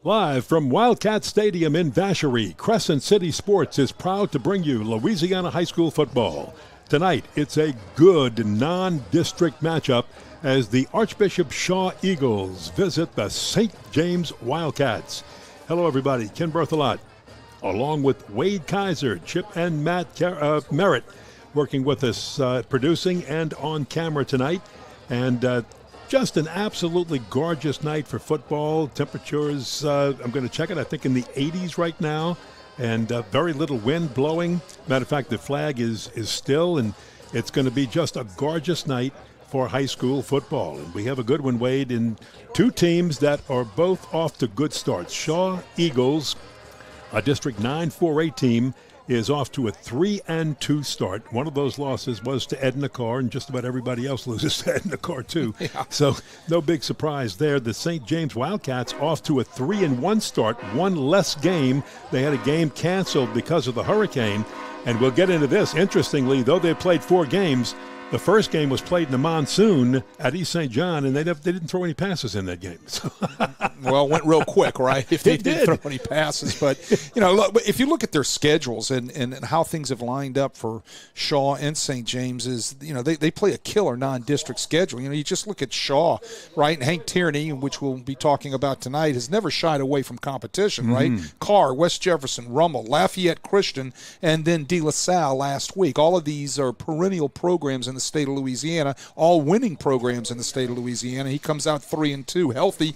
Live from Wildcat Stadium in Vacherie, Crescent City Sports is proud to bring you Louisiana high school football. Tonight, it's a good non-district matchup as the Archbishop Shaw Eagles visit the St. James Wildcats. Hello, everybody. Ken Berthelot, along with Wade Kaiser, Chip and Matt Merritt, working with us, producing and on camera tonight. And just an absolutely gorgeous night for football. Temperatures, I'm going to check it, I think in the 80s right now, and very little wind blowing. Matter of fact, the flag is still, and it's going to be just a gorgeous night for high school football. And we have a good one, Wade, in two teams that are both off to good starts. Shaw Eagles, a District 9 4A team, is off to a 3-2 start. One of those losses was to Edna Carr, and just about everybody else loses to Edna Carr too. Yeah. So no big surprise there. The St. James Wildcats off to a 3-1 start, one less game. They had a game canceled because of the hurricane, and we'll get into this. Interestingly, though they played 4 games, the first game was played in the monsoon at East St. John, and they didn't throw any passes in that game. So well, it went real quick, right? If they didn't throw any passes. But, if you look at their schedules and how things have lined up for Shaw and St. James, they play a killer non-district schedule. You just look at Shaw, right? And Hank Tierney, which we'll be talking about tonight, has never shied away from competition, right? Carr, West Jefferson, Rummel, Lafayette Christian, and then De La Salle last week. All of these are perennial programs in the state of Louisiana, all winning programs in the state of Louisiana. He comes out 3-2, healthy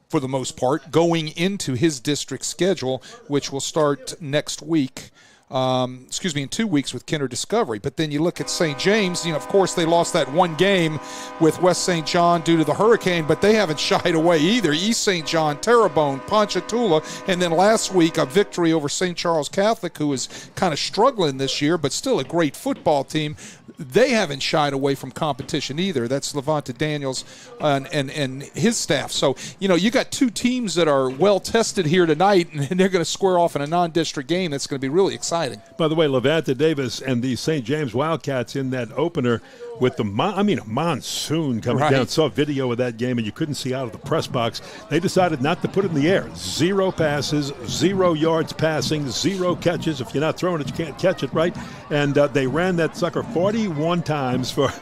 for the most part, going into his district schedule, which will start next week. In 2 weeks with Kinder Discovery. But then you look at St. James, of course they lost that one game with West St. John due to the hurricane, but they haven't shied away either. East St. John, Terrebonne, Ponchatoula, and then last week a victory over St. Charles Catholic, who is kind of struggling this year, but still a great football team. They haven't shied away from competition either. That's Levante Daniels and his staff. So, you got two teams that are well-tested here tonight, and they're going to square off in a non-district game that's going to be really exciting. By the way, Levante Davis and the St. James Wildcats in that opener with a monsoon coming down. Saw a video of that game, and you couldn't see out of the press box. They decided not to put it in the air. 0 passes, 0 yards passing, 0 catches. If you're not throwing it, you can't catch it, right? And they ran that sucker 41 times for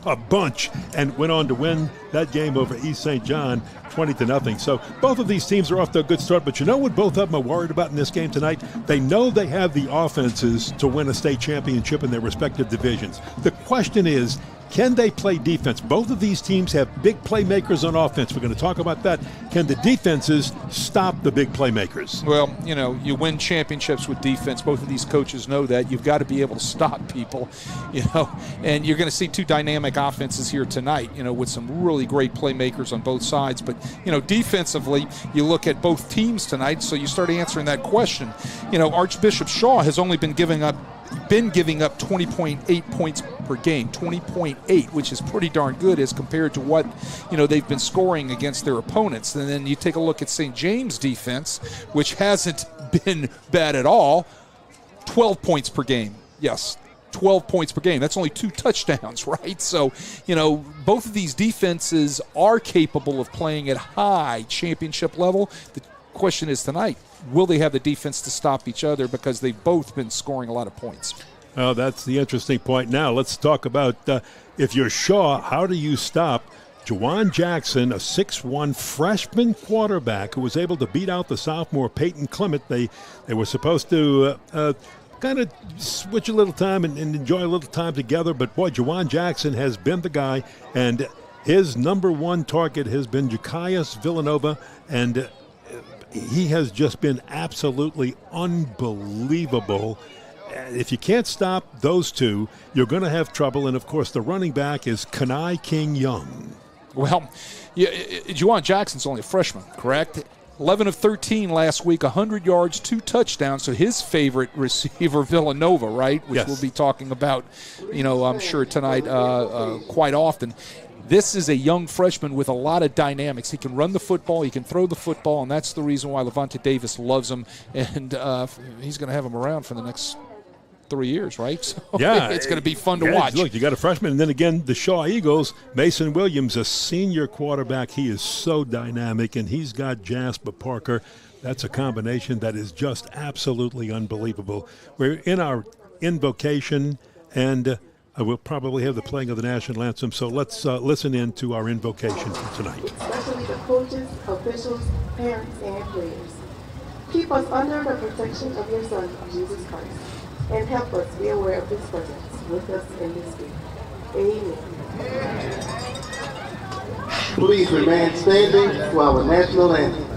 a bunch and went on to win that game over East St. John 20-0. So both of these teams are off to a good start, but you know what both of them are worried about in this game tonight? They know they have the offenses to win a state championship in their respective divisions. The question is, can they play defense? Both of these teams have big playmakers on offense. We're going to talk about that. Can the defenses stop the big playmakers? Well, you win championships with defense. Both of these coaches know that. You've got to be able to stop people, and you're going to see two dynamic offenses here tonight, with some really great playmakers on both sides. But, defensively, you look at both teams tonight, so you start answering that question. Archbishop Shaw has only been giving up 20.8 points per game, 20.8, which is pretty darn good as compared to what, they've been scoring against their opponents. And then you take a look at St. James' defense, which hasn't been bad at all, 12 points per game. Yes, 12 points per game. That's only 2 touchdowns, right? So, both of these defenses are capable of playing at high championship level. The question is tonight, will they have the defense to stop each other, because they've both been scoring a lot of points? Oh, that's the interesting point. Now let's talk about if you're Shaw, how do you stop Juwan Jackson, a 6'1 freshman quarterback who was able to beat out the sophomore Peyton Clement. They were supposed to kind of switch a little time and enjoy a little time together, but boy, Juwan Jackson has been the guy, and his number one target has been Jacaius Villanova, and he has just been absolutely unbelievable. If you can't stop those two, you're going to have trouble. And, of course, the running back is Kenai King Young. Well, Juwan Jackson's only a freshman, correct? 11 of 13 last week, 100 yards, 2 touchdowns. So his favorite receiver, Villanova, right, which yes, we'll be talking about, I'm sure tonight quite often. This is a young freshman with a lot of dynamics. He can run the football, he can throw the football, and that's the reason why Levante Davis loves him, and he's going to have him around for the next 3 years, right? So yeah, it's going to be fun to watch. Look, you got a freshman, and then again, the Shaw Eagles, Mason Williams, a senior quarterback. He is so dynamic, and he's got Jasper Parker. That's a combination that is just absolutely unbelievable. We're in our invocation, and we'll probably have the playing of the national anthem, so let's listen in to our invocation for tonight. Especially the coaches, officials, parents, and players. Keep us under the protection of your Son, Jesus Christ, and help us be aware of His presence with us in this week. Amen. Please remain standing for our national anthem.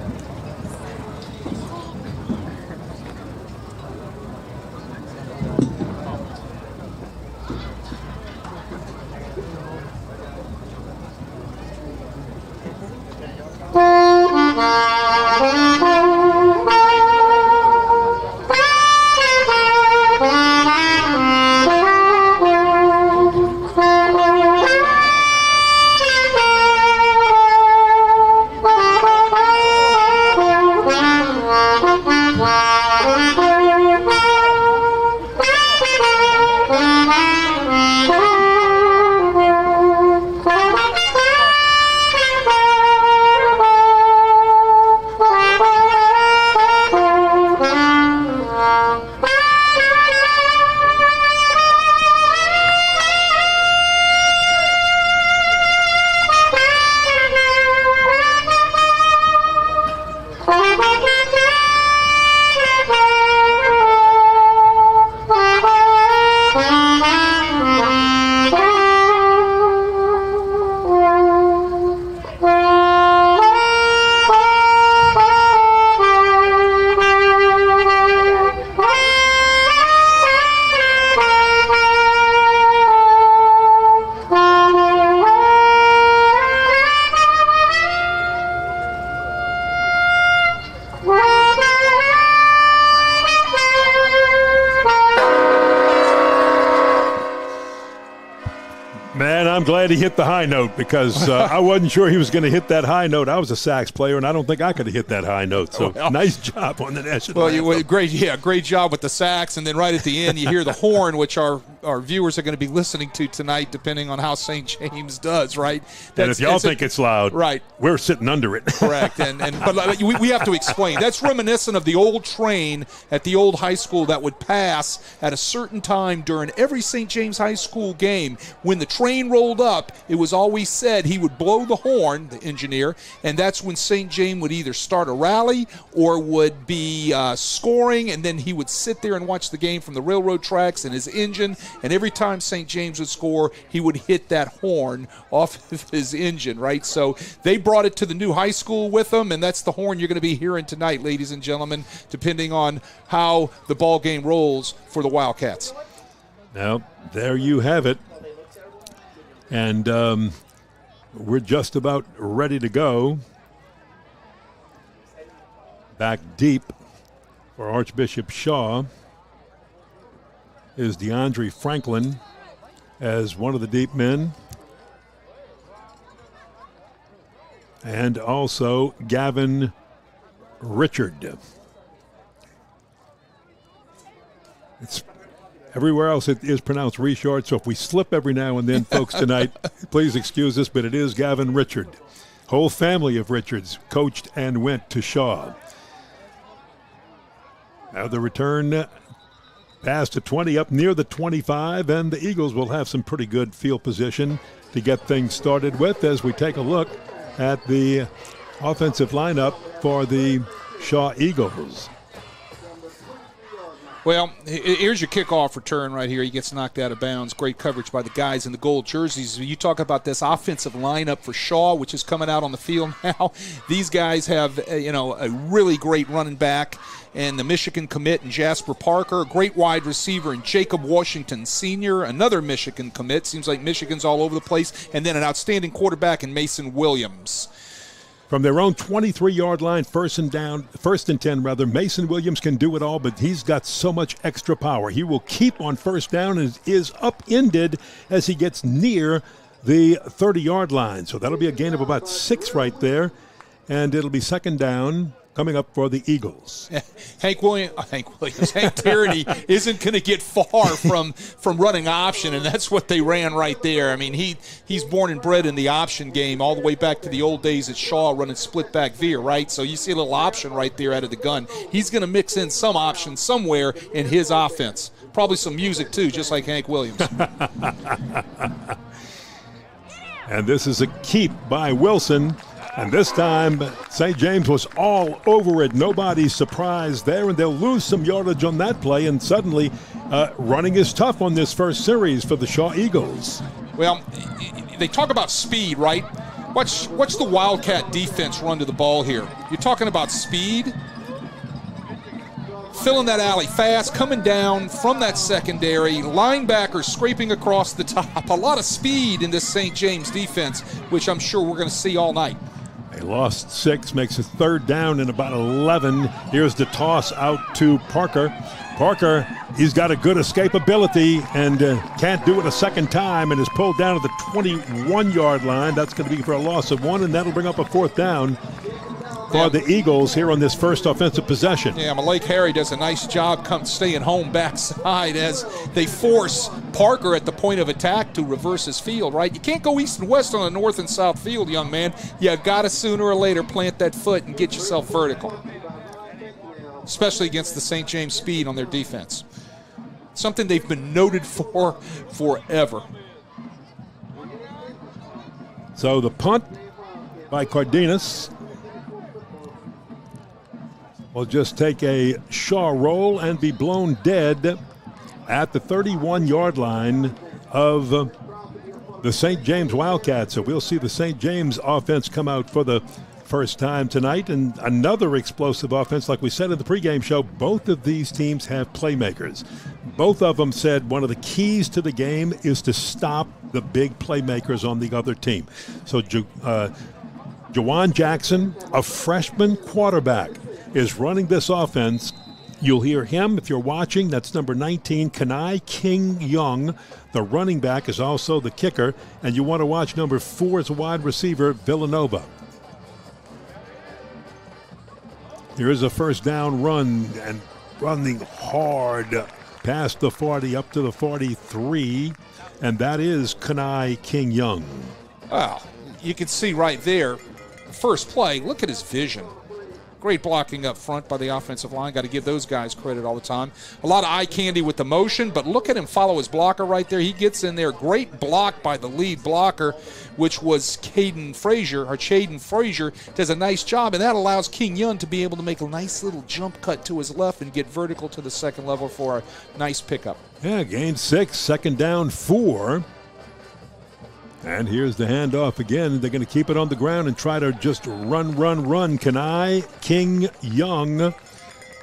I'm glad he hit the high note because I wasn't sure he was going to hit that high note. I was a sax player, and I don't think I could have hit that high note. So nice job on the national anthem. Great job with the sax, and then right at the end you hear the horn, which our viewers are going to be listening to tonight, depending on how St. James does. Right? And if y'all think it's loud, right, we're sitting under it. Correct. But we have to explain. That's reminiscent of the old train at the old high school that would pass at a certain time during every St. James High School game. When the train rolled up, it was always said he would blow the horn, the engineer, and that's when St. James would either start a rally or would be scoring, and then he would sit there and watch the game from the railroad tracks and his engine, and every time St. James would score, he would hit that horn off of his engine, right? So they brought it to the new high school with them, and that's the horn you're going to be hearing tonight, ladies and gentlemen, depending on how the ball game rolls for the Wildcats. Now, there you have it. And we're just about ready to go. Back deep for Archbishop Shaw is DeAndre Franklin as one of the deep men. And also Gavin Richard. It's everywhere else it is pronounced Reshort, so if we slip every now and then, folks, tonight, please excuse us, but it is Gavin Richard. Whole family of Richards coached and went to Shaw. Now the return pass to 20 up near the 25, and the Eagles will have some pretty good field position to get things started with as we take a look at the offensive lineup for the Shaw Eagles. Well, here's your kickoff return right here. He gets knocked out of bounds. Great coverage by the guys in the gold jerseys. You talk about this offensive lineup for Shaw, which is coming out on the field now. These guys have, a really great running back and the Michigan commit in Jasper Parker, a great wide receiver in Jacob Washington Sr., another Michigan commit. Seems like Michigan's all over the place. And then an outstanding quarterback in Mason Williams. From their own 23-yard line, first and 10, Mason Williams can do it all, but he's got so much extra power. He will keep on first down and is upended as he gets near the 30-yard line. So that'll be a gain of about 6 right there, and it'll be second down coming up for the Eagles. Hank Tierney isn't going to get far from running option, and that's what they ran right there. I mean, he's born and bred in the option game all the way back to the old days at Shaw running split back veer, right? So you see a little option right there out of the gun. He's going to mix in some option somewhere in his offense. Probably some music too, just like Hank Williams. And this is a keep by Wilson. And this time, St. James was all over it. Nobody's surprised there, and they'll lose some yardage on that play. And suddenly, running is tough on this first series for the Shaw Eagles. Well, they talk about speed, right? Watch the Wildcat defense run to the ball here. You're talking about speed. Filling that alley fast, coming down from that secondary, linebacker scraping across the top. A lot of speed in this St. James defense, which I'm sure we're going to see all night. They lost 6, makes it 3rd down and about 11. Here's the toss out to Parker. Parker, he's got a good escapability and can't do it a second time and is pulled down at the 21-yard line. That's going to be for a loss of 1, and that'll bring up a 4th down for the Eagles here on this first offensive possession. Yeah, Malik Harry does a nice job staying home backside as they force Parker at the point of attack to reverse his field, right? You can't go east and west on the north and south field, young man. You got to sooner or later plant that foot and get yourself vertical, especially against the St. James speed on their defense. Something they've been noted for forever. So the punt by Cardenas will just take a Shaw roll and be blown dead at the 31-yard line of the St. James Wildcats. So we'll see the St. James offense come out for the first time tonight, and another explosive offense. Like we said in the pregame show, both of these teams have playmakers. Both of them said one of the keys to the game is to stop the big playmakers on the other team. So Jawan Jackson, a freshman quarterback, is running this offense. You'll hear him if you're watching. That's number 19, Kenai King Young. The running back is also the kicker. And you want to watch number 4 as a wide receiver, Villanova. Here is a first down run, and running hard past the 40 up to the 43. And that is Kenai King Young. Wow, you can see right there, first play, look at his vision. Great blocking up front by the offensive line. Got to give those guys credit all the time. A lot of eye candy with the motion, but look at him follow his blocker right there. He gets in there. Great block by the lead blocker, which was Caden Frazier, does a nice job, and that allows King Young to be able to make a nice little jump cut to his left and get vertical to the second level for a nice pickup. Yeah, gain 6, second down 4. And here's the handoff again. They're going to keep it on the ground and try to just run. Kenai King Young.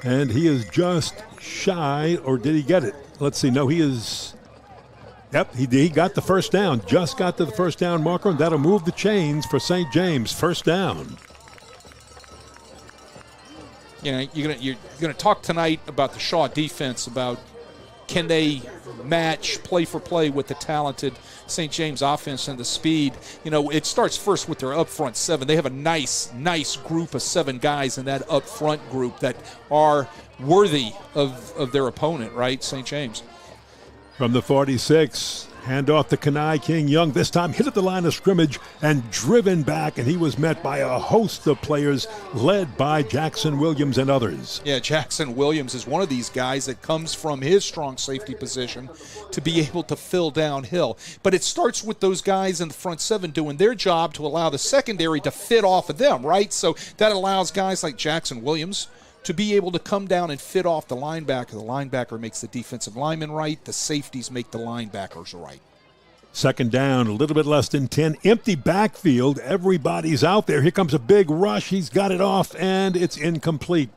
And he is just shy, or did he get it? Let's see. No, he is. Yep, he got the first down. Just got to the first down marker, and that'll move the chains for St. James. First down. You know, you're gonna talk tonight about the Shaw defense, about can they match play for play with the talented St. James offense and the speed. You know, it starts first with their up front 7. They have a nice group of 7 guys in that up front group that are worthy of their opponent, right, St. James. From the 46, handoff to Kenai King Young. This time hit at the line of scrimmage and driven back, and he was met by a host of players led by Jackson Williams and others. Yeah, Jackson Williams is one of these guys that comes from his strong safety position to be able to fill downhill. But it starts with those guys in the front 7 doing their job to allow the secondary to fit off of them, right? So that allows guys like Jackson Williams to be able to come down and fit off the linebacker. The linebacker makes the defensive lineman right. The safeties make the linebackers right. Second down, a little bit less than 10. Empty backfield. Everybody's out there. Here comes a big rush. He's got it off, and it's incomplete.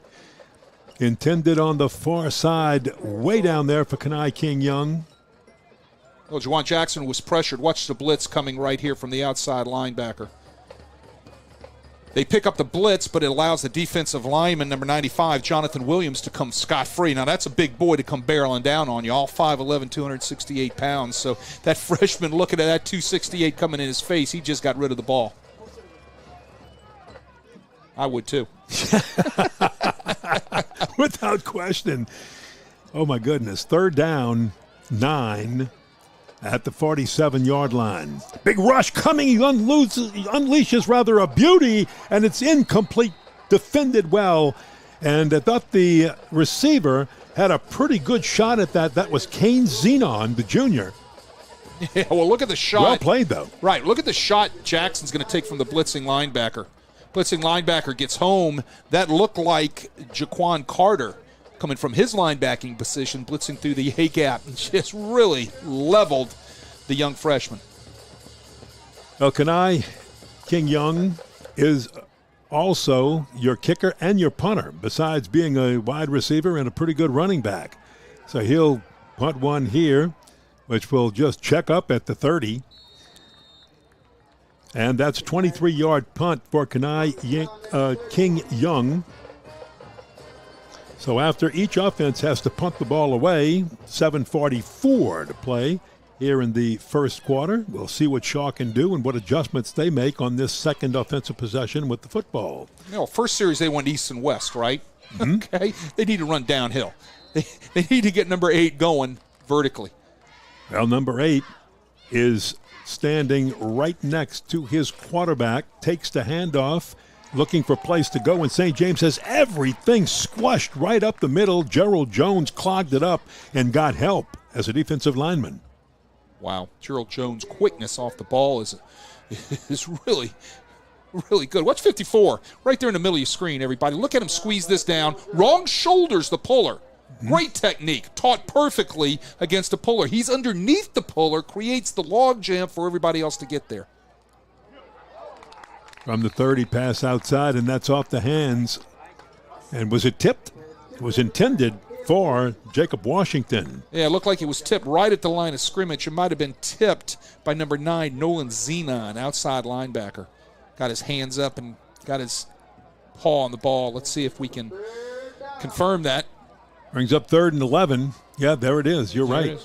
Intended on the far side, way down there for Kenai King Young. Well, Jawan Jackson was pressured. Watch the blitz coming right here from the outside linebacker. They pick up the blitz, but it allows the defensive lineman, number 95, Jonathan Williams, to come scot-free. Now, that's a big boy to come barreling down on you, all 5'11", 268 pounds. So that freshman looking at that 268 coming in his face, he just got rid of the ball. I would too. Without question. Oh, my goodness. 3rd down, 9 at the 47-yard line. Big rush coming. He unleashes rather a beauty, and it's incomplete. Defended well. And I thought the receiver had a pretty good shot at that. That was Kane Zenon, the junior. Yeah, well, look at the shot. Well played, though. Right, look at the shot Jackson's going to take from the blitzing linebacker. Blitzing linebacker gets home. That looked like Jaquan Carter coming from his linebacking position, blitzing through the A-gap, and just really leveled the young freshman. Well, Kenai King Young is also your kicker and your punter, besides being a wide receiver and a pretty good running back. So he'll punt one here, which will just check up at the 30. And that's a 23-yard punt for Kenai King Young. So after each offense has to punt the ball away, 7:44 to play here in the first quarter. We'll see what Shaw can do and what adjustments they make on this second offensive possession with the football. You know, first series they went east and west, right? Mm-hmm. Okay. They need to run downhill. They need to get number 8 going vertically. Well, number 8 is standing right next to his quarterback, takes the handoff, looking for place to go, and St. James has everything squashed right up the middle. Gerald Jones clogged it up and got help as a defensive lineman. Wow, Gerald Jones' quickness off the ball is really, really good. Watch 54 right there in the middle of your screen, everybody. Look at him squeeze this down. Wrong shoulders the puller. Great technique, taught perfectly against the puller. He's underneath the puller, creates the log jam for everybody else to get there. From the 30, pass outside, and that's off the hands. And was it tipped? It was intended for Jacob Washington. Yeah, it looked like it was tipped right at the line of scrimmage. It might have been tipped by number 9, Nolan Zenon, outside linebacker. Got his hands up and got his paw on the ball. Let's see if we can confirm that. Brings up 3rd and 11. Yeah, there it is. You're right.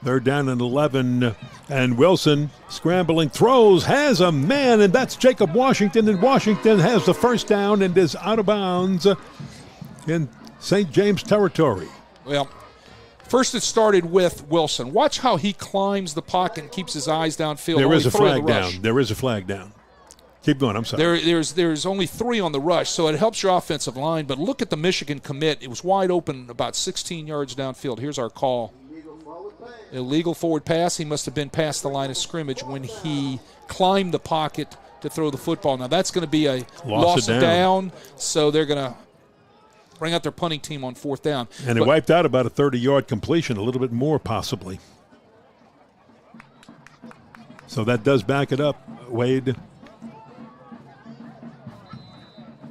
3rd down and 11. And Wilson scrambling, throws, has a man, and that's Jacob Washington. And Washington has the first down and is out of bounds in St. James territory. Well, first it started with Wilson. Watch how he climbs the pocket and keeps his eyes downfield. There is a flag down. There is a flag down. Keep going, I'm sorry. There's only 3 on the rush, so it helps your offensive line. But look at the Michigan commit. It was wide open about 16 yards downfield. Here's our call. Illegal forward pass. He must have been past the line of scrimmage when he climbed the pocket to throw the football. Now that's going to be a loss down, so they're going to bring out their punting team on 4th down. And it wiped out about a 30-yard completion, a little bit more possibly. So that does back it up, Wade.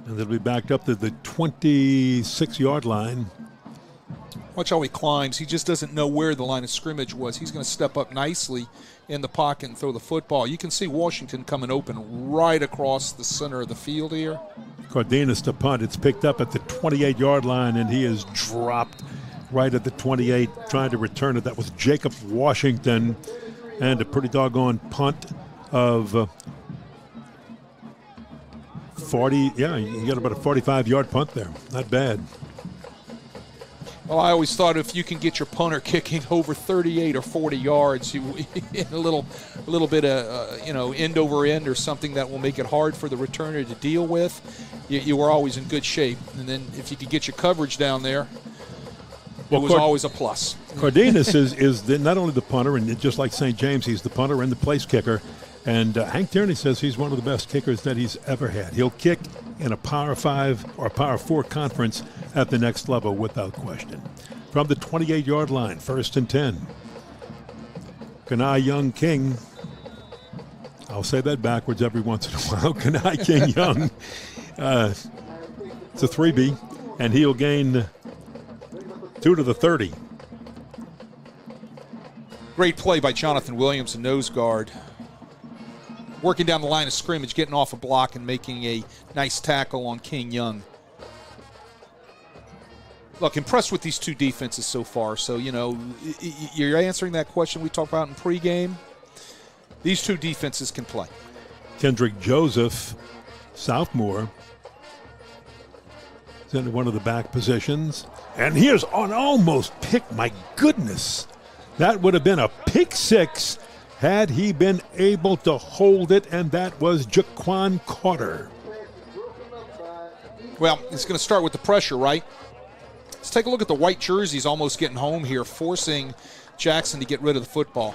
And they'll be backed up to the 26-yard line. Watch how he climbs. He just doesn't know where the line of scrimmage was. He's going to step up nicely in the pocket and throw the football. You can see Washington coming open right across the center of the field here. Cardenas to punt. It's picked up at the 28-yard line, and he is dropped right at the 28, trying to return it. That was Jacob Washington, and a pretty doggone punt of 40. Yeah, you got about a 45-yard punt there. Not bad. Well, I always thought if you can get your punter kicking over 38 or 40 yards, you a little bit of end over end or something that will make it hard for the returner to deal with, you were always in good shape. And then if you could get your coverage down there, it was always a plus. Cardenas is not only the punter, and just like St. James, he's the punter and the place kicker. And Hank Tierney says he's one of the best kickers that he's ever had. He'll kick in a Power 5 or Power 4 conference at the next level without question. From the 28-yard line, 1st and 10. Kenai Young King. I'll say that backwards every once in a while. Kenai King Young. It's a 3B, and he'll gain 2 to the 30. Great play by Jonathan Williams, a nose guard. Working down the line of scrimmage, getting off a block and making a nice tackle on King Young. Look, impressed with these two defenses so far. So, you're answering that question we talked about in pregame. These two defenses can play. Kendrick Joseph sophomore. He's in one of the back positions. And here's an almost pick. My goodness. That would have been a pick six had he been able to hold it, and that was Jaquan Carter. Well, it's going to start with the pressure, right? Let's take a look at the white jerseys almost getting home here, forcing Jackson to get rid of the football.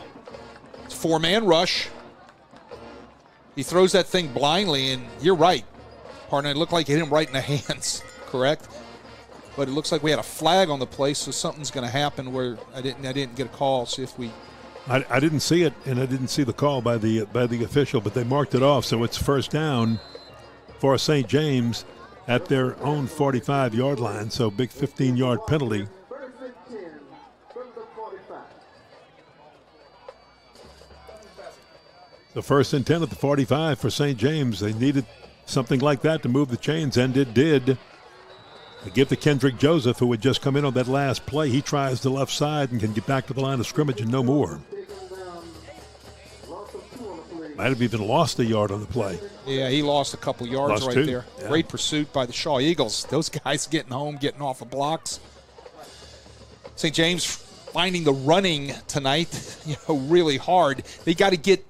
It's a four-man rush. He throws that thing blindly, and you're right, partner. It looked like it hit him right in the hands, correct? But it looks like we had a flag on the play, so something's going to happen where I didn't get a call. See if we. I didn't see it, and I didn't see the call by the official, but they marked it off, so it's first down for St. James at their own 45-yard line. So big 15-yard penalty. The first and 10 at the 45 for St. James. They needed something like that to move the chains, and it did. They give to Kendrick Joseph, who had just come in on that last play. He tries the left side and can get back to the line of scrimmage and no more. Might have even lost a yard on the play. Yeah, he lost a couple yards right there. Yeah. Great pursuit by the Shaw Eagles. Those guys getting home, getting off of blocks. St. James finding the running tonight, really hard. They got to get,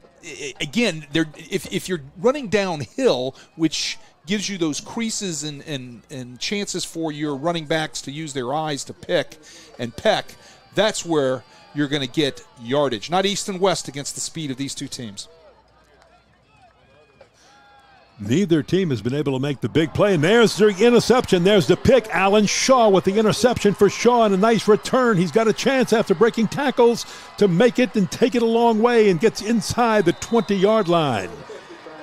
again, if you're running downhill, which gives you those creases and chances for your running backs to use their eyes to pick and peck, that's where you're going to get yardage. Not east and west against the speed of these two teams. Neither team has been able to make the big play, and there's the interception. There's the pick. Alan Shaw with the interception for Shaw, and a nice return. He's got a chance after breaking tackles to make it and take it a long way and gets inside the 20-yard line.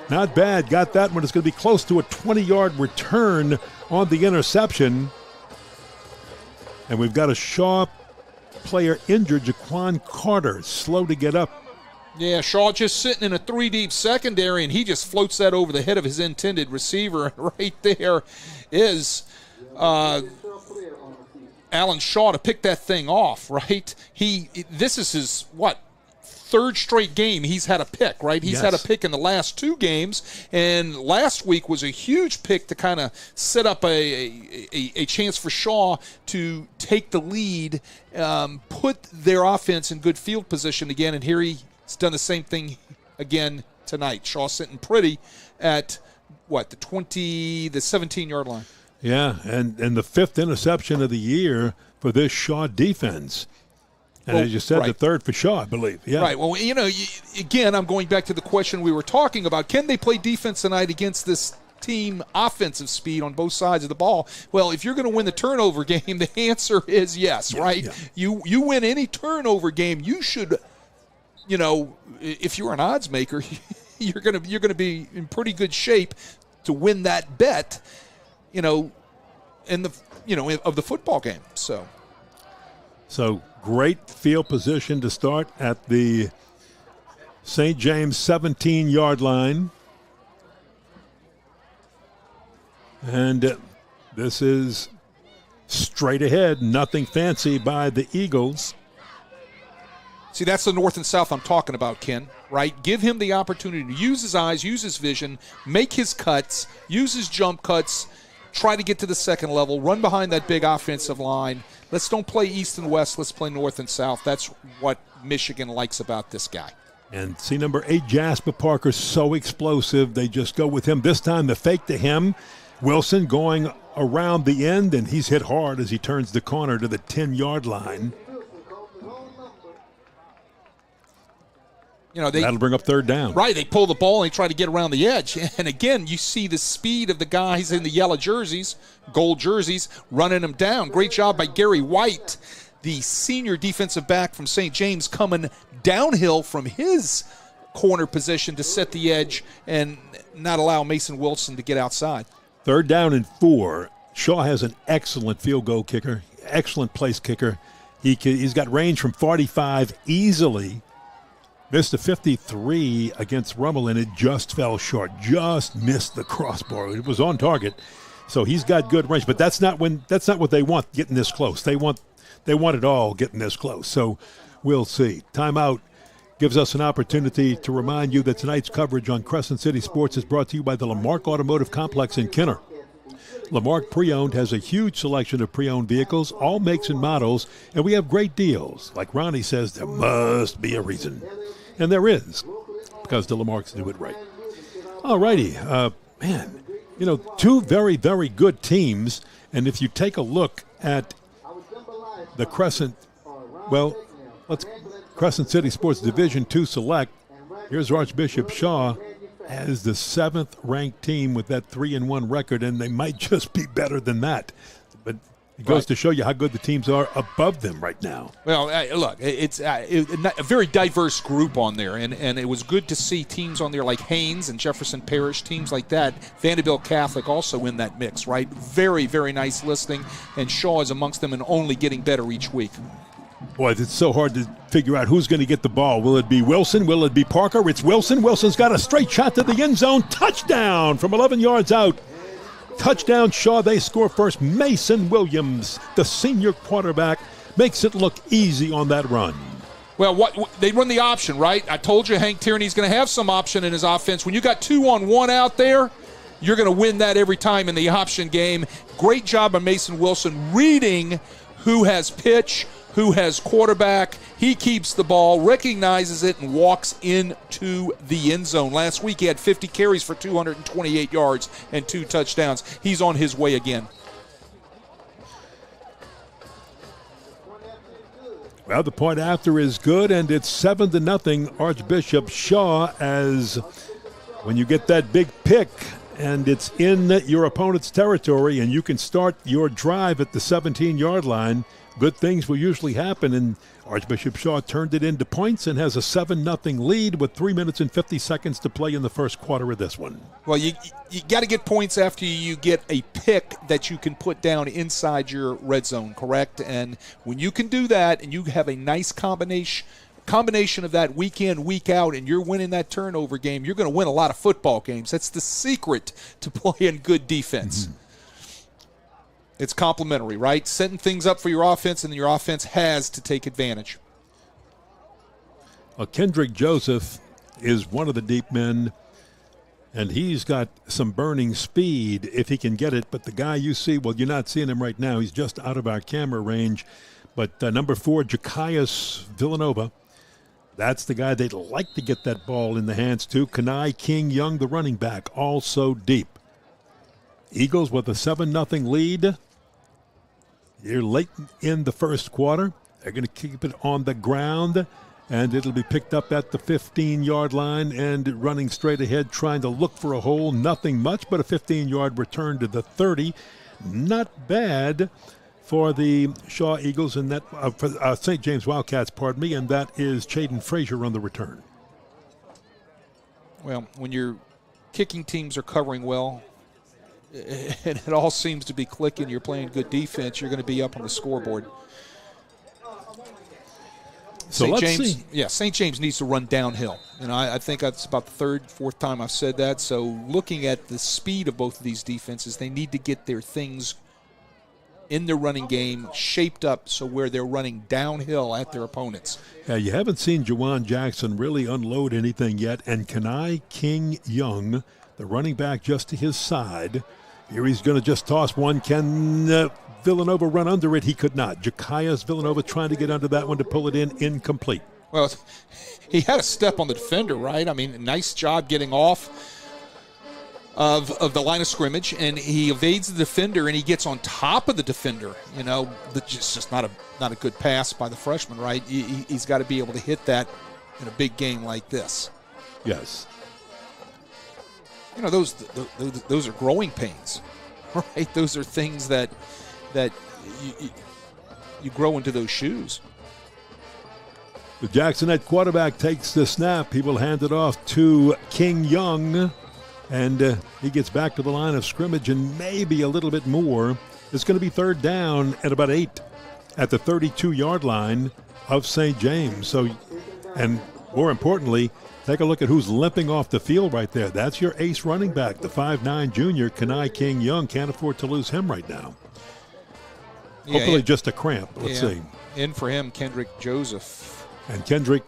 Not bad. Got that one. It's going to be close to a 20-yard return on the interception. And we've got a Shaw player injured, Jaquan Carter, slow to get up. Yeah, Shaw just sitting in a three-deep secondary, and he just floats that over the head of his intended receiver. Right there is Alan Shaw to pick that thing off, right? This is his, third straight game he's had a pick, right? He's had a pick in the last two games, and last week was a huge pick to kind of set up a chance for Shaw to take the lead, put their offense in good field position again, and here he's done the same thing again tonight. Shaw sitting pretty at, the 17-yard line. Yeah, and the fifth interception of the year for this Shaw defense. And as you said, the third for Shaw, I believe. Yeah. Right. Well, again, I'm going back to the question we were talking about. Can they play defense tonight against this team offensive speed on both sides of the ball? Well, if you're going to win the turnover game, the answer is yes, right? Yeah. You win any turnover game, you should, if you're an odds maker, you're going to be in pretty good shape to win that bet, of the football game. So great field position to start at the St. James 17-yard line. And this is straight ahead, nothing fancy by the Eagles. See, that's the north and south I'm talking about, Ken, right? Give him the opportunity to use his eyes, use his vision, make his cuts, use his jump cuts, try to get to the second level, run behind that big offensive line. Let's don't play east and west. Let's play north and south. That's what Michigan likes about this guy. And see number 8, Jasper Parker, so explosive. They just go with him. This time the fake to him. Wilson going around the end, and he's hit hard as he turns the corner to the 10-yard line. That'll bring up third down. Right, they pull the ball and they try to get around the edge. And again, you see the speed of the guys in the yellow jerseys, gold jerseys, running them down. Great job by Gary White, the senior defensive back from St. James, coming downhill from his corner position to set the edge and not allow Mason Wilson to get outside. Third down and 4. Shaw has an excellent field goal kicker, excellent place kicker. He's got range from 45 easily. Missed a 53 against Rummel, and it just fell short. Just missed the crossbar. It was on target, so he's got good range. But that's not what they want, getting this close. They want it all, getting this close. So we'll see. Timeout gives us an opportunity to remind you that tonight's coverage on Crescent City Sports is brought to you by the Lamarck Automotive Complex in Kenner. Lamarck Pre-Owned has a huge selection of pre-owned vehicles, all makes and models, and we have great deals. Like Ronnie says, there must be a reason. And there is, because the Lamarcks do it right. All righty. Man, two very, very good teams. And if you take a look at the Crescent City Sports Division II Select, here's Archbishop Shaw as the 7th-ranked team with that 3-1 record, and they might just be better than that. But it goes to show you how good the teams are above them right now. Well, look, it's a very diverse group on there, and it was good to see teams on there like Haynes and Jefferson Parish, teams like that. Vanderbilt Catholic also in that mix, right? Very, very nice listing, and Shaw is amongst them and only getting better each week. Boy, it's so hard to figure out who's going to get the ball. Will it be Wilson? Will it be Parker? It's Wilson. Wilson's got a straight shot to the end zone. Touchdown from 11 yards out. Touchdown, Shaw. They score first. Mason Williams, the senior quarterback, makes it look easy on that run. Well, they run the option, right? I told you Hank Tierney's going to have some option in his offense. When you got 2-on-1 out there, you're going to win that every time in the option game. Great job by Mason Wilson reading who has pitch, who has quarterback. He keeps the ball, recognizes it, and walks into the end zone. Last week he had 50 carries for 228 yards and 2 touchdowns. He's on his way again. Well, the point after is good, and it's 7-0 Archbishop Shaw, as when you get that big pick and it's in your opponent's territory and you can start your drive at the 17-yard line, good things will usually happen, and Archbishop Shaw turned it into points and has a 7-0 lead with 3 minutes and 50 seconds to play in the first quarter of this one. Well, you got to get points after you get a pick that you can put down inside your red zone, correct? And when you can do that and you have a nice combination of that week in, week out, and you're winning that turnover game, you're going to win a lot of football games. That's the secret to playing good defense. Mm-hmm. It's complementary, right? Setting things up for your offense, and your offense has to take advantage. Well, Kendrick Joseph is one of the deep men, and he's got some burning speed if he can get it. But the guy you see, well, you're not seeing him right now. He's just out of our camera range. But number 4, Jakias Villanova, that's the guy they'd like to get that ball in the hands to. Kenai King Young, the running back, also deep. Eagles with a 7-0 lead. You're late in the first quarter. They're going to keep it on the ground, and it'll be picked up at the 15-yard line and running straight ahead, trying to look for a hole. Nothing much, but a 15-yard return to the 30. Not bad for the Shaw Eagles and that for St. James Wildcats, pardon me, and that is Chaden Frazier on the return. Well, when your kicking teams are covering well, and it all seems to be clicking, you're playing good defense, you're going to be up on the scoreboard. So let's see. Yeah, St. James needs to run downhill. I think that's about the 3rd, 4th time I've said that. So looking at the speed of both of these defenses, they need to get their things in their running game shaped up so where they're running downhill at their opponents. Yeah, you haven't seen Juwan Jackson really unload anything yet, and Kenai King Young, the running back just to his side. Here he's going to just toss one. Can Villanova run under it? He could not. Jakias Villanova trying to get under that one to pull it in, incomplete. Well, he had a step on the defender, right? I mean, nice job getting off of the line of scrimmage, and he evades the defender, and he gets on top of the defender. It's just not a good pass by the freshman, right? He's got to be able to hit that in a big game like this. Yes. Those are growing pains, right? Those are things that you grow into those shoes. The Jackson at quarterback takes the snap. He will hand it off to King Young, and he gets back to the line of scrimmage and maybe a little bit more. It's going to be 3rd down at about 8 at the 32-yard line of St. James. And more importantly, take a look at who's limping off the field right there. That's your ace running back, the 5'9 junior, Kenai King Young. Can't afford to lose him right now. Yeah, hopefully just a cramp. Let's see. In for him, Kendrick Joseph. And Kendrick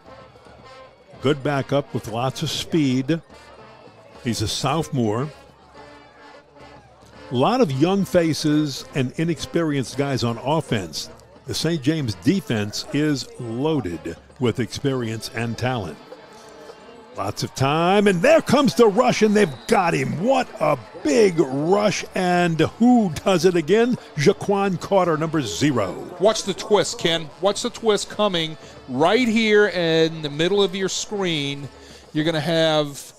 Good backup with lots of speed. He's a sophomore. A lot of young faces and inexperienced guys on offense. The St. James defense is loaded with experience and talent. Lots of time, and there comes the rush, and they've got him. What a big rush, and who does it again? Jaquan Carter, number 0. Watch the twist, Ken. Watch the twist coming right here in the middle of your screen. You're going to have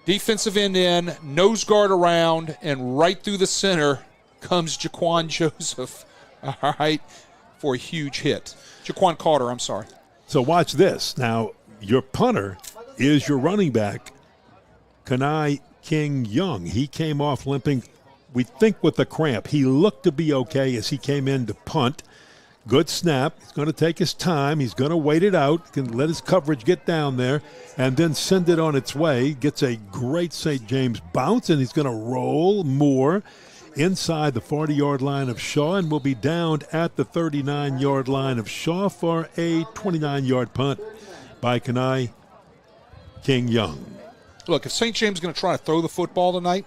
defensive end in, nose guard around, and right through the center comes Jaquan Joseph, all right, for a huge hit. Jaquan Carter, I'm sorry. So watch this. Now, your punter is your running back, Kenai King Young. He came off limping, we think, with a cramp. He looked to be okay as he came in to punt. Good snap. He's going to take his time. He's going to wait it out, can let his coverage get down there, and then send it on its way. Gets a great St. James bounce, and he's going to roll more inside the 40-yard line of Shaw, and will be down at the 39-yard line of Shaw for a 29-yard punt by Kenai King Young. Look, if St. James is going to try to throw the football tonight,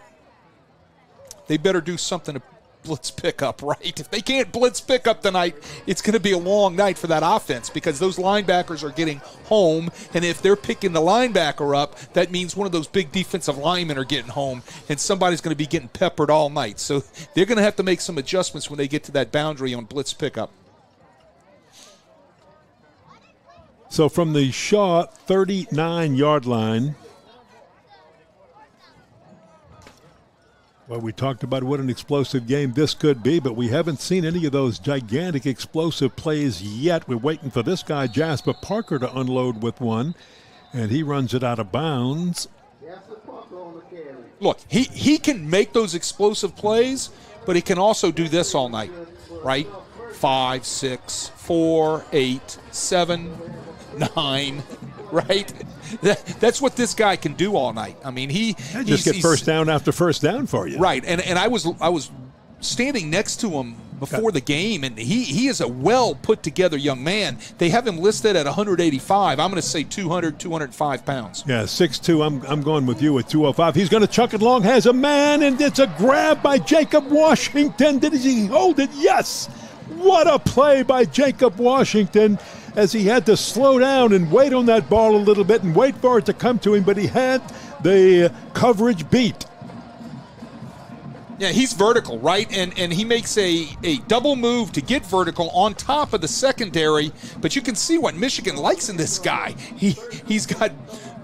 they better do something to blitz pickup, right? If they can't blitz pickup tonight, it's going to be a long night for that offense because those linebackers are getting home, and if they're picking the linebacker up, that means one of those big defensive linemen are getting home, and somebody's going to be getting peppered all night. So they're going to have to make some adjustments when they get to that boundary on blitz pickup. So from the Shaw 39-yard line, well, we talked about what an explosive game this could be, but we haven't seen any of those gigantic explosive plays yet. We're waiting for this guy, Jasper Parker, to unload with one, and he runs it out of bounds. Look, he can make those explosive plays, but he can also do this all night, right? 5, 6, 4, 8, 7, 9, right? That's what this guy can do all night. I mean, he just get first down after first down for you. Right, and I was standing next to him before the game, and he is a well put together young man. They have him listed at 185. I'm going to say 200, 205 pounds. Yeah, 6'2". I'm going with you at 205. He's going to chuck it long, has a man, and it's a grab by Jacob Washington. Did he hold it? Yes. What a play by Jacob Washington, as he had to slow down and wait on that ball a little bit and wait for it to come to him, but he had the coverage beat. Yeah, he's vertical, right? And he makes a double move to get vertical on top of the secondary, but you can see what Michigan likes in this guy. He's got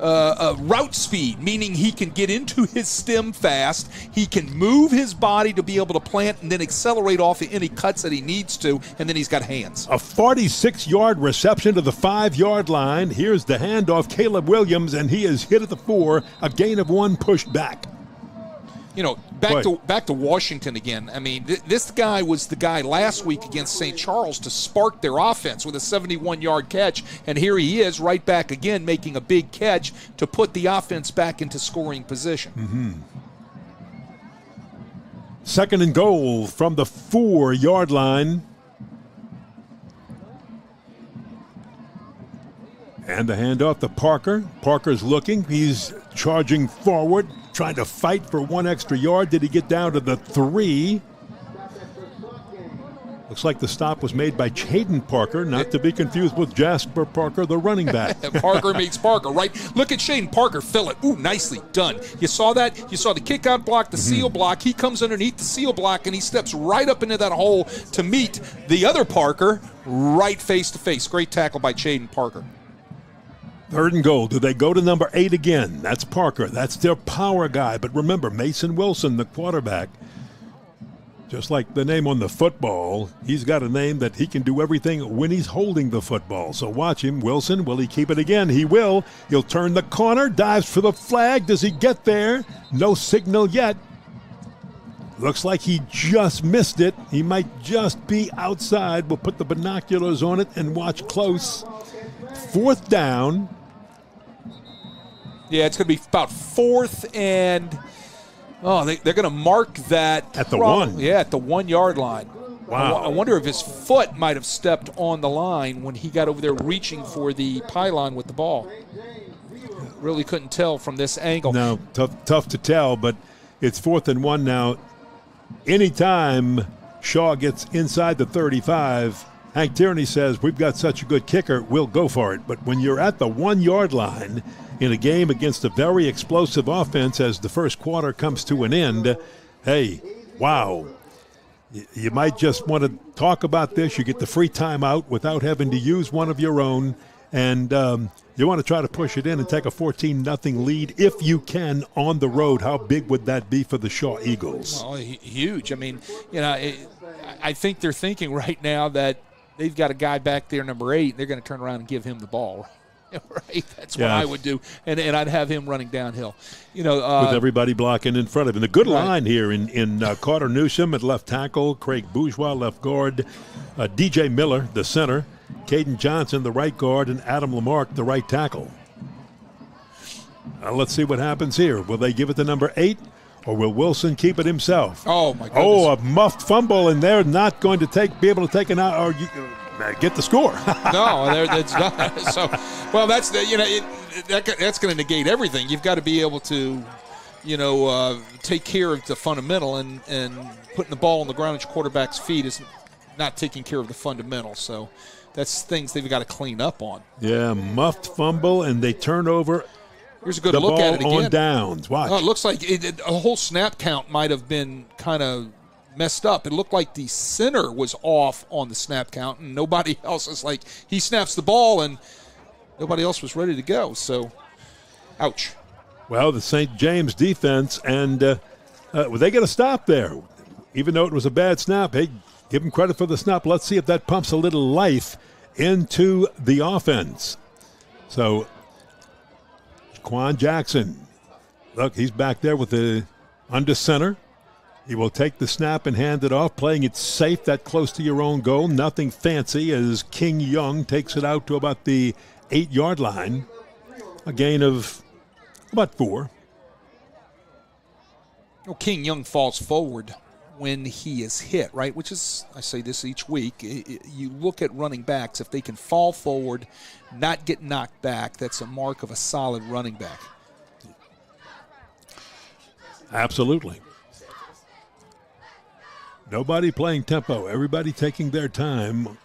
route speed, meaning he can get into his stem fast. He can move his body to be able to plant and then accelerate off of any cuts that he needs to, and then he's got hands. A 46-yard reception to the 5-yard line. Here's the handoff, Caleb Williams, and he is hit at the 4, a gain of 1 pushed back. You know, back to Washington again. I mean, this guy was the guy last week against St. Charles to spark their offense with a 71-yard catch, and here he is right back again making a big catch to put the offense back into scoring position. Mm-hmm. Second and goal from the 4-yard line. And the handoff to Parker. Parker's looking. He's charging forward, trying to fight for 1 extra yard. Did he get down to the 3? Looks like the stop was made by Chaden Parker, not to be confused with Jasper Parker, the running back. Parker meets Parker, right? Look at Chaden Parker fill it. Ooh, nicely done. You saw that? You saw the kick-out block, the seal block. He comes underneath the seal block, and he steps right up into that hole to meet the other Parker right face-to-face. Great tackle by Chaden Parker. Third and goal. Do they go to number 8 again? That's Parker. That's their power guy. But remember, Mason Wilson, the quarterback, just like the name on the football, he's got a name that he can do everything when he's holding the football. So watch him. Wilson, will he keep it again? He will. He'll turn the corner, dives for the flag. Does he get there? No signal yet. Looks like he just missed it. He might just be outside. We'll put the binoculars on it and watch close. 4th down. Yeah, it's going to be about 4th and, they're going to mark that. At the 1. Yeah, at the 1-yard line. Wow. I wonder if his foot might have stepped on the line when he got over there reaching for the pylon with the ball. Really couldn't tell from this angle. No, tough to tell, but it's 4th and 1 now. Anytime Shaw gets inside the 35, Hank Tierney says, we've got such a good kicker, we'll go for it. But when you're at the 1-yard line in a game against a very explosive offense as the first quarter comes to an end, hey, wow. You might just want to talk about this. You get the free timeout without having to use one of your own. And you want to try to push it in and take a 14-0 lead if you can on the road. How big would that be for the Shaw Eagles? Well, huge. I mean, I think they're thinking right now that they've got a guy back there, number 8, and they're going to turn around and give him the ball. Right, that's what I would do, and I'd have him running downhill. With everybody blocking in front of him. The good line here in Carter Newsom at left tackle, Craig Bourgeois left guard, DJ Miller the center, Caden Johnson the right guard, and Adam Lamarck the right tackle. Let's see what happens here. Will they give it to number 8, or will Wilson keep it himself? Oh my goodness! Oh, a muffed fumble, and they're not going to be able to take it out, or get the score. No, that's not. So, well, that's that's going to negate everything. You've got to be able to, take care of the fundamental, and putting the ball on the ground at your quarterback's feet is not taking care of the fundamental. So, that's things they've got to clean up on. Yeah, muffed fumble, and they turn over. Here's a good look at it again. On downs. Watch. Oh, it looks like a whole snap count might have been kind of messed up. It looked like the center was off on the snap count, and nobody else is like, he snaps the ball and nobody else was ready to go. So, ouch. Well, the St. James defense, and they get a stop there. Even though it was a bad snap, hey, give them credit for the snap. Let's see if that pumps a little life into the offense. So, Quan Jackson, look, he's back there with the under center. He will take the snap and hand it off, playing it safe, that close to your own goal. Nothing fancy as King Young takes it out to about the 8-yard line. A gain of about 4. Well, King Young falls forward when he is hit, right? Which is, I say this each week, you look at running backs, if they can fall forward, not get knocked back, that's a mark of a solid running back. Absolutely. Nobody playing tempo. Everybody taking their time.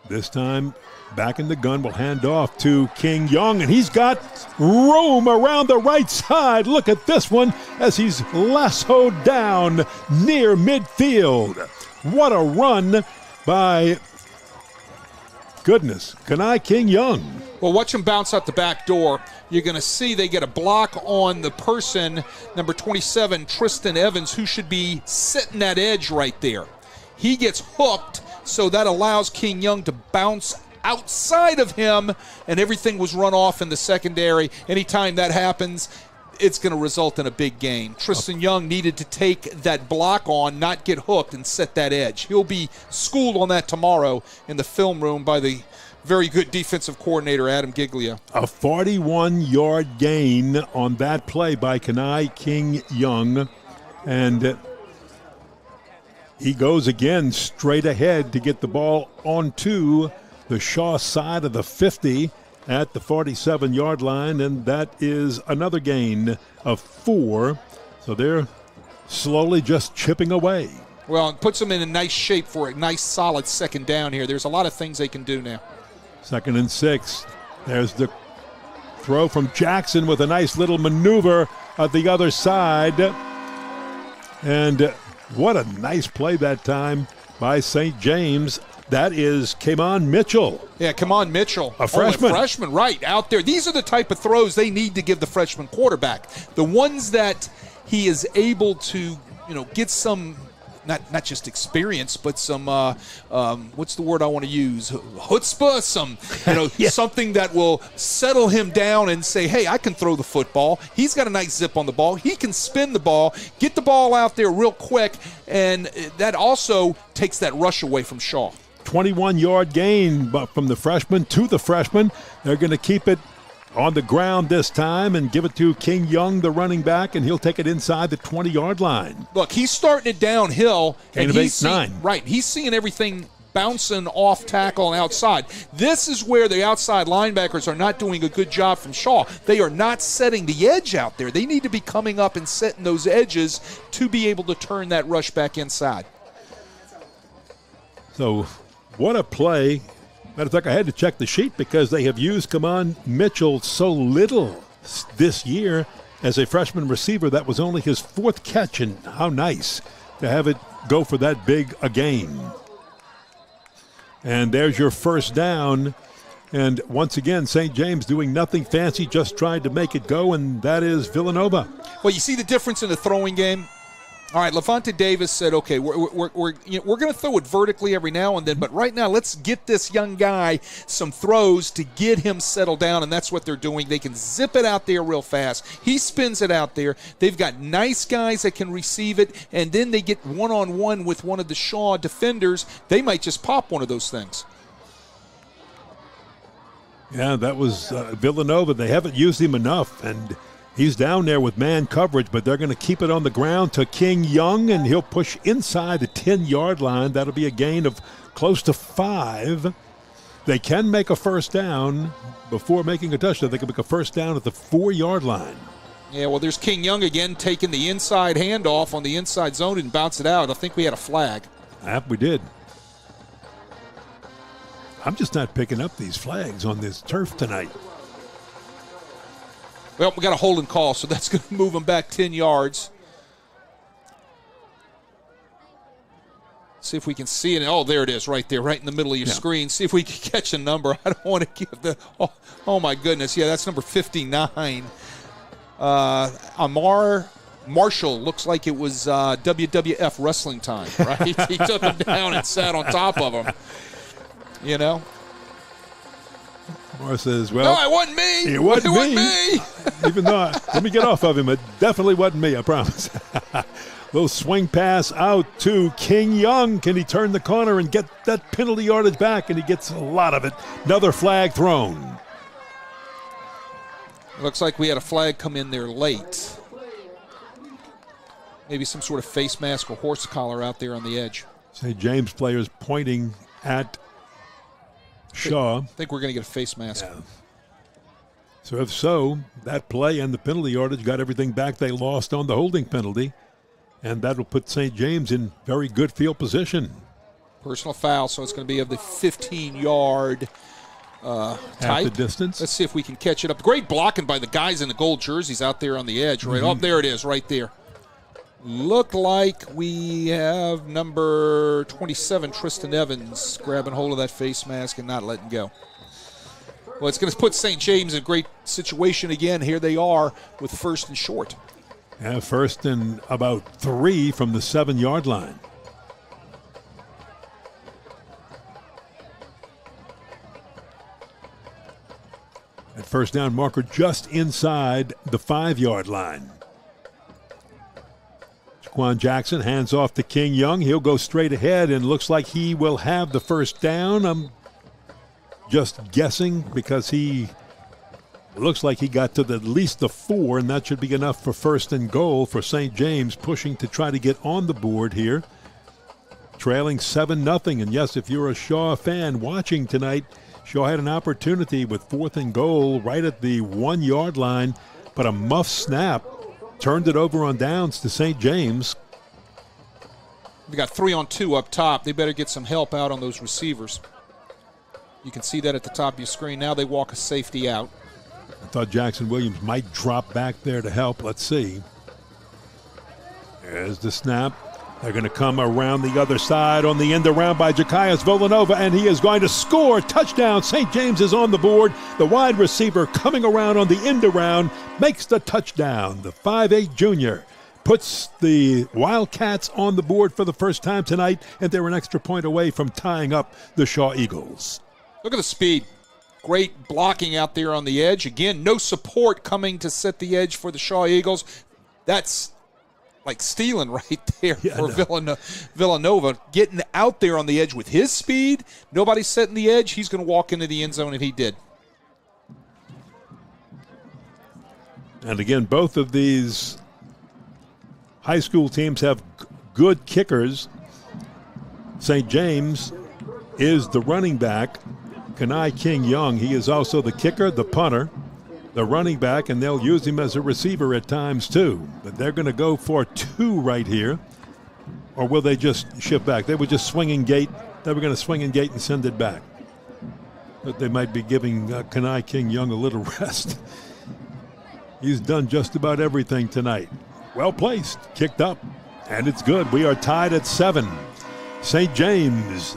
This time, back in the gun, will hand off to King Young, and he's got room around the right side. Look at this one as he's lassoed down near midfield. What a run by, goodness, Kenai King Young. Well, watch him bounce out the back door. You're going to see they get a block on the person, number 27, Tristan Evans, who should be sitting that edge right there. He gets hooked, so that allows King Young to bounce outside of him, and everything was run off in the secondary. Anytime that happens, it's going to result in a big gain. Tristan Young needed to take that block on, not get hooked, and set that edge. He'll be schooled on that tomorrow in the film room by the very good defensive coordinator, Adam Giglia. A 41-yard gain on that play by Kenai King Young. And he goes again straight ahead to get the ball onto the Shaw side of the 50 at the 47-yard line. And that is another gain of 4. So they're slowly just chipping away. Well, it puts them in a nice shape for a nice, solid second down here. There's a lot of things they can do now. 2nd and 6. There's the throw from Jackson with a nice little maneuver at the other side. And what a nice play that time by St. James. That is Kamon Mitchell. Yeah, Kamon Mitchell. A freshman. A freshman, right, out there. These are the type of throws they need to give the freshman quarterback. The ones that he is able to, get some – not just experience, but some what's the word I want to use? Chutzpah, something that will settle him down and say, hey, I can throw the football. He's got a nice zip on the ball. He can spin the ball, get the ball out there real quick, and that also takes that rush away from Shaw. 21-yard gain from the freshman to the freshman. They're going to keep it On the ground this time and give it to King Young, the running back, and he'll take it inside the 20-yard line. Look, he's starting it downhill. Gain of 8-9. Right, he's seeing everything bouncing off tackle and outside. This is where the outside linebackers are not doing a good job from Shaw. They are not setting the edge out there. They need to be coming up and setting those edges to be able to turn that rush back inside. So what a play. Matter of fact, I had to check the sheet because they have used Kamon Mitchell so little this year as a freshman receiver. That was only his 4th catch, and how nice to have it go for that big a gain. And there's your first down. And once again, St. James doing nothing fancy, just tried to make it go, and that is Villanova. Well, you see the difference in the throwing game? All right, Levante Davis said, okay, we're going to throw it vertically every now and then, but right now let's get this young guy some throws to get him settled down, and that's what they're doing. They can zip it out there real fast. He spins it out there. They've got nice guys that can receive it, and then they get one-on-one with one of the Shaw defenders. They might just pop one of those things. Yeah, that was Villanova. They haven't used him enough, and he's down there with man coverage, but they're going to keep it on the ground to King Young, and he'll push inside the 10-yard line. That'll be a gain of close to 5. They can make a first down before making a touchdown. They can make a first down at the 4-yard line. Yeah, well, there's King Young again taking the inside handoff on the inside zone and bounce it out. I think we had a flag. Yep, we did. I'm just not picking up these flags on this turf tonight. Well, we got a holding call, so that's going to move them back 10 yards. See if we can see it. Oh, there it is right there, right in the middle of your screen. See if we can catch a number. I don't want to give the – oh, my goodness. Yeah, that's number 59. Amar Marshall looks like it was WWF wrestling time, right? He took him down and sat on top of him, you know. Moore says, well, no, it wasn't me. It wasn't me. Even though, let me get off of him. It definitely wasn't me, I promise. Little swing pass out to King Young. Can he turn the corner and get that penalty yardage back? And he gets a lot of it. Another flag thrown. Looks like we had a flag come in there late. Maybe some sort of face mask or horse collar out there on the edge. St. James players pointing at Shaw. I think we're going to get a face mask. Yeah. So if so, that play and the penalty yardage got everything back they lost on the holding penalty, and that will put St. James in very good field position. Personal foul, so it's going to be of the 15-yard type. Half the distance. Let's see if we can catch it up. Great blocking by the guys in the gold jerseys out there on the edge. Right. Oh, there it is right there. Look like we have number 27, Tristan Evans, grabbing hold of that face mask and not letting go. Well, it's going to put St. James in a great situation again. Here they are with first and short. Yeah, first and about 3 from the 7-yard line. That first down marker just inside the 5-yard line. Jaquan Jackson hands off to King Young. He'll go straight ahead and looks like he will have the first down. I'm just guessing because he looks like he got to at least the 4, and that should be enough for first and goal for St. James, pushing to try to get on the board here. Trailing 7-0. And yes, if you're a Shaw fan watching tonight, Shaw had an opportunity with 4th and goal right at the 1-yard line, but a muff snap turned it over on downs to St. James. We got 3-on-2 up top. They better get some help out on those receivers. You can see that at the top of your screen. Now they walk a safety out. I thought Jackson Williams might drop back there to help. Let's see. There's the snap. They're going to come around the other side on the end around by Jakias Villanova, and he is going to score. Touchdown. St. James is on the board. The wide receiver coming around on the end around makes the touchdown. The 5'8 junior puts the Wildcats on the board for the first time tonight, and they're an extra point away from tying up the Shaw Eagles. Look at the speed. Great blocking out there on the edge. Again, no support coming to set the edge for the Shaw Eagles. That's like stealing right there for Villanova. Getting out there on the edge with his speed. Nobody's setting the edge. He's going to walk into the end zone, and he did. And again, both of these high school teams have good kickers. St. James is the running back. Kenai King Young, he is also the kicker, the punter, the running back, and they'll use him as a receiver at times too. But they're going to go for 2 right here. Or will they just shift back? They were just swinging gate. They were going to swing and gate and send it back. But they might be giving Kenai King Young a little rest. He's done just about everything tonight. Well placed, kicked up, and it's good. We are tied at 7. St. James,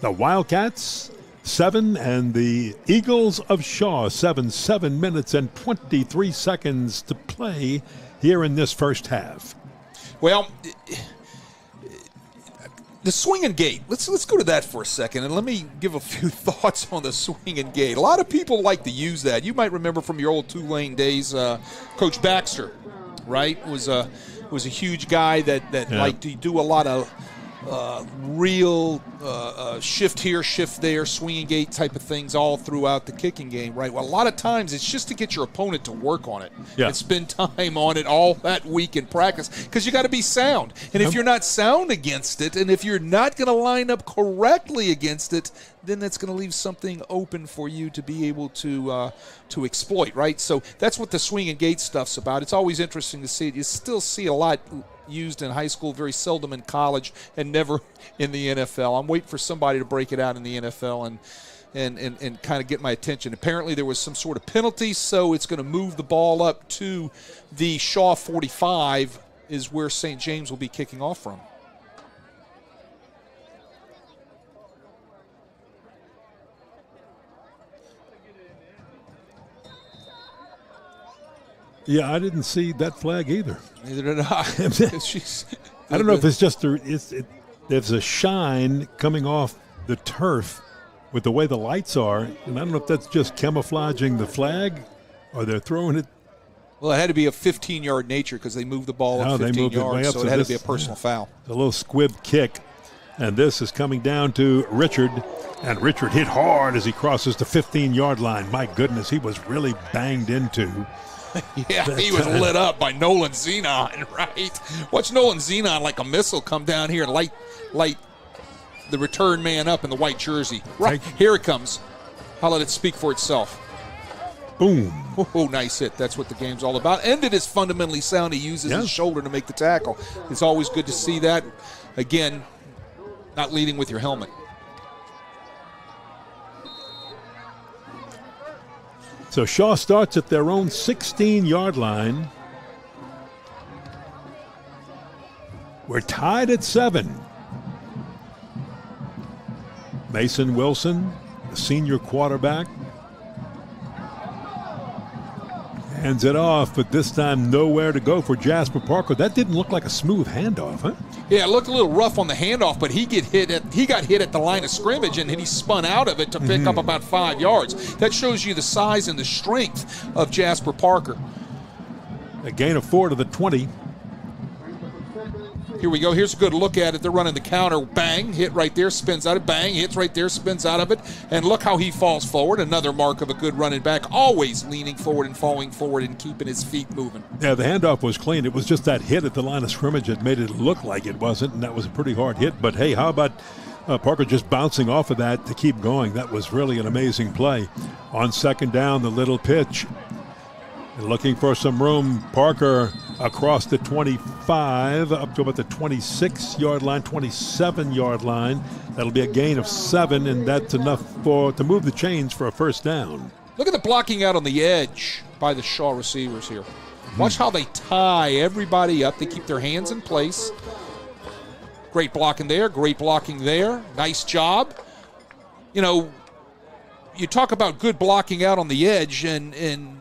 the Wildcats, 7, and the Eagles of Shaw, 7. 7 minutes and 23 seconds to play here in this first half. Well, the swing and gate, let's go to that for a second, and let me give a few thoughts on the swing and gate. A lot of people like to use that. You might remember from your old Tulane days, Coach Baxter, right, was a huge guy that liked to do a lot of real shift here, shift there, swinging gate type of things all throughout the kicking game, right? Well, a lot of times it's just to get your opponent to work on it and spend time on it all that week in practice, because you got to be sound. And if you're not sound against it, and if you're not going to line up correctly against it, then that's going to leave something open for you to be able to exploit, right? So that's what the swing and gate stuff's about. It's always interesting to see it. You still see a lot used in high school, very seldom in college, and never in the NFL. I'm waiting for somebody to break it out in the NFL and kind of get my attention. Apparently there was some sort of penalty, so it's going to move the ball up to the Shaw 45 is where St. James will be kicking off from. Yeah, I didn't see that flag either. Neither did I. I don't know if it's just there's a shine coming off the turf with the way the lights are, and I don't know if that's just camouflaging the flag or they're throwing it. Well, it had to be a 15-yard nature because they moved the ball up 15 yards, so it had to be a personal foul. A little squib kick, and this is coming down to Richard, and Richard hit hard as he crosses the 15-yard line. My goodness, he was really banged into. Yeah, he was lit up by Nolan Zenon, right? Watch Nolan Zenon like a missile come down here and light the return man up in the white jersey. Right, here it comes. I'll let it speak for itself. Boom. Oh, nice hit. That's what the game's all about. And it is fundamentally sound. He uses his shoulder to make the tackle. It's always good to see that. Again, not leading with your helmet. So Shaw starts at their own 16-yard line. We're tied at 7. Mason Wilson, the senior quarterback, hands it off, but this time nowhere to go for Jasper Parker. That didn't look like a smooth handoff, huh? Yeah, it looked a little rough on the handoff, but he got hit at the line of scrimmage, and he spun out of it to pick up about 5 yards. That shows you the size and the strength of Jasper Parker. A gain of 4 to the 20. Here we go. Here's a good look at it. They're running the counter. Bang, hit right there, spins out of it. Bang, hits right there, spins out of it. And look how he falls forward. Another mark of a good running back. Always leaning forward and falling forward and keeping his feet moving. Yeah, the handoff was clean. It was just that hit at the line of scrimmage that made it look like it wasn't, and that was a pretty hard hit. But, hey, how about Parker just bouncing off of that to keep going? That was really an amazing play. On second down, the little pitch. And looking for some room, Parker across the 25 up to about the 26-yard line, 27-yard line. That'll be a gain of 7, and that's enough to move the chains for a first down. Look at the blocking out on the edge by the Shaw receivers here. Watch how they tie everybody up. They keep their hands in place. Great blocking there, great blocking there. Nice job. You know, you talk about good blocking out on the edge, and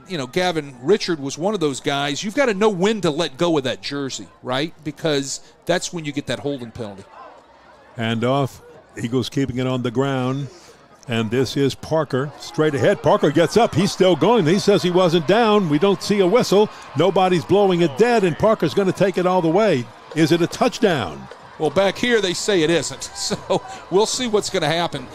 you know, Gavin Richard was one of those guys. You've got to know when to let go of that jersey, right? Because that's when you get that holding penalty. Hand off. Eagles keeping it on the ground. And this is Parker straight ahead. Parker gets up. He's still going. He says he wasn't down. We don't see a whistle. Nobody's blowing it dead, and Parker's going to take it all the way. Is it a touchdown? Well, back here they say it isn't. So we'll see what's going to happen.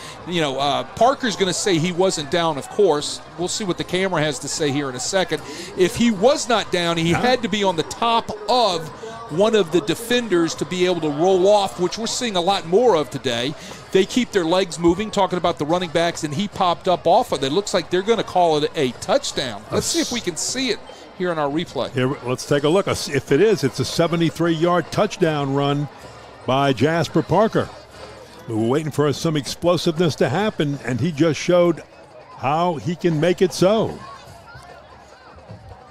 Parker's going to say he wasn't down, of course. We'll see what the camera has to say here in a second. If he was not down, he had to be on the top of one of the defenders to be able to roll off, which we're seeing a lot more of today. They keep their legs moving, talking about the running backs, and he popped up off of it. It looks like they're going to call it a touchdown. Let's see if we can see it here in our replay. Here, let's take a look. If it is, it's a 73-yard touchdown run by Jasper Parker. We were waiting for some explosiveness to happen, and he just showed how he can make it so.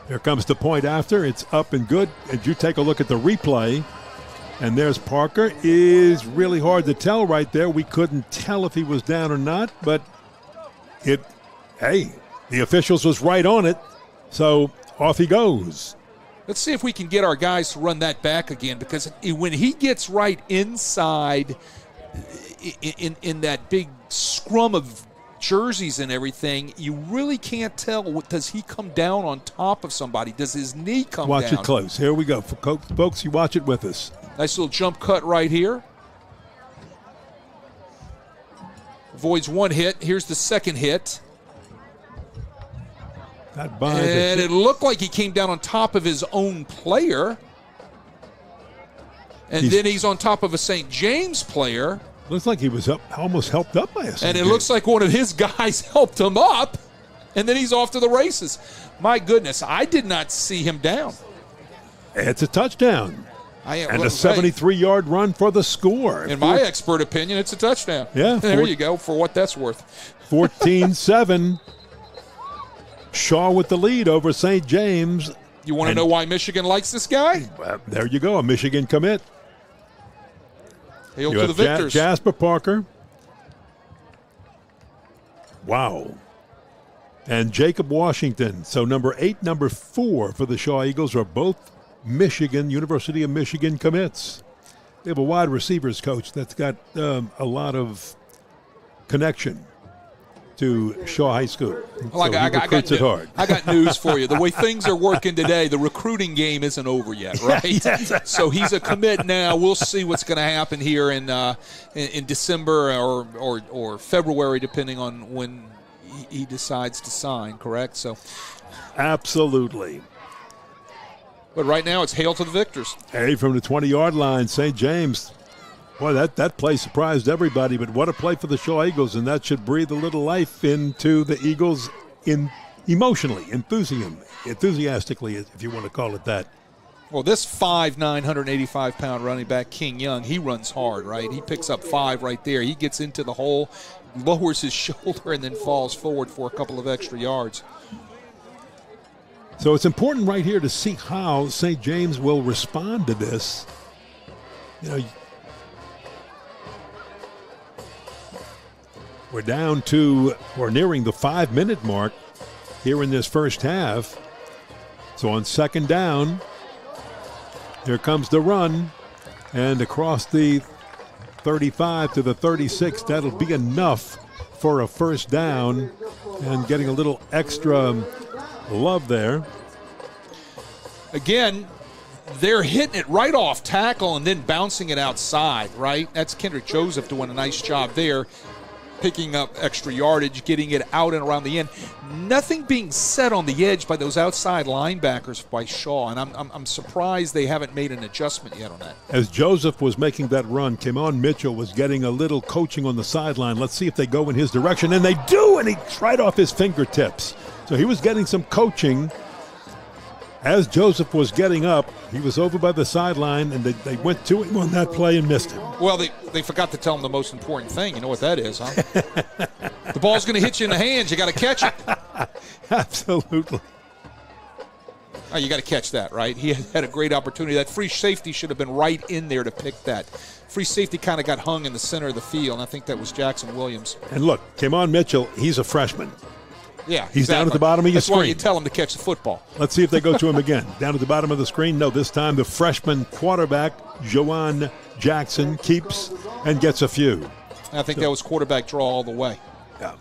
Here comes the point after. It's up and good. And you take a look at the replay, and there's Parker. Is really hard to tell right there. We couldn't tell if he was down or not, but the officials was right on it, so off he goes. Let's see if we can get our guys to run that back again, because when he gets right inside in that big scrum of jerseys and everything, you really can't tell. Does he come down on top of somebody? Does his knee come down? Watch it close. Here we go. Folks, you watch it with us. Nice little jump cut right here. Avoids one hit. Here's the second hit. And it looked like he came down on top of his own player. And then he's on top of a St. James player. Looks like he was almost helped up by a St. And it looks like one of his guys helped him up. And then he's off to the races. My goodness, I did not see him down. It's a touchdown. And a 73-yard run for the score. In my expert opinion, it's a touchdown. Yeah. There you go, for what that's worth. 14-7. Shaw with the lead over St. James. You want to know why Michigan likes this guy? Well, there you go, a Michigan commit. Hail to the victors. Jasper Parker. Wow. And Jacob Washington. So number 8, number 4 for the Shaw Eagles are both University of Michigan commits. They have a wide receivers coach that's got a lot of connection to Shaw High School. Well, I got news for you. The way things are working today, the recruiting game isn't over yet, right? Yes. So he's a commit now. We'll see what's going to happen here in December or February, depending on when he decides to sign, correct? So, absolutely. But right now it's hail to the victors. Hey, from the 20-yard line, St. James. Boy, that play surprised everybody, but what a play for the Shaw Eagles, and that should breathe a little life into the Eagles emotionally, enthusiastically, if you want to call it that. Well, this 5'9", 185-pound running back, King Young, he runs hard, right? He picks up 5 right there. He gets into the hole, lowers his shoulder, and then falls forward for a couple of extra yards. So it's important right here to see how St. James will respond to this. We're nearing the 5-minute mark here in this first half. So on second down, here comes the run. And across the 35 to the 36, that'll be enough for a first down. And getting a little extra love there. Again, they're hitting it right off tackle and then bouncing it outside, right? That's Kendrick Joseph doing a nice job there, picking up extra yardage, getting it out and around the end. Nothing being set on the edge by those outside linebackers by Shaw, and I'm surprised they haven't made an adjustment yet on that. As Joseph was making that run, Kimon Mitchell was getting a little coaching on the sideline. Let's see if they go in his direction, and they do, and he's right off his fingertips. So he was getting some coaching. As Joseph was getting up, he was over by the sideline, and they went to him on that play and missed him. Well, they forgot to tell him the most important thing. You know what that is, huh? The ball's going to hit you in the hands. You got to catch it. Absolutely. Oh, you got to catch that, right? He had a great opportunity. That free safety should have been right in there to pick that. Free safety kind of got hung in the center of the field, and I think that was Jackson Williams. And look, Kimon Mitchell, he's a freshman. Yeah, he's down at the bottom of your screen. That's why you tell him to catch the football. Let's see if they go to him again. Down at the bottom of the screen. No, this time the freshman quarterback, Joanne Jackson, keeps and gets a few. I think that was quarterback draw all the way. Yeah.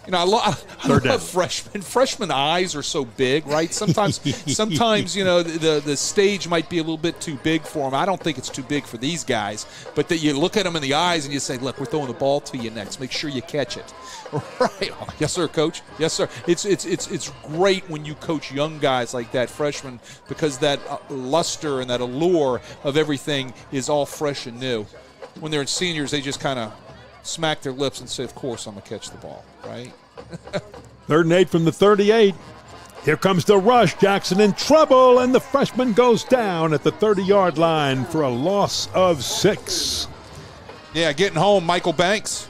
You know, I love freshmen. Freshman eyes are so big, right? Sometimes, you know, the stage might be a little bit too big for them. I don't think it's too big for these guys, but that you look at them in the eyes and you say, "Look, we're throwing the ball to you next. Make sure you catch it." Right? Yes, sir, coach. Yes, sir. It's great when you coach young guys like that, freshmen, because that luster and that allure of everything is all fresh and new. When they're in seniors, they just kind of smack their lips and say, "Of course I'm going to catch the ball," right? 3rd and 8 from the 38. Here comes the rush. Jackson in trouble, and the freshman goes down at the 30-yard line for a loss of 6. Yeah, getting home, Michael Banks.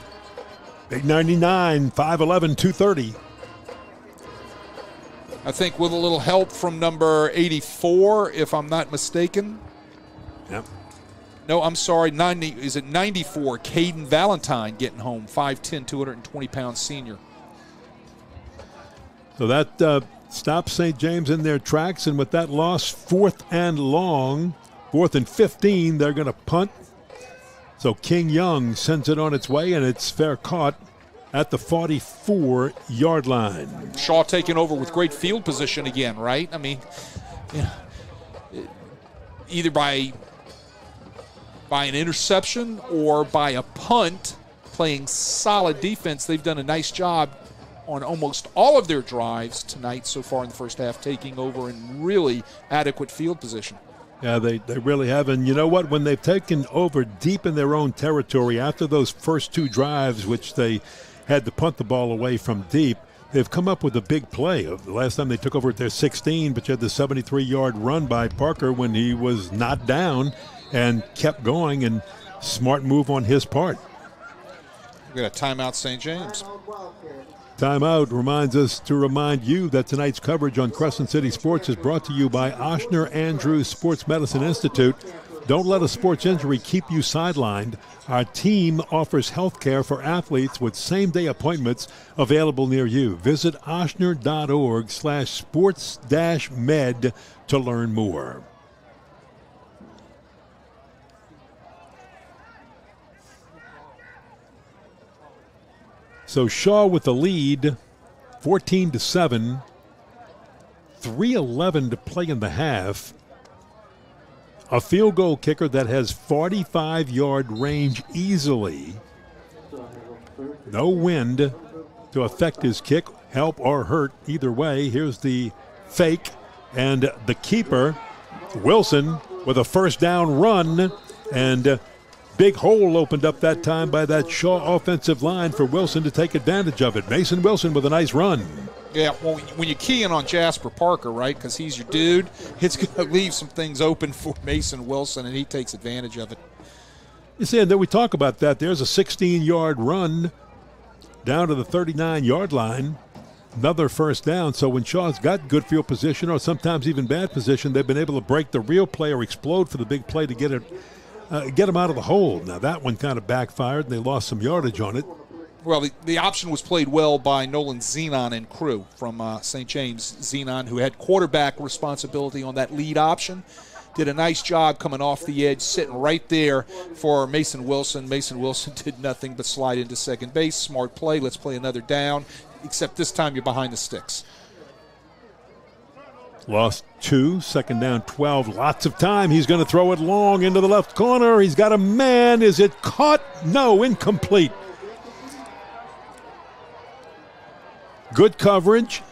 Big 99, 5'11", 230. I think with a little help from number 84, if I'm not mistaken. Yep. No, I'm sorry, 90. Is it 94? Caden Valentine getting home, 5'10", 220-pound senior. So that stops St. James in their tracks, and with that loss, 4th and long, 4th and 15, they're going to punt. So King Young sends it on its way, and it's fair caught at the 44-yard line. Shaw taking over with great field position again, right? I mean, yeah, either by an interception or by a punt, playing solid defense. They've done a nice job on almost all of their drives tonight so far in the first half, taking over in really adequate field position. Yeah, they really have. And you know what? When they've taken over deep in their own territory after those first 2 drives, which they had to punt the ball away from deep, they've come up with a big play. The last time they took over at their 16, but you had the 73-yard run by Parker when he was not down and kept going, and smart move on his part. We got a timeout, St. James. Timeout reminds us to remind you that tonight's coverage on Crescent City Sports is brought to you by Oshner Andrews Sports Medicine Institute. Don't let a sports injury keep you sidelined. Our team offers health care for athletes with same-day appointments available near you. Visit oshner.org/sports-med to learn more. So Shaw with the lead, 14-7, 3:11 to play in the half. A field goal kicker that has 45-yard range easily. No wind to affect his kick, help or hurt either way. Here's the fake, and the keeper, Wilson, with a first down run, and big hole opened up that time by that Shaw offensive line for Wilson to take advantage of it. Mason Wilson with a nice run. Yeah, well, when you key in on Jasper Parker, right, because he's your dude, it's going to leave some things open for Mason Wilson, and he takes advantage of it. You see, and then we talk about that. There's a 16-yard run down to the 39-yard line. Another first down. So when Shaw's got good field position or sometimes even bad position, they've been able to break the real play or explode for the big play to get him out of the hole. Now, that one kind of backfired, and they lost some yardage on it. Well, the option was played well by Nolan Zenon and crew from St. James. Zenon, who had quarterback responsibility on that lead option, did a nice job coming off the edge, sitting right there for Mason Wilson. Mason Wilson did nothing but slide into second base. Smart play. Let's play another down, except this time you're behind the sticks. Lost 2, second down 12, lots of time. He's going to throw it long into the left corner. He's got a man. Is it caught? No, incomplete. Good coverage.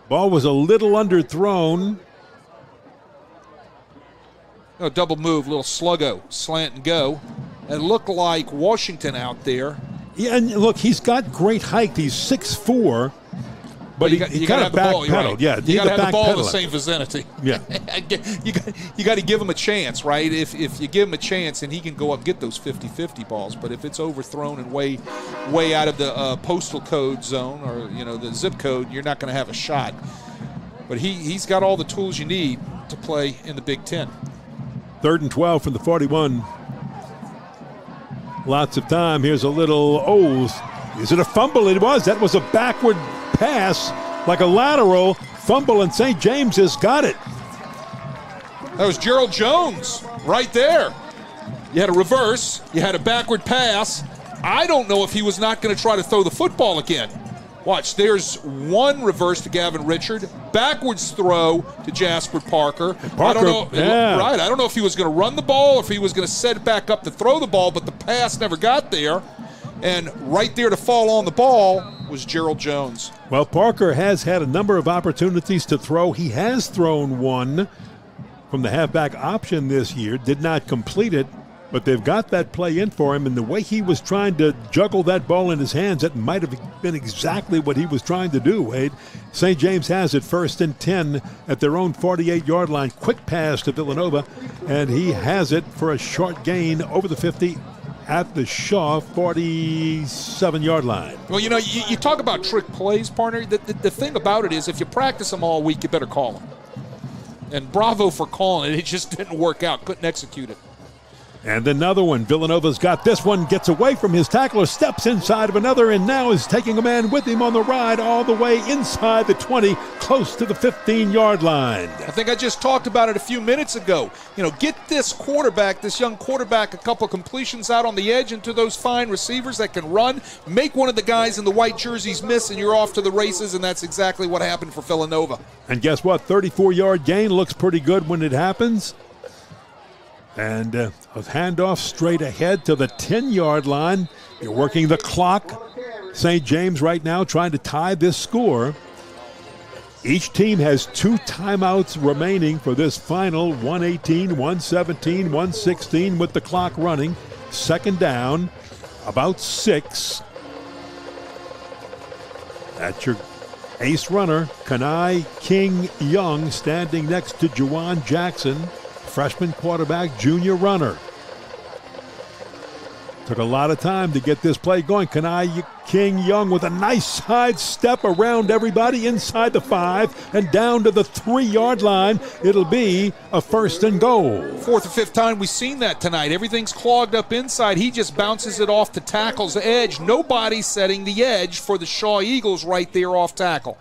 Ball was a little underthrown. No, double move, little sluggo, slant and go. It looked like Washington out there. Yeah, and look, he's got great height. He's 6'4". But he kind of backpedaled. Right. Yeah, you got to have the ball in the same vicinity. Yeah, you got to give him a chance, right? If you give him a chance, and he can go up and get those 50-50 balls. But if it's overthrown and way out of the postal code zone or the zip code, you're not going to have a shot. But he's got all the tools you need to play in the Big Ten. 3rd and 12 from the 41. Lots of time. Here's a little. Is it a fumble? It was. That was a backward pass, like a lateral fumble, and St. James has got it. That was Gerald Jones right there. You had a reverse. You had a backward pass. I don't know if he was not going to try to throw the football again. Watch, there's one reverse to Gavin Richard, backwards throw to Jasper Parker. I don't know, right? I don't know if he was going to run the ball or if he was going to set it back up to throw the ball, but the pass never got there. And right there to fall on the ball was Gerald Jones. Well, Parker has had a number of opportunities to throw. He has thrown one from the halfback option this year, did not complete it. But they've got that play in for him, and the way he was trying to juggle that ball in his hands, it might have been exactly what he was trying to do, Wade. St. James has it 1st and 10 at their own 48-yard line. Quick pass to Villanova, and he has it for a short gain over the 50 at the Shaw 47-yard line. Well, you know, you talk about trick plays, partner. The thing about it is if you practice them all week, you better call them. And bravo for calling it. It just didn't work out. Couldn't execute it. And another one. Villanova's got this one, gets away from his tackler, steps inside of another, and now is taking a man with him on the ride all the way inside the 20, close to the 15-yard line. I think I just talked about it a few minutes ago. You know, get this quarterback, this young quarterback, a couple completions out on the edge into those fine receivers that can run. Make one of the guys in the white jerseys miss, and you're off to the races, and that's exactly what happened for Villanova. And guess what? 34-yard gain looks pretty good when it happens. And a handoff straight ahead to the 10-yard line. You're working the clock. St. James right now trying to tie this score. Each team has 2 timeouts remaining for this final 1:18, 1:17, 1:16 with the clock running. 2nd down, about 6. That's your ace runner, Kenai King Young, standing next to Juwan Jackson. Freshman quarterback, junior runner. Took a lot of time to get this play going. Kenai King Young with a nice side step around everybody inside the 5 and down to the 3-yard line. It'll be a 1st and goal. 4th or 5th time we've seen that tonight. Everything's clogged up inside. He just bounces it off the tackle's edge. Nobody setting the edge for the Shaw Eagles right there off tackle.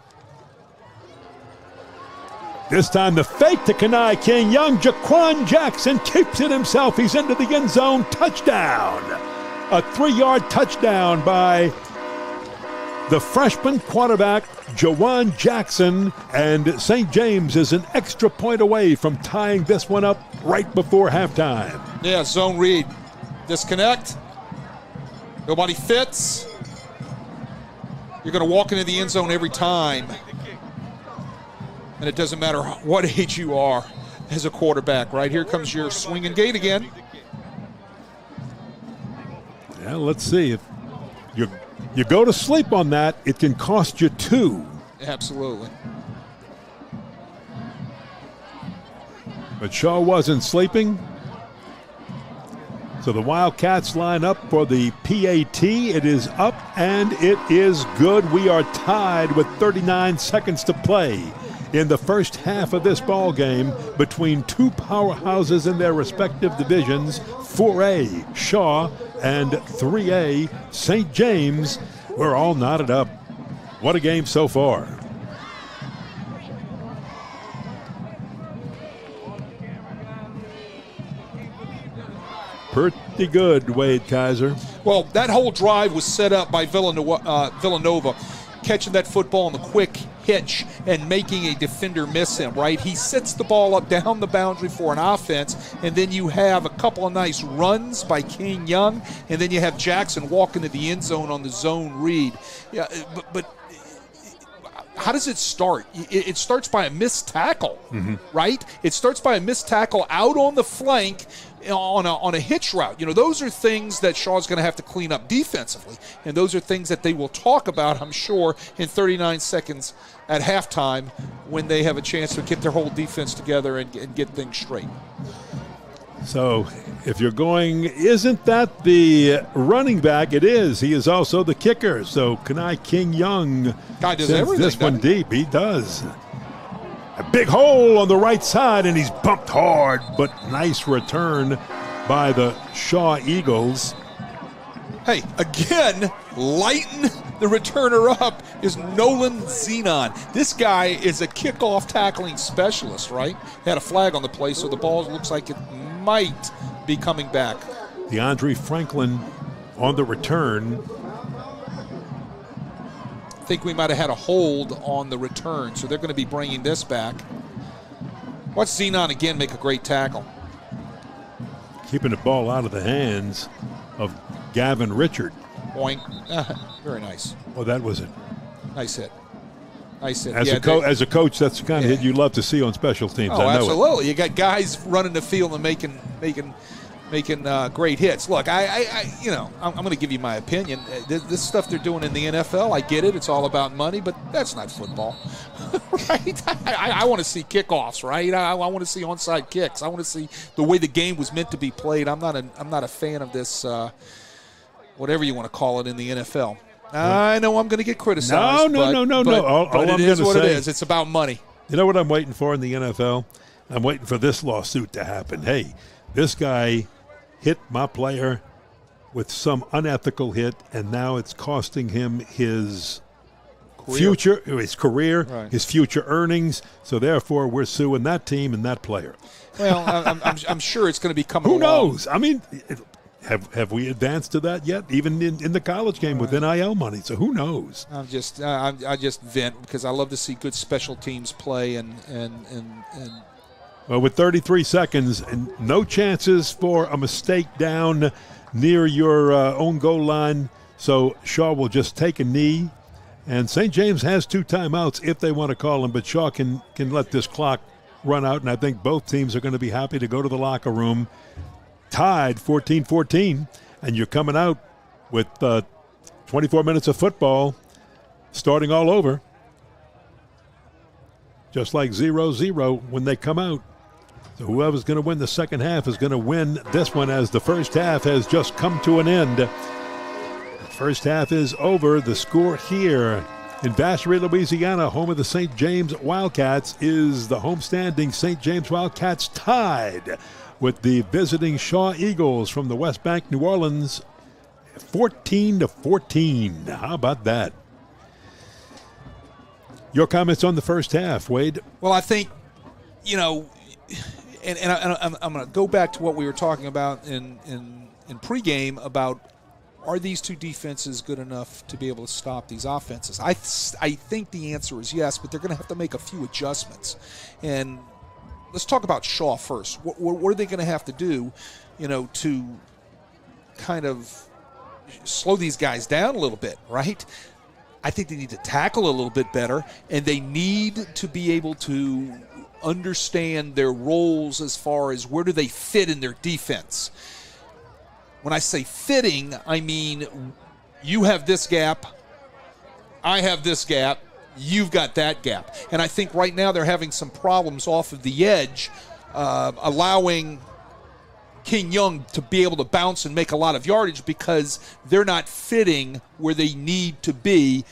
This time the fake to Kenai King Young. Jaquan Jackson keeps it himself. He's into the end zone. Touchdown. A 3-yard touchdown by the freshman quarterback, Jaquan Jackson. And St. James is an extra point away from tying this one up right before halftime. Yeah, zone read. Disconnect. Nobody fits. You're going to walk into the end zone every time. And it doesn't matter what age you are as a quarterback, right? Here comes your swinging gate again. Yeah, let's see. If you go to sleep on that, it can cost you 2. Absolutely. But Shaw wasn't sleeping. So the Wildcats line up for the PAT. It is up and it is good. We are tied with 39 seconds to play in the first half of this ball game between 2 powerhouses in their respective divisions, 4A Shaw and 3A St. James. We're all knotted up. What a game so far. Pretty good, Wade Kaiser. Well, that whole drive was set up by Villanova catching that football on the quick hitch and making a defender miss him, right? He sets the ball up down the boundary for an offense, and then you have a couple of nice runs by King Young, and then you have Jackson walk into the end zone on the zone read. Yeah, but how does it start? It starts by a missed tackle, right? It starts by a missed tackle out on the flank on a hitch route. You know, those are things that Shaw's going to have to clean up defensively, and those are things that they will talk about, I'm sure, in 39 seconds at halftime when they have a chance to get their whole defense together and get things straight. So if you're going, isn't that the running back? It is. He is also the kicker. So Kenai King Young guy does sends everything, this one deep. He does. A big hole on the right side, and he's bumped hard, but nice return by the Shaw Eagles. Hey, again, lighten the returner up is Nolan Zenon. This guy is a kickoff tackling specialist, right? Had a flag on the play, so the ball looks like it might be coming back. DeAndre Franklin on the return. I think we might have had a hold on the return, so they're going to be bringing this back. Watch Zenon again make a great tackle. Keeping the ball out of the hands of Gavin Richard. Point. Very nice. Oh, that was it. Nice hit. Nice hit. As a coach, that's the kind of hit you love to see on special teams. Oh, I know absolutely. You got guys running the field and making great hits. Look, I'm going to give you my opinion. This stuff they're doing in the NFL, I get it. It's all about money, but that's not football, right? I want to see kickoffs, right? I want to see onside kicks. I want to see the way the game was meant to be played. I'm not a fan of this, whatever you want to call it, in the NFL. I know I'm going to get criticized. No. But it is what it is. It's about money. You know what I'm waiting for in the NFL? I'm waiting for this lawsuit to happen. Hey, this guy hit my player with some unethical hit, and now it's costing him his future, his career, right, his future earnings. So therefore, we're suing that team and that player. Well, I'm sure it's going to be coming Who along. knows? I mean, have we advanced to that yet? Even in the college game with NIL money. So who knows? I just vent because I love to see good special teams play and Well, with 33 seconds and no chances for a mistake down near your own goal line, so Shaw will just take a knee. And St. James has 2 timeouts if they want to call them, but Shaw can let this clock run out, and I think both teams are going to be happy to go to the locker room tied 14-14, and you're coming out with 24 minutes of football starting all over, just like 0-0 when they come out. So whoever's going to win the second half is going to win this one, as the first half has just come to an end. The first half is over. The score here in Vacherie, Louisiana, home of the St. James Wildcats, is the homestanding St. James Wildcats tied with the visiting Shaw Eagles from the West Bank, New Orleans, 14-14. How about that? Your comments on the first half, Wade? Well, I think, and I'm going to go back to what we were talking about in pregame about, are these two defenses good enough to be able to stop these offenses? I think the answer is yes, but they're going to have to make a few adjustments. And let's talk about Shaw first. What are they going to have to do, to kind of slow these guys down a little bit, right? I think they need to tackle a little bit better, and they need to be able to understand their roles as far as where do they fit in their defense. When I say fitting, I mean you have this gap, I have this gap, you've got that gap. And I think right now they're having some problems off of the edge, allowing King Young to be able to bounce and make a lot of yardage because they're not fitting where they need to be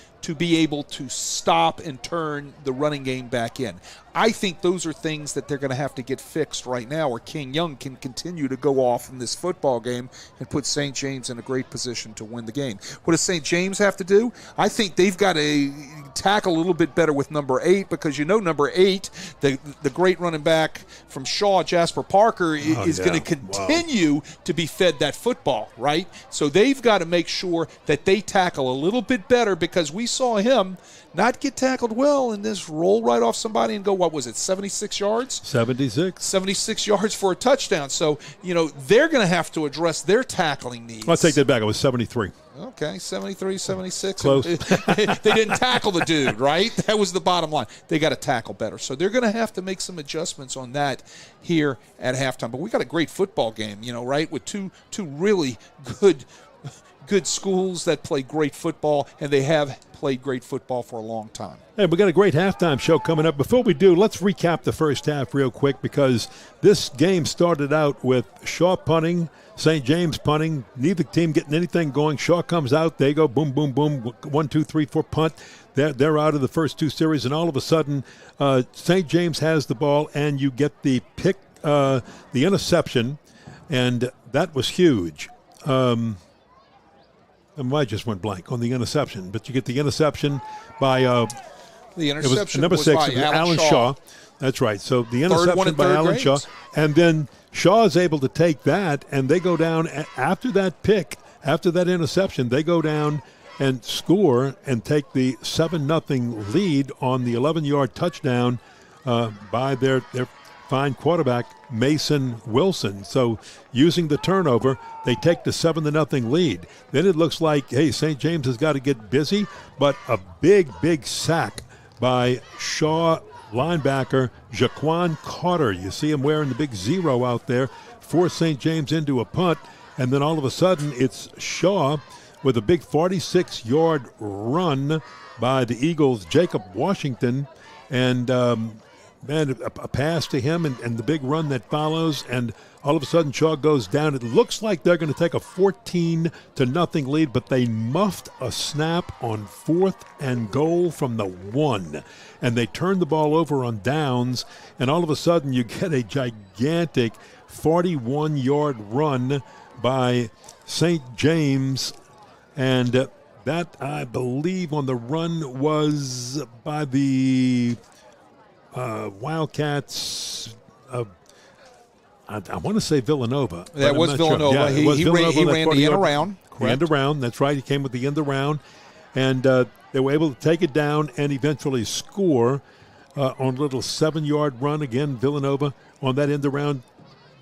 able to stop and turn the running game back in. I think those are things that they're going to have to get fixed right now, or King Young can continue to go off in this football game and put St. James in a great position to win the game. What does St. James have to do? I think they've got to tackle a little bit better with number 8, because number 8, the great running back from Shaw, Jasper Parker, is going to continue to be fed that football, right? So they've got to make sure that they tackle a little bit better, because we saw him not get tackled well and this roll right off somebody and go, what was it, 76 yards? 76 yards for a touchdown. So, they're going to have to address their tackling needs. I'll take that back. It was 73. Okay, 73, 76. Close. They didn't tackle the dude, right? That was the bottom line. They got to tackle better. So they're going to have to make some adjustments on that here at halftime. But we got a great football game, right, with two really good schools that play great football, and they have played great football for a long time. Hey, we got a great halftime show coming up. Before we do, let's recap the first half real quick, because this game started out with Shaw punting, St. James punting, neither team getting anything going. Shaw comes out, they go boom, boom, boom, 1, 2, 3, 4 punt. They're out of the first 2 series, and all of a sudden St. James has the ball, and you get the pick, the interception, and that was huge. I just went blank on the interception, but you get the interception by the interception number 6, by Alan Shaw. That's right. So the interception by Alan Shaw, and then Shaw is able to take that, and they go down after that pick, after that interception, they go down and score and take the 7-0 lead on the 11-yard touchdown by their fine quarterback, Mason Wilson. So using the turnover, they take the 7-0 lead. Then it looks like, hey, St. James has got to get busy, but a big sack by Shaw linebacker Jaquan Carter. You see him wearing the big 0 out there, forced St. James into a punt, and then all of a sudden it's Shaw with a big 46-yard run by the Eagles' Jacob Washington, and a pass to him and the big run that follows, and all of a sudden Shaw goes down. It looks like they're going to take a 14-0 lead, but they muffed a snap on 4th and goal from the 1, and they turn the ball over on downs, and all of a sudden you get a gigantic 41-yard run by St. James, and that, I believe, on the run was by the Wildcats. I want to say Villanova. That was Villanova. Sure. He ran the end around. End around, that's right. He came with the end around, and they were able to take it down and eventually score on a little 7-yard run. Again, Villanova on that end around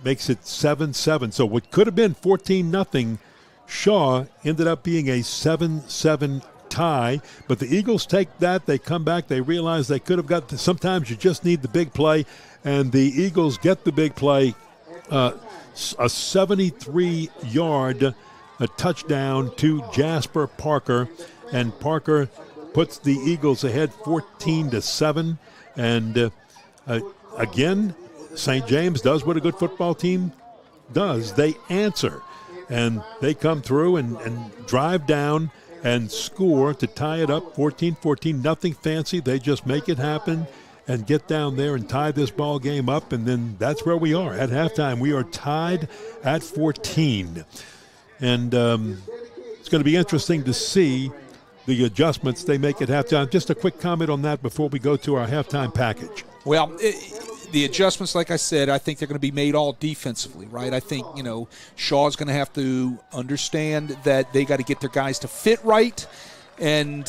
makes it 7-7. So what could have been 14-0, Shaw ended up being a 7-7 tie, but the Eagles take that. They come back. They realize they could have got sometimes you just need the big play, and the Eagles get the big play, a 73-yard touchdown to Jasper Parker, and Parker puts the Eagles ahead 14-7. And again, St. James does what a good football team does. They answer, and they come through and drive down and score to tie it up 14-14. Nothing fancy. They just make it happen and get down there and tie this ball game up, and then that's where we are at halftime. We are tied at 14. And it's going to be interesting to see the adjustments they make at halftime. Just a quick comment on that before we go to our halftime package. Well, the adjustments, like I said, I think they're going to be made all defensively, right? I think, Shaw's going to have to understand that they got to get their guys to fit right and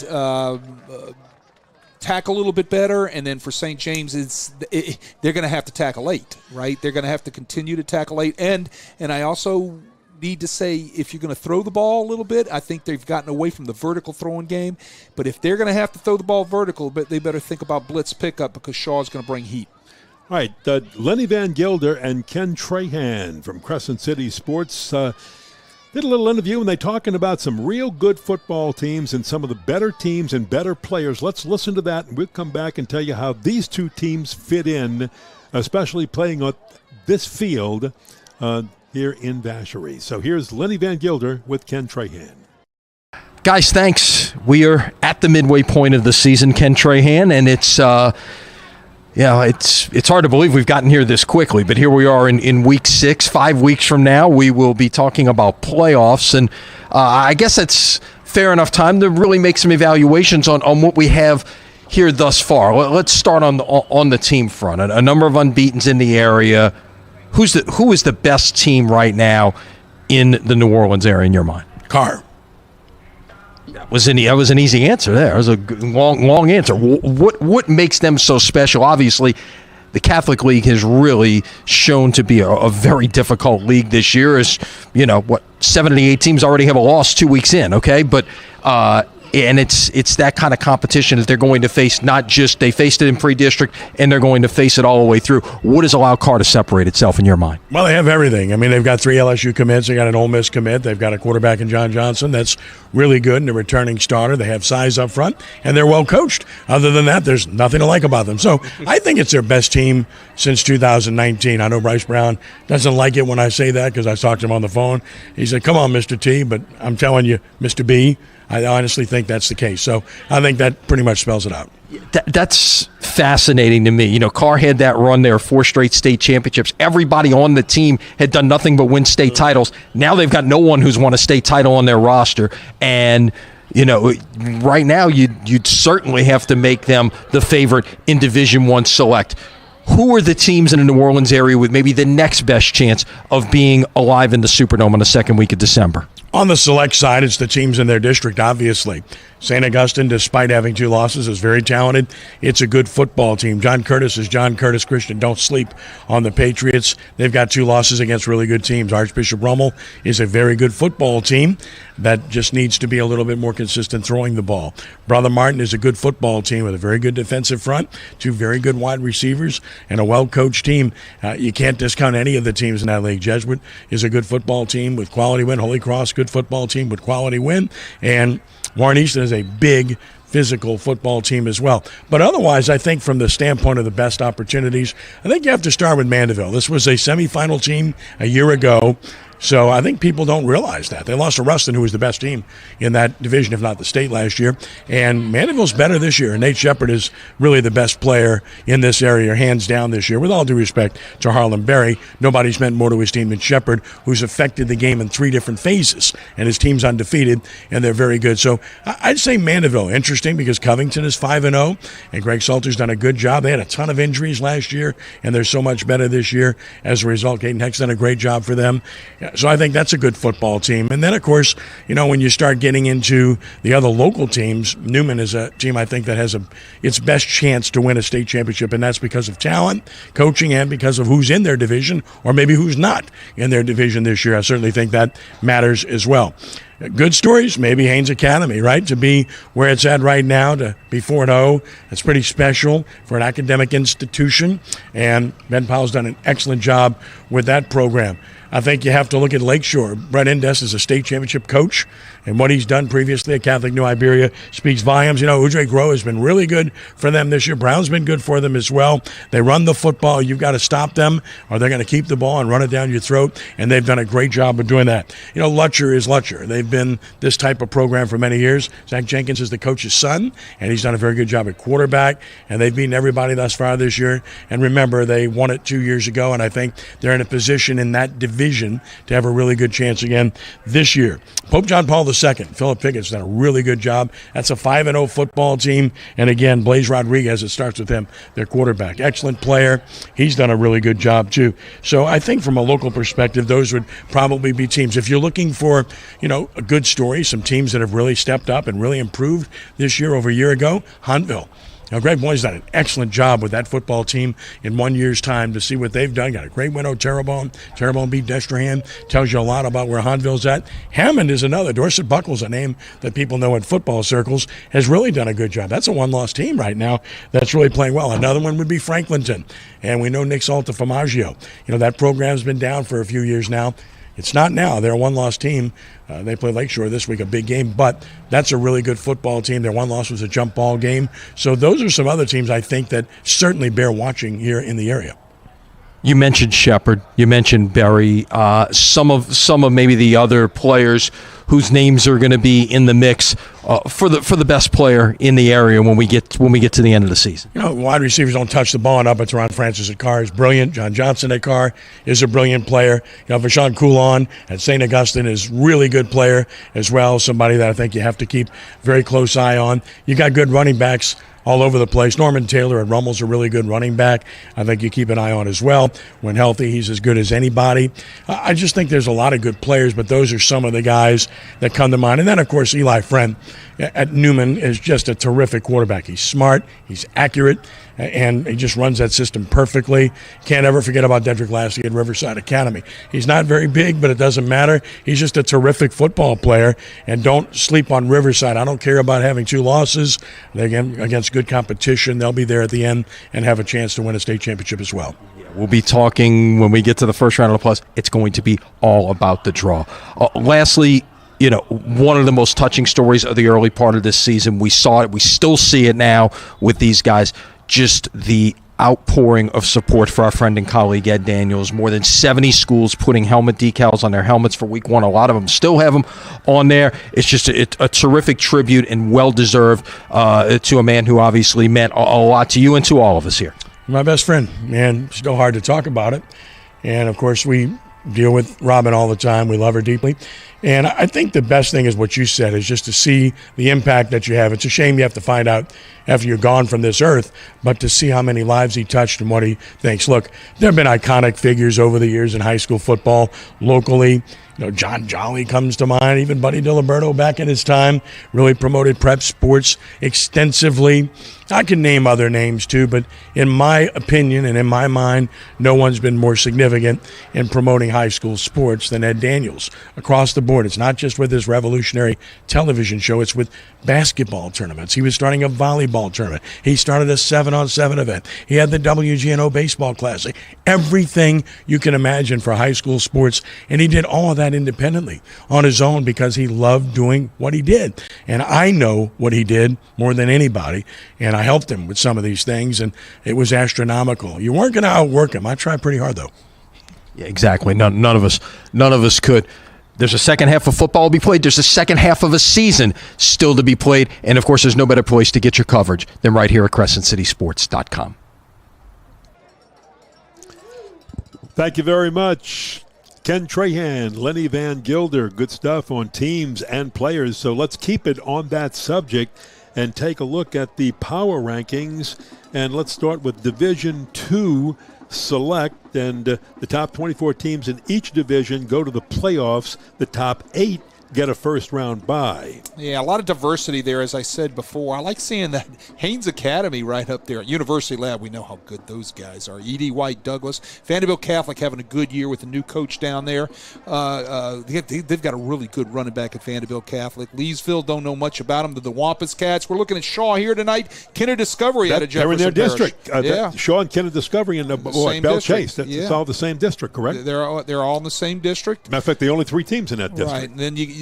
tackle a little bit better. And then for St. James, they're going to have to tackle late, right? They're going to have to continue to tackle late. And I also need to say, if you're going to throw the ball a little bit, I think they've gotten away from the vertical throwing game. But if they're going to have to throw the ball vertical, they better think about blitz pickup, because Shaw's going to bring heat. All right, Lenny Van Gilder and Ken Trahan from Crescent City Sports did a little interview, and they're talking about some real good football teams and some of the better teams and better players. Let's listen to that, and we'll come back and tell you how these two teams fit in, especially playing on this field here in Vacherie. So here's Lenny Van Gilder with Ken Trahan. Guys, thanks. We are at the midway point of the season, Ken Trahan, and it's hard to believe we've gotten here this quickly, but here we are in week 6. 5 weeks from now, we will be talking about playoffs, and I guess it's fair enough time to really make some evaluations on what we have here thus far. Let's start on the team front. A number of unbeatens in the area. Who is the best team right now in the New Orleans area in your mind? Carr. That was an easy answer there. It was a long answer. What makes them so special? Obviously, the Catholic League has really shown to be a very difficult league this year. 7 of the 8 teams already have a loss 2 weeks in, okay? But and it's that kind of competition that they're going to face. Not just they faced it in pre-district, and they're going to face it all the way through. What does allow Carr to separate itself in your mind? Well, they have everything. I mean, they've got 3 LSU commits. They got an Ole Miss commit. They've got a quarterback in John Johnson that's really good and a returning starter. They have size up front, and they're well coached. Other than that, there's nothing to like about them. So I think it's their best team since 2019. I know Bryce Brown doesn't like it when I say that, because I talked to him on the phone. He said, "Come on, Mr. T," but I'm telling you, Mr. B, I honestly think that's the case. So I think that pretty much spells it out. That's fascinating to me. Carr had that run there, 4 straight state championships. Everybody on the team had done nothing but win state titles. Now they've got no one who's won a state title on their roster. And, right now you'd certainly have to make them the favorite in Division I Select. Who are the teams in the New Orleans area with maybe the next best chance of being alive in the Superdome on the second week of December? On the select side, it's the teams in their district, obviously. St. Augustine, despite having 2 losses, is very talented. It's a good football team. John Curtis is John Curtis Christian. Don't sleep on the Patriots. They've got 2 losses against really good teams. Archbishop Rummel is a very good football team that just needs to be a little bit more consistent throwing the ball. Brother Martin is a good football team with a very good defensive front, 2 very good wide receivers, and a well-coached team. You can't discount any of the teams in that league. Jesuit is a good football team with quality win. Holy Cross, good football team with quality win. And Warren Easton is a big physical football team as well. But otherwise, I think from the standpoint of the best opportunities, I think you have to start with Mandeville. This was a semifinal team a year ago. So I think people don't realize that. They lost to Ruston, who was the best team in that division, if not the state last year. And Mandeville's better this year. And Nate Shepard is really the best player in this area, hands down this year. With all due respect to Harlan Berry, nobody's meant more to his team than Shepard, who's affected the game in 3 different phases. And his team's undefeated, and they're very good. So I'd say Mandeville, interesting because Covington is 5-0, and Greg Salter's done a good job. They had a ton of injuries last year, and they're so much better this year. As a result, Caden Heck's done a great job for them. So I think that's a good football team. And then, of course, when you start getting into the other local teams, Newman is a team I think that has its best chance to win a state championship, and that's because of talent, coaching, and because of who's in their division or maybe who's not in their division this year. I certainly think that matters as well. Good stories, maybe Haynes Academy, right? To be where it's at right now, to be 4-0, that's pretty special for an academic institution. And Ben Powell's done an excellent job with that program. I think you have to look at Lakeshore. Brett Indes is a state championship coach, and what he's done previously at Catholic New Iberia speaks volumes. Udre Grow has been really good for them this year. Brown's been good for them as well. They run the football. You've got to stop them, or they're going to keep the ball and run it down your throat, and they've done a great job of doing that. Lutcher is Lutcher. They've been this type of program for many years. Zach Jenkins is the coach's son, and he's done a very good job at quarterback, and they've beaten everybody thus far this year. And remember, they won it 2 years ago, and I think they're in a position in that division to have a really good chance again this year. Pope John Paul II, Philip Pickett's done a really good job. That's a 5-0 football team. And again, Blaze Rodriguez, it starts with him, their quarterback. Excellent player. He's done a really good job too. So I think from a local perspective, those would probably be teams. If you're looking for, a good story, some teams that have really stepped up and really improved this year over a year ago, Huntville. Greg Boyd's done an excellent job with that football team in 1 year's time to see what they've done. Got a great win over Terrebonne. Terrebonne beat Destrehan. Tells you a lot about where Huntville's at. Hammond is another. Dorset Buckle's a name that people know in football circles, has really done a good job. That's a 1-loss team right now that's really playing well. Another one would be Franklinton. And we know Nick Saltaformaggio. That program's been down for a few years now. It's not now. They're a 1-loss team. They play Lakeshore this week, a big game, but that's a really good football team. Their 1 loss was a jump ball game. So those are some other teams I think that certainly bear watching here in the area. You mentioned Shepard. You mentioned Berry. Some of maybe the other players whose names are going to be in the mix for the best player in the area when we get to the end of the season. Wide receivers don't touch the ball enough. It's Ron Francis at Carr is brilliant. John Johnson at Carr is a brilliant player. Vashon Coulon at St. Augustine is really good player as well. Somebody that I think you have to keep very close eye on. You got good running backs all over the place. Norman Taylor at Rummel's a really good running back. I think you keep an eye on as well. When healthy, he's as good as anybody. I just think there's a lot of good players, but those are some of the guys that come to mind. And then, of course, Eli Friend at Newman is just a terrific quarterback. He's smart, he's accurate, and he just runs that system perfectly. Can't ever forget about Dedrick Lassie at Riverside Academy. He's not very big, but it doesn't matter. He's just a terrific football player, and don't sleep on Riverside. I don't care about having 2 losses. Again, against good competition, they'll be there at the end and have a chance to win a state championship as well. We'll be talking when we get to the first round of the plus. It's going to be all about the draw. Lastly, one of the most touching stories of the early part of this season, we saw it, we still see it now with these guys, just the outpouring of support for our friend and colleague Ed Daniels. More than 70 schools putting helmet decals on their helmets for week 1. A lot of them still have them on there. It's just a terrific tribute and well-deserved to a man who obviously meant a lot to you and to all of us here. My best friend, man. Still hard to talk about it. And, of course, we deal with Robin all the time. We love her deeply. And I think the best thing is what you said, is just to see the impact that you have. It's a shame you have to find out after you're gone from this earth, but to see how many lives he touched and what he thinks. Look, there have been iconic figures over the years in high school football locally. John Jolly comes to mind, even Buddy Diliberto back in his time, really promoted prep sports extensively. I can name other names too, but in my opinion and in my mind, no one's been more significant in promoting high school sports than Ed Daniels across the board. It's not just with his revolutionary television show, it's with basketball tournaments. He was starting a volleyball tournament. He started a 7-on-7 event. He had the WGNO Baseball Classic. Everything you can imagine for high school sports, and he did all of that independently on his own because he loved doing what he did. And I know what he did more than anybody, and I helped him with some of these things, and it was astronomical. You weren't going to outwork him. I tried pretty hard, though. Yeah, exactly. None of us could. There's a second half of football to be played. There's a second half of a season still to be played. And, of course, there's no better place to get your coverage than right here at CrescentCitySports.com. Thank you very much, Ken Trahan, Lenny Van Gilder. Good stuff on teams and players. So let's keep it on that subject and take a look at the power rankings. And let's start with Division II Select. And the top 24 teams in each division go to the playoffs. The top 8 get a first-round bye. Yeah, a lot of diversity there, as I said before. I like seeing that Haynes Academy right up there. University Lab, we know how good those guys are. E.D. White, Douglas. Vanderbilt Catholic having a good year with the new coach down there. They've got a really good running back at Vanderbilt Catholic. Leesville, don't know much about them. The Wampus Cats. We're looking at Shaw here tonight. Kinder Discovery out of Jefferson They're in their Parish. district. Shaw and Kinder Discovery and Bell Chase. It's all the same district, correct? They're all in the same district. Matter of fact, the only 3 teams in that district. Right, and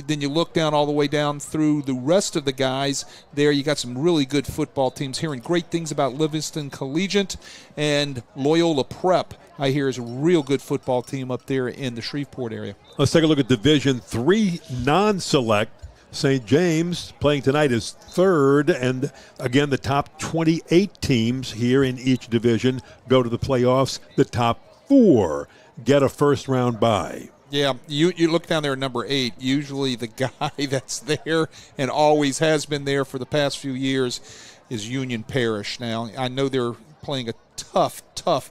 then you look down all the way down through the rest of the guys there. You got some really good football teams. Hearing great things about Livingston Collegiate and Loyola Prep. I hear is a real good football team up there in the Shreveport area. Let's take a look at Division III non-select. St. James playing tonight is 3rd, and again the top 28 teams here in each division go to the playoffs. The top 4 get a first-round bye. Yeah, you look down there at number 8. Usually the guy that's there and always has been there for the past few years is Union Parish. Now, I know they're playing a tough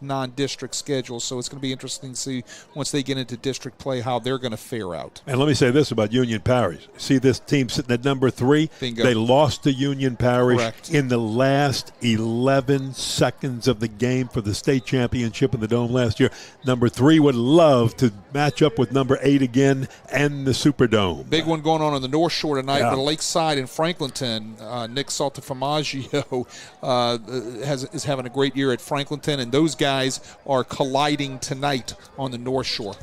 non-district schedule, so it's going to be interesting to see once they get into district play how they're going to fare out. And let me say this about Union Parish. See this team sitting at number 3? Bingo. They lost to Union Parish Correct. in the last 11 seconds of the game for the state championship in the Dome last year. Number 3 would love to match up with number 8 again and the Superdome. Big one going on the North Shore tonight, Yeah. but Lakeside and Franklinton. Nick Saltaformaggio is having a great year at Franklinton, and those guys are colliding tonight on the North Shore.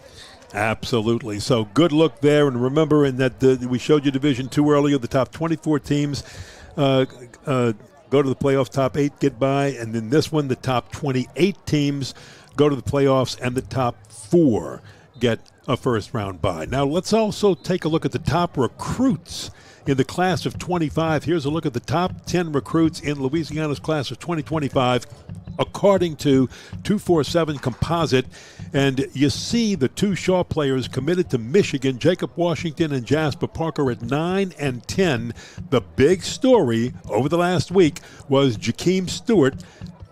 Absolutely. So good look there. And remember in that we showed you Division II earlier, the top 24 teams go to the playoffs, top 8 get by. And then this one, the top 28 teams go to the playoffs, and the top 4 get a first-round bye. Now let's also take a look at the top recruits in the class of 25. Here's a look at the top 10 recruits in Louisiana's class of 2025 according to 247 Composite. And you see the 2 Shaw players committed to Michigan, Jacob Washington and Jasper Parker at 9 and 10. The big story over the last week was Jakeem Stewart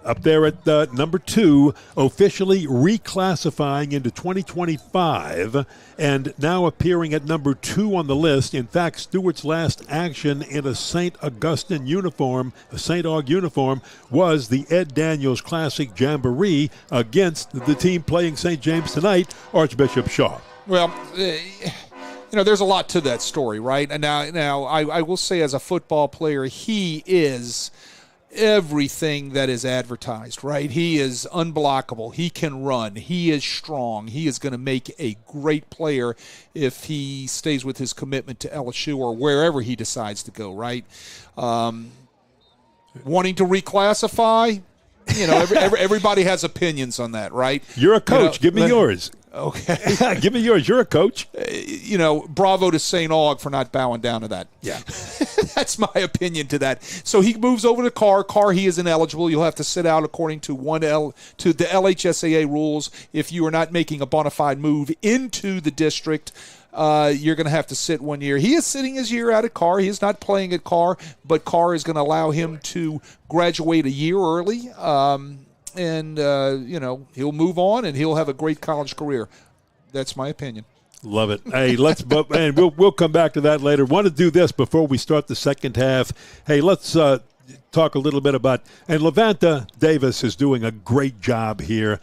up there at number 2, officially reclassifying into 2025 and now appearing at number 2 on the list. In fact, Stewart's last action in a St. Augustine uniform, a St. Aug uniform, was the Ed Daniels Classic Jamboree against the team playing St. James tonight, Archbishop Shaw. Well, there's a lot to that story, right? And now I will say as a football player, he is everything that is advertised, right? He is unblockable. He can run. He is strong. He is going to make a great player if he stays with his commitment to LSU or wherever he decides to go, right? Wanting to reclassify, everybody has opinions on that, right? You're a coach. Give me yours. Okay. Give me yours. You're a coach. Bravo to St. Aug for not bowing down to that. Yeah. That's my opinion to that. So he moves over to Carr. Carr, he is ineligible. You'll have to sit out according to to the LHSAA rules. If you are not making a bona fide move into the district, you're going to have to sit 1 year. He is sitting his year out at Carr. He is not playing at Carr, but Carr is going to allow him to graduate a year early. And he'll move on and he'll have a great college career. That's my opinion. Love it. Hey, and we'll come back to that later. Want to do this before we start the second half. Hey, let's talk a little bit about, and Levanta Davis is doing a great job here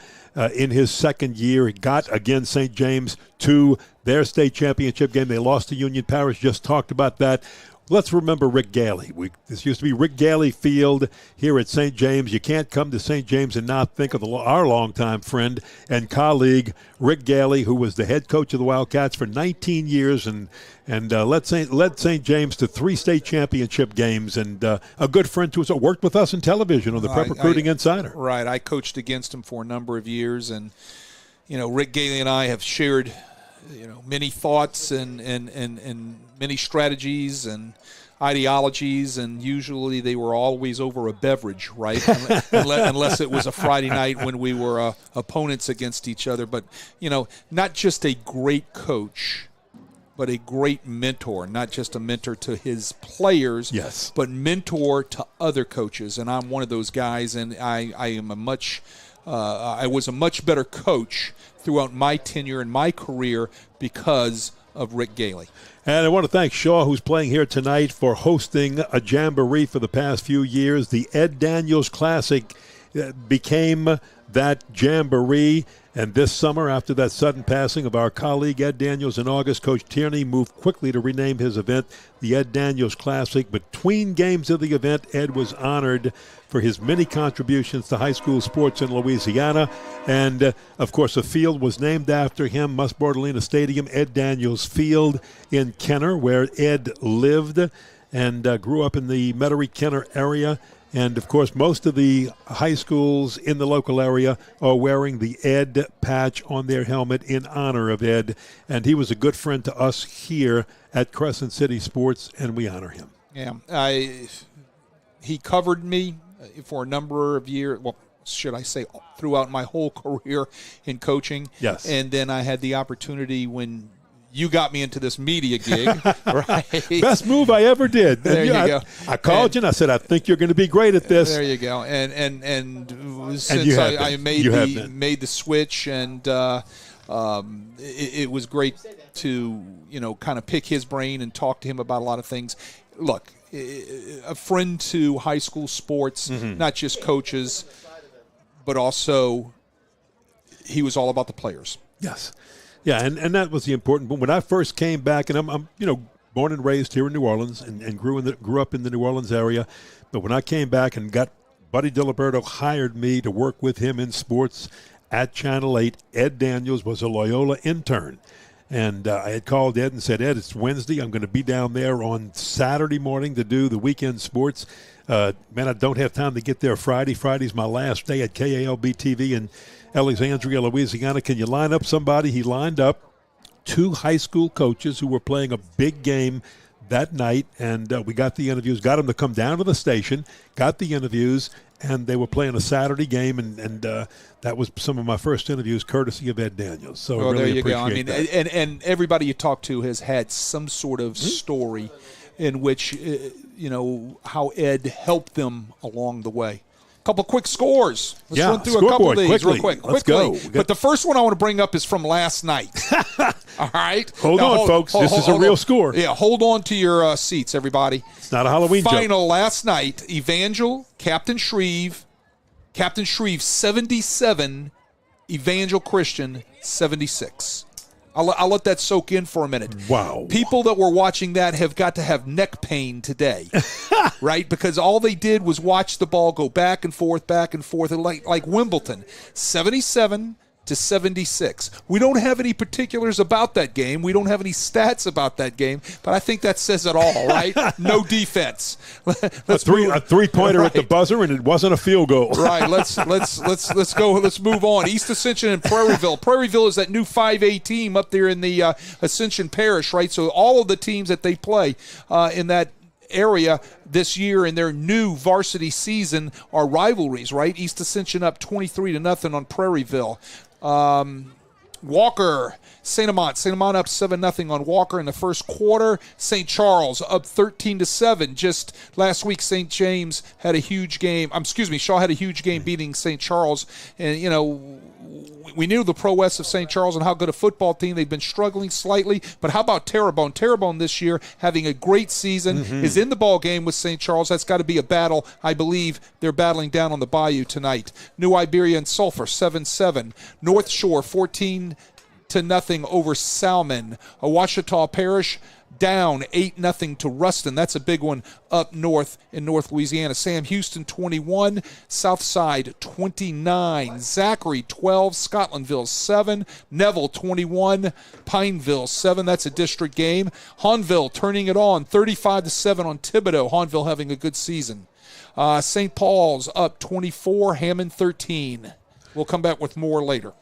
in his second year. He got, again, St. James to their state championship game. They lost to Union Parish, just talked about that. Let's remember Rick Galey. This used to be Rick Galey Field here at St. James. You can't come to St. James and not think of our longtime friend and colleague, Rick Galey, who was the head coach of the Wildcats for 19 years and led St. James to 3 state championship games, and a good friend to us. Worked with us in television on the Prep Recruiting Insider. Right. I coached against him for a number of years, and, Rick Galey and I have shared many thoughts and many strategies and ideologies, and usually they were always over a beverage, right? Unless it was a Friday night when we were opponents against each other. But, not just a great coach, but a great mentor, not just a mentor to his players, yes, but mentor to other coaches. And I'm one of those guys, and I was a much better coach throughout my tenure and my career because of Rick Galey. And I want to thank Shaw, who's playing here tonight, for hosting a jamboree for the past few years. The Ed Daniels Classic became that jamboree. And this summer, after that sudden passing of our colleague Ed Daniels in August, Coach Tierney moved quickly to rename his event the Ed Daniels Classic. Between games of the event, Ed was honored for his many contributions to high school sports in Louisiana. And, of course, a field was named after him, Mus Bordelina Stadium, Ed Daniels Field in Kenner, where Ed lived and grew up in the Metairie-Kenner area. And, of course, most of the high schools in the local area are wearing the Ed patch on their helmet in honor of Ed. And he was a good friend to us here at Crescent City Sports, and we honor him. Yeah, he covered me for a number of years. Well, should I say throughout my whole career in coaching. Yes. And then I had the opportunity when you got me into this media gig, right? Best move I ever did. There you go. I called you and I said, I think you're going to be great at this. There you go. And since I made the switch, and it was great to kind of pick his brain and talk to him about a lot of things. Look, a friend to high school sports, not just coaches, but also he was all about the players. Yes. Yeah, and that was the important point. When I first came back, and I'm born and raised here in New Orleans and grew up in the New Orleans area, but when I came back and got Buddy Diliberto hired me to work with him in sports at Channel 8, Ed Daniels was a Loyola intern. And I had called Ed and said, Ed, it's Wednesday. I'm going to be down there on Saturday morning to do the weekend sports. Man, I don't have time to get there Friday. Friday's my last day at KALB TV in Alexandria, Louisiana. Can you line up somebody? He lined up 2 high school coaches who were playing a big game that night, and we got the interviews, got them to come down to the station, got the interviews, and they were playing a Saturday game, and that was some of my first interviews, courtesy of Ed Daniels. So I really appreciate that. And everybody you talk to has had some sort of story in which, how Ed helped them along the way. Couple quick scores. Let's run through a couple of these real quick. Let's go. But the first one I want to bring up is from last night. All right? Hold on, folks. This is a real score. Yeah, hold on to your seats, everybody. It's not a Halloween joke. Final last night, Evangel, Captain Shreve 77, Evangel Christian 76. I'll let that soak in for a minute. Wow. People that were watching that have got to have neck pain today, right? Because all they did was watch the ball go back and forth, like Wimbledon. 77 to 76. We don't have any particulars about that game. We don't have any stats about that game, but I think that says it all, right? No defense. A three-pointer at the buzzer, and it wasn't a field goal. Right. Let's go. Let's move on. East Ascension and Prairieville. Prairieville is that new 5A team up there in the Ascension Parish, right? So all of the teams that they play in that area this year in their new varsity season are rivalries, right? East Ascension up 23-0 on Prairieville. Walker, St. Amant up 7-0 on Walker in the first quarter. St. Charles up 13-7. Just last week, St. James had a huge game. Shaw had a huge game beating St. Charles. And, we knew the prowess of St. Charles and how good a football team. They've been struggling slightly. But how about Terrebonne? Terrebonne this year having a great season, is in the ball game with St. Charles. That's got to be a battle. I believe they're battling down on the Bayou tonight. New Iberia and Sulphur 7-7. North Shore 14-0 over Salmon. Ouachita Parish down 8-0 to Ruston. That's a big one up north in North Louisiana. Sam Houston 21, Southside 29, Zachary 12, Scotlandville 7, Neville 21, Pineville 7. That's a district game. Hahnville turning it on 35-7 on Thibodaux. Hahnville having a good season. St. Paul's up 24, Hammond 13. We'll come back with more later.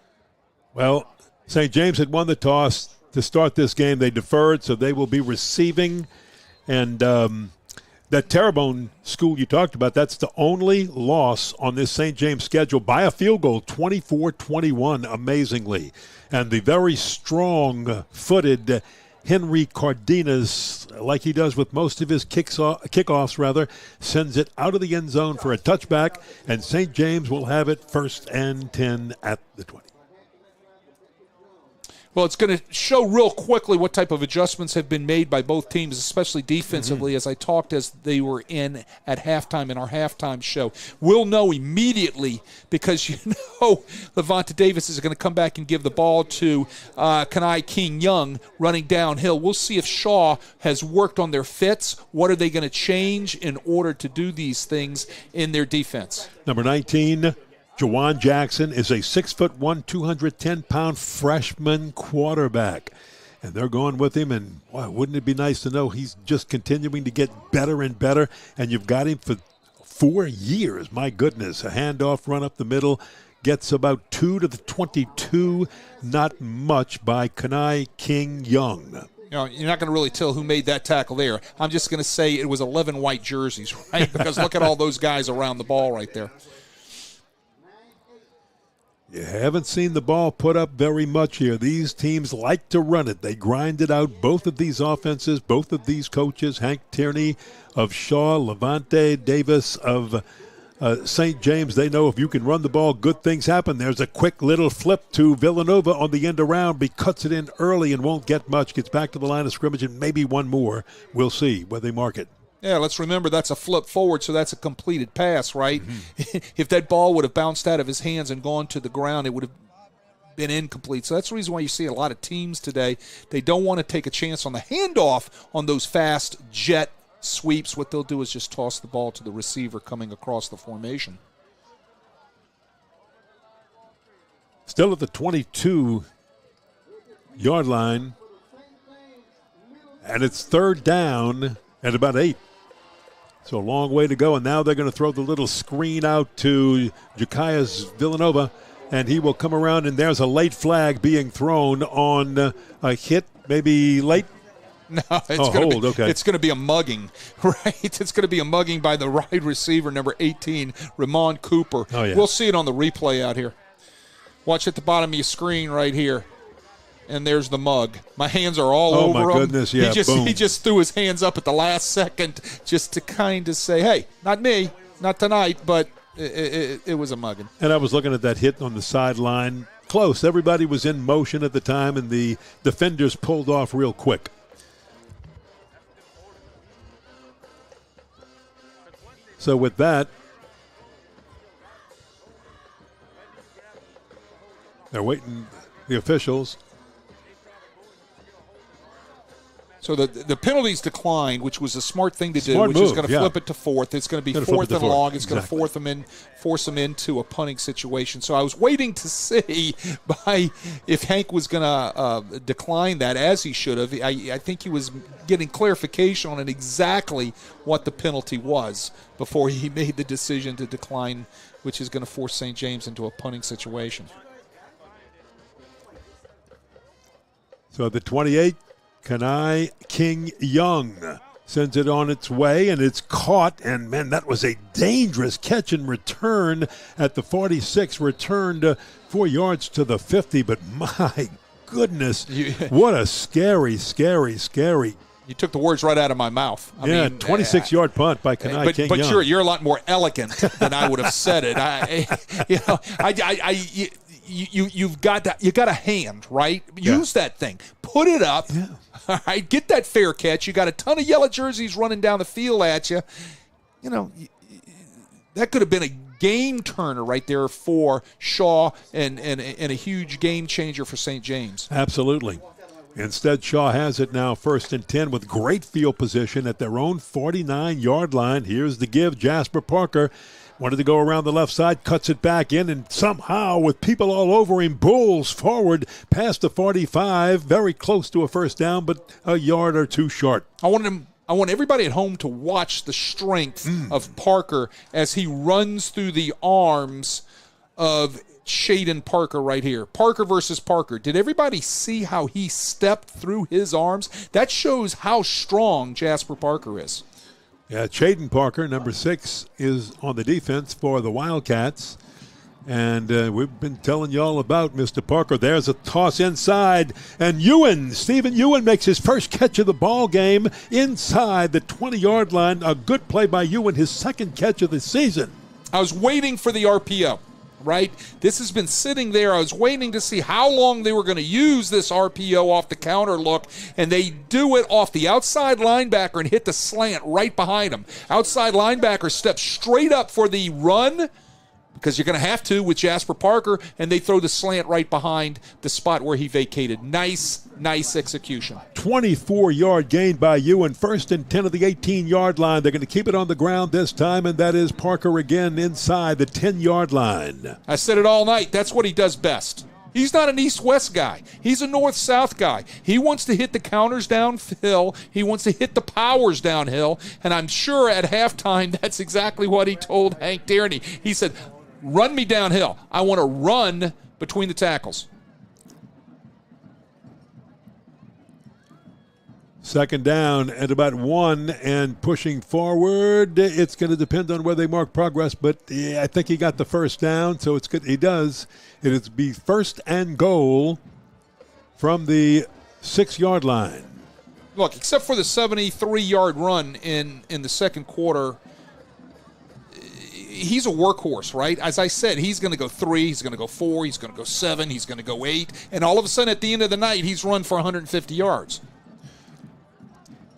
Well, St. James had won the toss to start this game. They deferred, so they will be receiving. And that Terrebonne school you talked about, that's the only loss on this St. James schedule by a field goal, 24-21, amazingly. And the very strong-footed Henry Cardenas, like he does with most of his kickoffs, sends it out of the end zone for a touchback, and St. James will have it 1st and 10 at the 20. Well, it's going to show real quickly what type of adjustments have been made by both teams, especially defensively, as I talked as they were in at halftime in our halftime show. We'll know immediately because, Levante Davis is going to come back and give the ball to Kenai King Young running downhill. We'll see if Shaw has worked on their fits. What are they going to change in order to do these things in their defense? Number 19, Jawan Jackson is a 6'1", 210-pound freshman quarterback. And they're going with him, and boy, wouldn't it be nice to know he's just continuing to get better and better, and you've got him for 4 years. My goodness, a handoff run up the middle, gets about 2 to the 22, not much by Kenai King Young. You're not going to really tell who made that tackle there. I'm just going to say it was 11 white jerseys, right? Because look at all those guys around the ball right there. You haven't seen the ball put up very much here. These teams like to run it. They grind it out. Both of these offenses, both of these coaches, Hank Tierney of Shaw, Levante Davis of St. James, they know if you can run the ball, good things happen. There's a quick little flip to Villanova on the end around. He cuts it in early and won't get much. Gets back to the line of scrimmage and maybe one more. We'll see where they mark it. Yeah, let's remember that's a flip forward, so that's a completed pass, right? If that ball would have bounced out of his hands and gone to the ground, it would have been incomplete. So that's the reason why you see a lot of teams today, they don't want to take a chance on the handoff on those fast jet sweeps. What they'll do is just toss the ball to the receiver coming across the formation. Still at the 22-yard line, and it's 3rd down at about 8. So a long way to go, and now they're going to throw the little screen out to Jakias Villanova, and he will come around, and there's a late flag being thrown on a hit, maybe late. No, It's going to be a mugging, right? It's going to be a mugging by the wide receiver, number 18, Ramon Cooper. Oh, yeah. We'll see it on the replay out here. Watch at the bottom of your screen right here. And there's the mug. My hands are all over him. Oh, my goodness, yeah, boom. He just threw his hands up at the last second just to kind of say, hey, not me, not tonight, but it was a mugging. And I was looking at that hit on the sideline. Close. Everybody was in motion at the time, and the defenders pulled off real quick. So with that, they're waiting, the officials. So the penalties declined, which was a smart thing to do, Smart which move, is going to flip it to 4th. It's going to be 4th and long. It's going to force them into a punting situation. So I was waiting to see if Hank was going to decline that, as he should have. I think he was getting clarification on exactly what the penalty was before he made the decision to decline, which is going to force St. James into a punting situation. So the 28, Kenai King Young sends it on its way, and it's caught. And, man, that was a dangerous catch and return at the 46, returned 4 yards to the 50. But, my goodness, what a scary. You took the words right out of my mouth. I mean, 26-yard punt by Kenai King Young. But you're a lot more elegant than I would have said it. You've got that. You got a hand, right? Use that thing. Put it up. Yeah. All right. Get that fair catch. You got a ton of yellow jerseys running down the field at you. You know, that could have been a game turner right there for Shaw and a huge game changer for St. James. Absolutely. Instead, Shaw has it now 1st and 10 with great field position at their own 49-yard line. Here's the give. Jasper Parker wanted to go around the left side, cuts it back in, and somehow, with people all over him, bulls forward past the 45, very close to a first down, but a yard or two short. I want everybody at home to watch the strength of Parker as he runs through the arms of Shaden Parker right here. Parker versus Parker. Did everybody see how he stepped through his arms? That shows how strong Jasper Parker is. Yeah, Shaden Parker, number 6, is on the defense for the Wildcats. And we've been telling you all about Mr. Parker. There's a toss inside. And Stephen Ewan makes his first catch of the ball game inside the 20-yard line. A good play by Ewan, his second catch of the season. I was waiting for the RPO. Right? This has been sitting there. I was waiting to see how long they were going to use this RPO off the counter look, and they do it off the outside linebacker and hit the slant right behind him. Outside linebacker steps straight up for the run, because you're going to have to with Jasper Parker, and they throw the slant right behind the spot where he vacated. Nice execution. 24-yard gain by Ewan. 1st and 10 of the 18-yard line. They're going to keep it on the ground this time, and that is Parker again inside the 10-yard line. I said it all night. That's what he does best. He's not an east-west guy. He's a north-south guy. He wants to hit the counters downhill. He wants to hit the powers downhill, and I'm sure at halftime that's exactly what he told Hank Tierney. He said, run me downhill. I want to run between the tackles. 2nd down at about 1 and pushing forward. It's going to depend on where they mark progress, but I think he got the first down, so it's good. He does. It'll be 1st and goal from the 6-yard line. Look, except for the 73-yard run in the second quarter, he's a workhorse, right? As I said, he's going to go 3, he's going to go 4, he's going to go 7, he's going to go 8, and all of a sudden at the end of the night, he's run for 150 yards.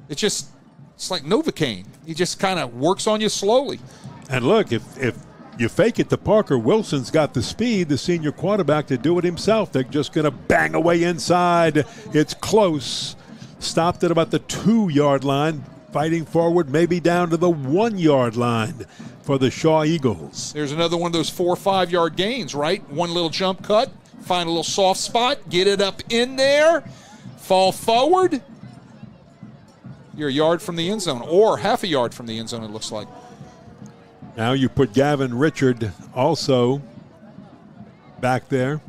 It's like Novocaine. He just kind of works on you slowly. And look, if you fake it to Parker, Wilson's got the speed, the senior quarterback, to do it himself. They're just going to bang away inside. It's close. Stopped at about the 2-yard line, fighting forward, maybe down to the 1-yard line for the Shaw Eagles. There's another one of those 4 or 5-yard gains, right? One little jump cut, find a little soft spot, get it up in there, fall forward. You're a yard from the end zone, or half a yard from the end zone, it looks like. Now you put Gavin Richard also back there.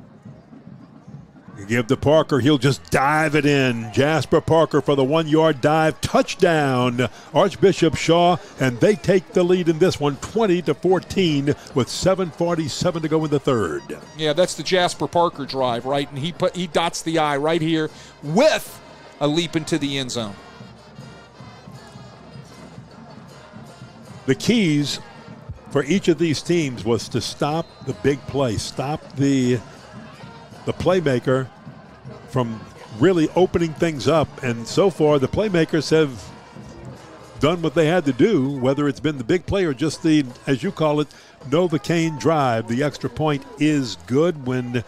You give to Parker, he'll just dive it in. Jasper Parker for the 1-yard dive, touchdown, Archbishop Shaw, and they take the lead in this one, 20-14, with 7:47 to go in the third. Yeah, that's the Jasper Parker drive, right? And he dots the I right here with a leap into the end zone. The keys for each of these teams was to stop the big play, stop the playmaker from really opening things up. And so far, the playmakers have done what they had to do, whether it's been the big play or just the, as you call it, Novocaine drive. The extra point is good when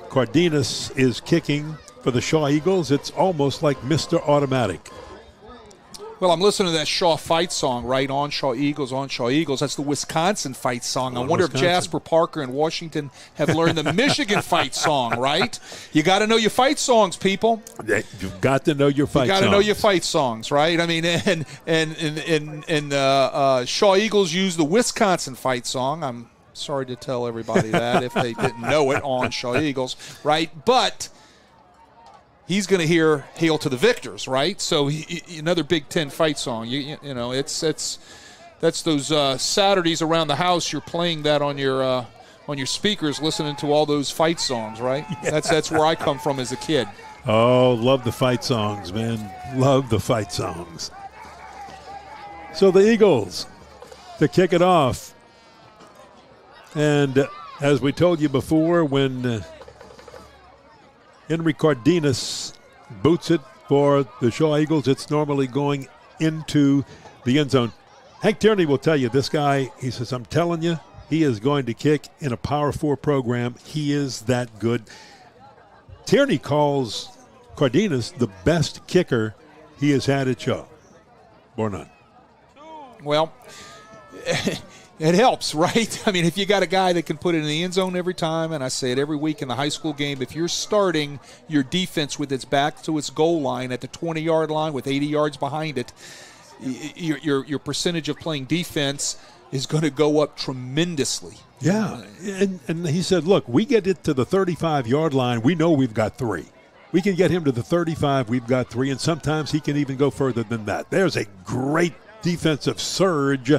Cardenas is kicking for the Shaw Eagles. It's almost like Mr. Automatic. Well, I'm listening to that Shaw fight song, right? On Shaw Eagles, on Shaw Eagles. That's the Wisconsin fight song. I wonder if Jasper Parker and Washington have learned the Michigan fight song, right? You got to know your fight songs, people. You've got to know your fight songs. You got to know your fight songs, right? I mean, and Shaw Eagles use the Wisconsin fight song. I'm sorry to tell everybody that if they didn't know it on Shaw Eagles, right? But he's going to hear "Hail to the Victors," right? So another Big Ten fight song. You know, that's those Saturdays around the house. You're playing that on your speakers, listening to all those fight songs, right? Yeah. That's where I come from as a kid. Oh, love the fight songs, man. Love the fight songs. So the Eagles to kick it off. And as we told you before, when Henry Cardenas boots it for the Shaw Eagles, it's normally going into the end zone. Hank Tierney will tell you, this guy, he says, I'm telling you, he is going to kick in a Power 4 program. He is that good. Tierney calls Cardenas the best kicker he has had at Shaw. Or none. Well, it helps, right? I mean, if you got a guy that can put it in the end zone every time, and I say it every week in the high school game, if you're starting your defense with its back to its goal line at the 20-yard line with 80 yards behind it, your percentage of playing defense is going to go up tremendously. Yeah, and he said, look, we get it to the 35-yard line, we know we've got 3. We can get him to the 35, we've got 3, and sometimes he can even go further than that. There's a great defensive surge,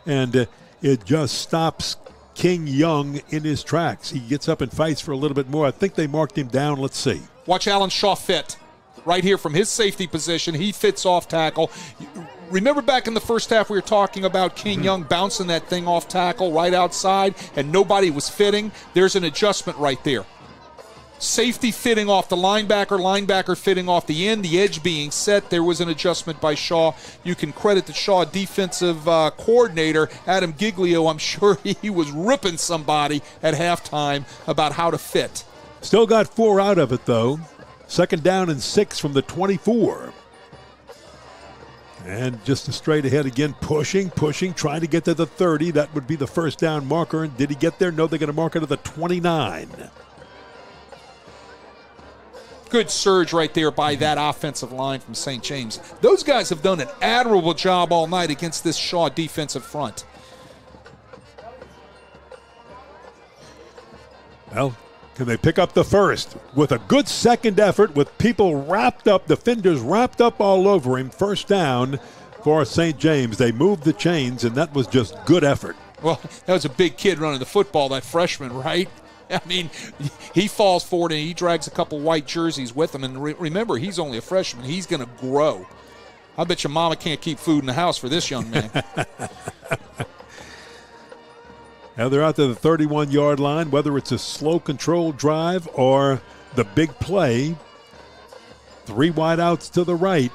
and it just stops King Young in his tracks. He gets up and fights for a little bit more. I think they marked him down. Let's see. Watch Alan Shaw fit. Right here from his safety position, he fits off tackle. Remember back in the first half we were talking about King Young bouncing that thing off tackle right outside and nobody was fitting? There's an adjustment right there. Safety fitting off the linebacker fitting off the end, the edge being set. There was an adjustment by Shaw. You can credit the Shaw defensive coordinator, Adam Giglio. I'm sure he was ripping somebody at halftime about how to fit. Still got 4 out of it, though. 2nd down and 6 from the 24. And just a straight ahead again, pushing, trying to get to the 30. That would be the first down marker. And did he get there? No, they're going to mark it to the 29. Good surge right there by that offensive line from St. James. Those guys have done an admirable job all night against this Shaw defensive front. Well, can they pick up the first with a good second effort with people wrapped up, defenders wrapped up all over him? First down for St. James. They moved the chains, and that was just good effort. Well, that was a big kid running the football, that freshman, right? I mean, he falls forward and he drags a couple white jerseys with him. And remember, he's only a freshman. He's going to grow. I bet your mama can't keep food in the house for this young man. Now they're out to the 31-yard line, whether it's a slow controlled drive or the big play. 3 wideouts to the right.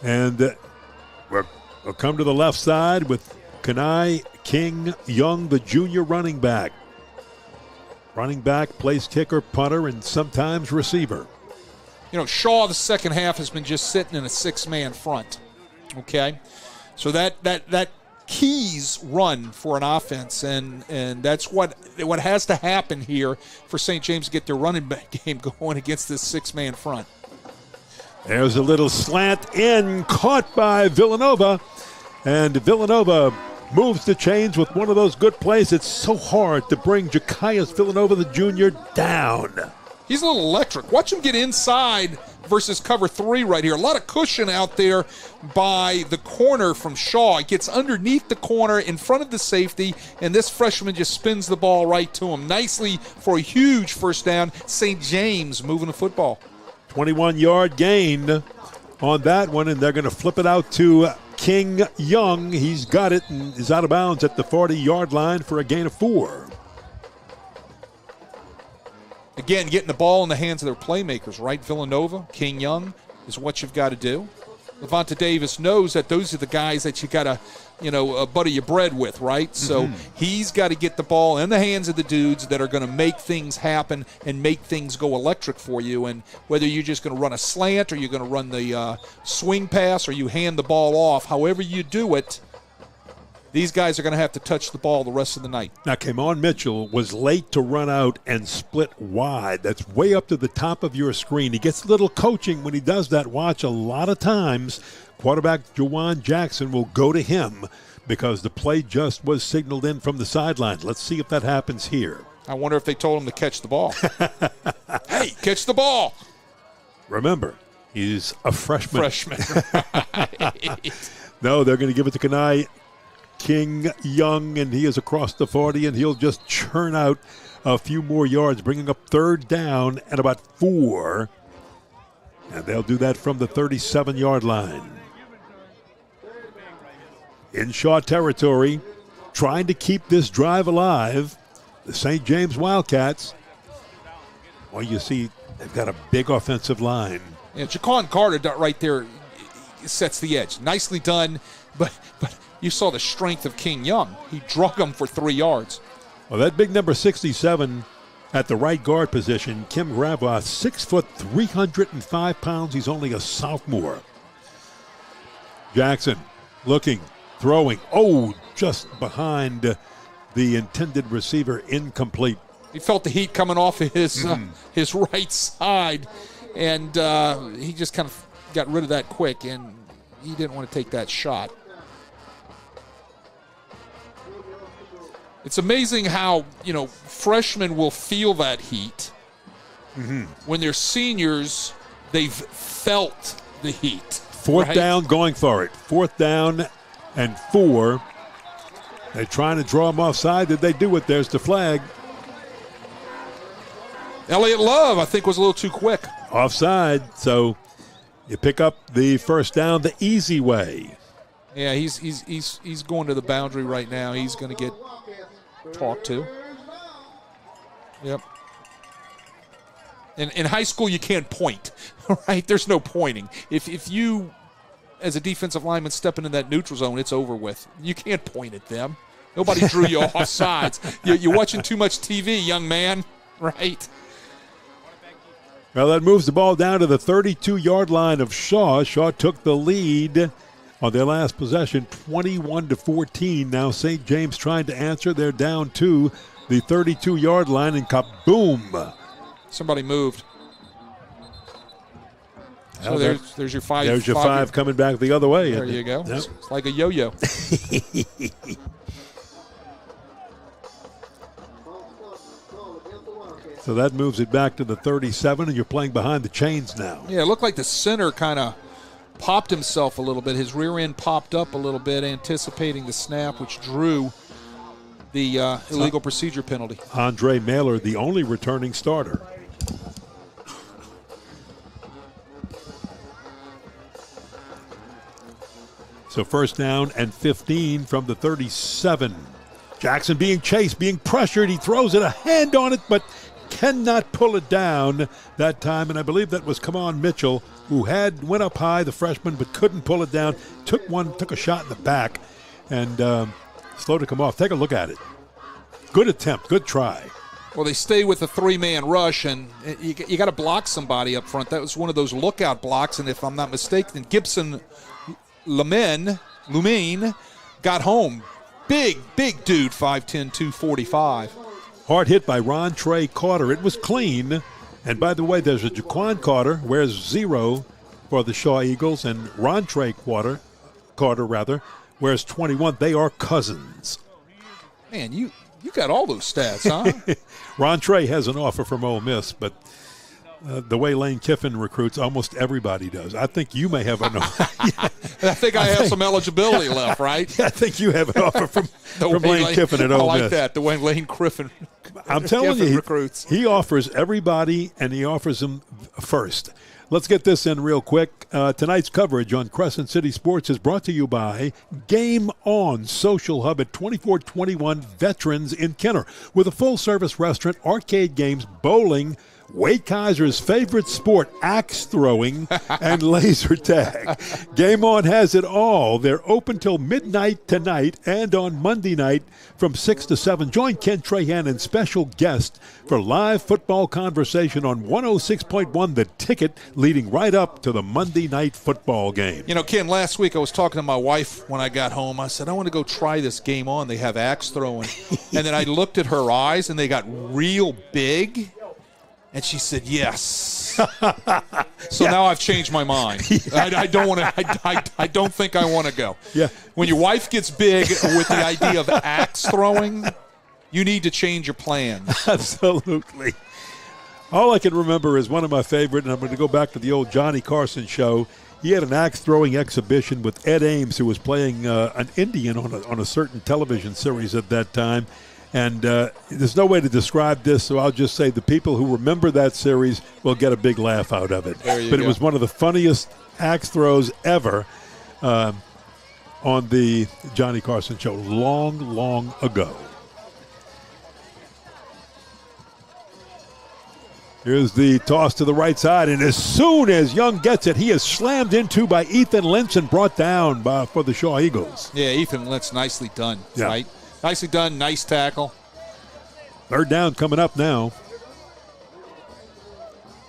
And we'll come to the left side with Kenai King Young, the junior running back. Running back, plays kicker, punter, and sometimes receiver. You know, Shaw, the second half, has been just sitting in a 6-man front. Okay? So that keys run for an offense, and that's what has to happen here for St. James to get their running game going against this 6-man front. There's a little slant in, caught by Villanova, and Villanova moves the chains with one of those good plays. It's so hard to bring Jakias Villanova, the junior, down. He's a little electric. Watch him get inside versus cover 3 right here. A lot of cushion out there by the corner from Shaw. He gets underneath the corner in front of the safety, and this freshman just spins the ball right to him. Nicely for a huge first down. St. James moving the football. 21-yard gain on that one, and they're going to flip it out to King Young. He's got it and is out of bounds at the 40-yard line for a gain of 4. Again, getting the ball in the hands of their playmakers, right? Villanova, King Young is what you've got to do. Levante Davis knows that those are the guys that you got to, butter your bread with, right? So he's got to get the ball in the hands of the dudes that are going to make things happen and make things go electric for you. And whether you're just going to run a slant or you're going to run the swing pass or you hand the ball off, however you do it, these guys are going to have to touch the ball the rest of the night. Now, Kamon Mitchell was late to run out and split wide. That's way up to the top of your screen. He gets a little coaching when he does that. Watch, a lot of times, quarterback Jawan Jackson will go to him because the play just was signaled in from the sideline. Let's see if that happens here. I wonder if they told him to catch the ball. Hey, catch the ball. Remember, he's a freshman. Right. No, they're going to give it to Kenai King Young, and he is across the 40, and he'll just churn out a few more yards, bringing up third down at about 4. And they'll do that from the 37-yard line. In Shaw territory, trying to keep this drive alive, the St. James Wildcats. Well, you see, they've got a big offensive line. Yeah, Jaquan Carter right there sets the edge. Nicely done, but you saw the strength of King Young. He drug him for 3 yards. Well, that big number 67 at the right guard position, Kim Gravoth, 6 foot, 305 pounds. He's only a sophomore. Jackson looking, throwing. Oh, just behind the intended receiver, incomplete. He felt the heat coming off his right side, and he just kind of got rid of that quick, and he didn't want to take that shot. It's amazing how, freshmen will feel that heat. When they're seniors, they've felt the heat. Fourth down, going for it. 4th down and 4. They're trying to draw him offside. Did they do it? There's the flag. Elliott Love, I think, was a little too quick. Offside, so you pick up the first down the easy way. Yeah, he's going to the boundary right now. He's going to get talked to. Yep. In high school, you can't point, right? There's no pointing. If you, as a defensive lineman, step into that neutral zone, it's over with. You can't point at them. Nobody drew you off sides. You're watching too much TV, young man, right? Well, that moves the ball down to the 32-yard line of Shaw. Shaw took the lead on their last possession, 21-14. Now St. James trying to answer. They're down to the 32-yard line, and kaboom. Somebody moved. So there's your 5. There's your 5 coming back the other way. There you go. Yep. It's like a yo-yo. So that moves it back to the 37, and you're playing behind the chains now. Yeah, it looked like the center kind of popped himself a little bit. His rear end popped up a little bit, anticipating the snap, which drew the illegal procedure penalty. Andre Mailer, the only returning starter. So first down and 15 from the 37. Jackson being chased, being pressured. He throws it, a hand on it, but cannot pull it down that time. And I believe that was Kamon Mitchell, who went up high, the freshman, but couldn't pull it down. Took a shot in the back, and slow to come off. Take a look at it. Good attempt, good try. Well, they stay with a 3-man rush, and you got to block somebody up front. That was one of those lookout blocks, and if I'm not mistaken, Gibson Lumine got home. Big dude, 5'10", 245. Hard hit by Ron Trey Carter. It was clean. And by the way, there's a Jaquan Carter, wears 0 for the Shaw Eagles, and Ron Trey Carter, wears 21. They are cousins. Man, you got all those stats, huh? Ron Trey has an offer from Ole Miss, but the way Lane Kiffin recruits, almost everybody does. I think you may have an offer. I think I have some eligibility left, right? I think you have an offer from Lane Kiffin at Ole Miss. I like that, the way Lane Kiffin I'm telling you, recruits. He offers everybody, and he offers them first. Let's get this in real quick. Tonight's coverage on Crescent City Sports is brought to you by Game On Social Hub at 2421 Veterans in Kenner, with a full-service restaurant, arcade games, bowling, Wade Kaiser's favorite sport, axe throwing, and laser tag. Game On has it all. They're open till midnight tonight and on Monday night from 6 to 7. Join Ken Trahan and special guest for live football conversation on 106.1 The Ticket, leading right up to the Monday night football game. You know, Ken, last week I was talking to my wife when I got home. I said, I want to go try this Game On. They have axe throwing. And then I looked at her eyes, and they got real big. And she said, yes. So now I've changed my mind. I don't want to. I don't think I want to go. Yeah. When your wife gets big with the idea of axe throwing, you need to change your plans. Absolutely. All I can remember is one of my favorite, and I'm going to go back to the old Johnny Carson show. He had an axe throwing exhibition with Ed Ames, who was playing an Indian on a certain television series at that time. And there's no way to describe this, so I'll just say the people who remember that series will get a big laugh out of it. But it was one of the funniest axe throws ever on the Johnny Carson show long, long ago. Here's the toss to the right side, and as soon as Young gets it, he is slammed into by Ethan Lentz and brought down for the Shaw Eagles. Yeah, Ethan Lentz, nicely done, yeah. Right? Nicely done, nice tackle. 3rd down coming up now.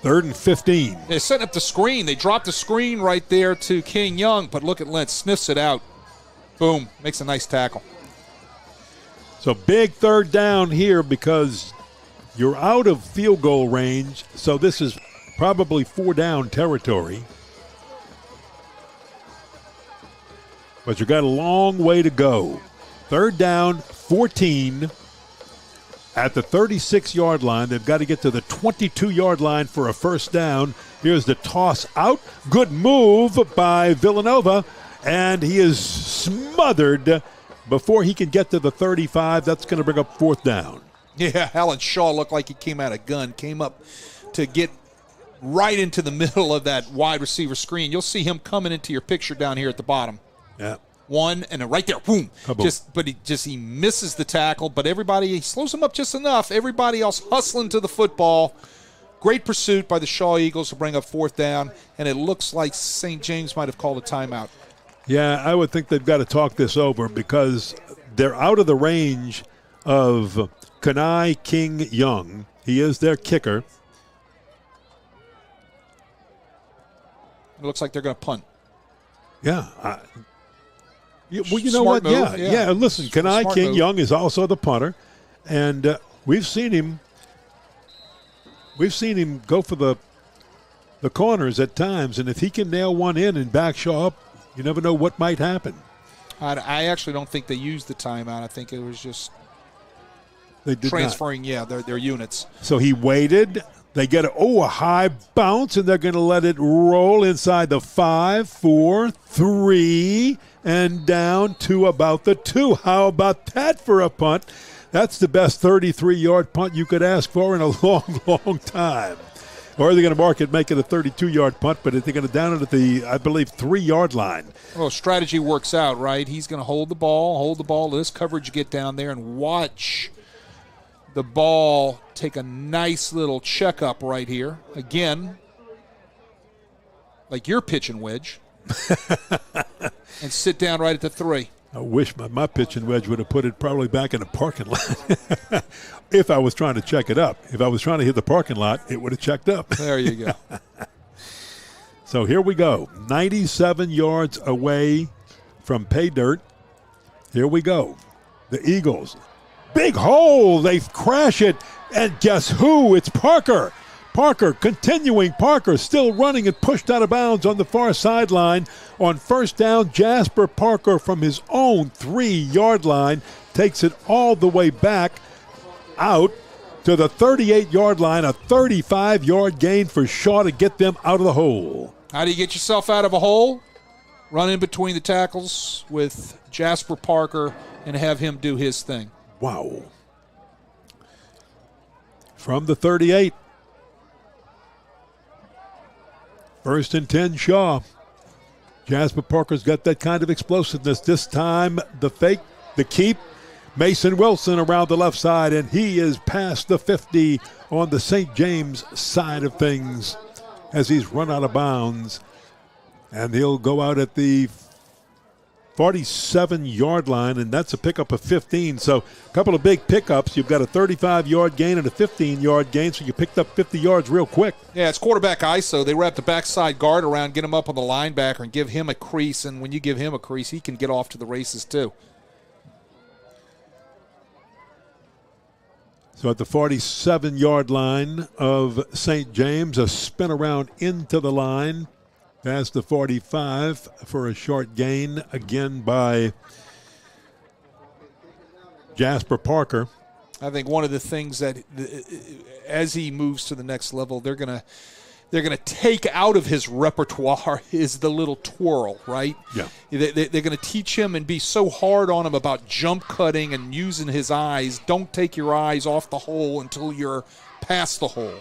3rd and 15. They're setting up the screen. They dropped the screen right there to King Young, but look at Lentz, sniffs it out. Boom, makes a nice tackle. So big 3rd down here because you're out of field goal range, so this is probably 4-down territory. But you got a long way to go. 3rd down, 14 at the 36-yard line. They've got to get to the 22-yard line for a 1st down. Here's the toss out. Good move by Villanova, and he is smothered before he can get to the 35. That's going to bring up 4th down. Yeah, Alan Shaw looked like he came out of gun, came up to get right into the middle of that wide receiver screen. You'll see him coming into your picture down here at the bottom. Yeah. One, and then right there, boom. He misses the tackle, but he slows him up just enough. Everybody else hustling to the football. Great pursuit by the Shaw Eagles to bring up 4th down, and it looks like St. James might have called a timeout. Yeah, I would think they've got to talk this over because they're out of the range of Kenai King Young. He is their kicker. It looks like they're going to punt. Yeah. Well, you know Smart what? move, Yeah. Listen, Kenai King move. Young is also the punter, and we've seen him go for the corners at times, and if he can nail one in and back Shaw up, you never know what might happen. I actually don't think they used the timeout. I think it was just they did transferring, their units. So he waited. They get a high bounce, and they're going to let it roll inside the 5, 4, 3, and down to about the 2. How about that for a punt? That's the best 33-yard punt you could ask for in a long, long time. Or they're going to mark it, make it a 32-yard punt, but they're going to down it at the, I believe, 3-yard line. Well, strategy works out, right? He's going to hold the ball, let his coverage get down there, and watch the ball take a nice little checkup right here. Again, like you're pitching wedge, and sit down right at the 3. I wish my pitching wedge would have put it probably back in the parking lot. If I was trying to check it up. If I was trying to hit the parking lot, it would have checked up. There you go. So here we go. 97 yards away from pay dirt. Here we go. The Eagles. Big hole. They crash it. And guess who? It's Parker. Parker continuing. Parker still running and pushed out of bounds on the far sideline. On 1st down, Jasper Parker from his own 3-yard line takes it all the way back out to the 38-yard line. A 35-yard gain for Shaw to get them out of the hole. How do you get yourself out of a hole? Run in between the tackles with Jasper Parker and have him do his thing. Wow. From the 38. 1st and 10, Shaw. Jasper Parker's got that kind of explosiveness. This time, the fake, the keep. Mason Wilson around the left side, and he is past the 50 on the St. James side of things as he's run out of bounds. And he'll go out at the 47-yard line, and that's a pickup of 15. So a couple of big pickups. You've got a 35-yard gain and a 15-yard gain, so you picked up 50 yards real quick. Yeah, it's quarterback ISO. They wrap the backside guard around, get him up on the linebacker, and give him a crease. And when you give him a crease, he can get off to the races too. So at the 47-yard line of St. James, a spin around into the line. Past the 45 for a short gain, again by Jasper Parker. I think one of the things that as he moves to the next level, they're going to take out of his repertoire is the little twirl, right? Yeah. They're going to teach him and be so hard on him about jump cutting and using his eyes. Don't take your eyes off the hole until you're past the hole.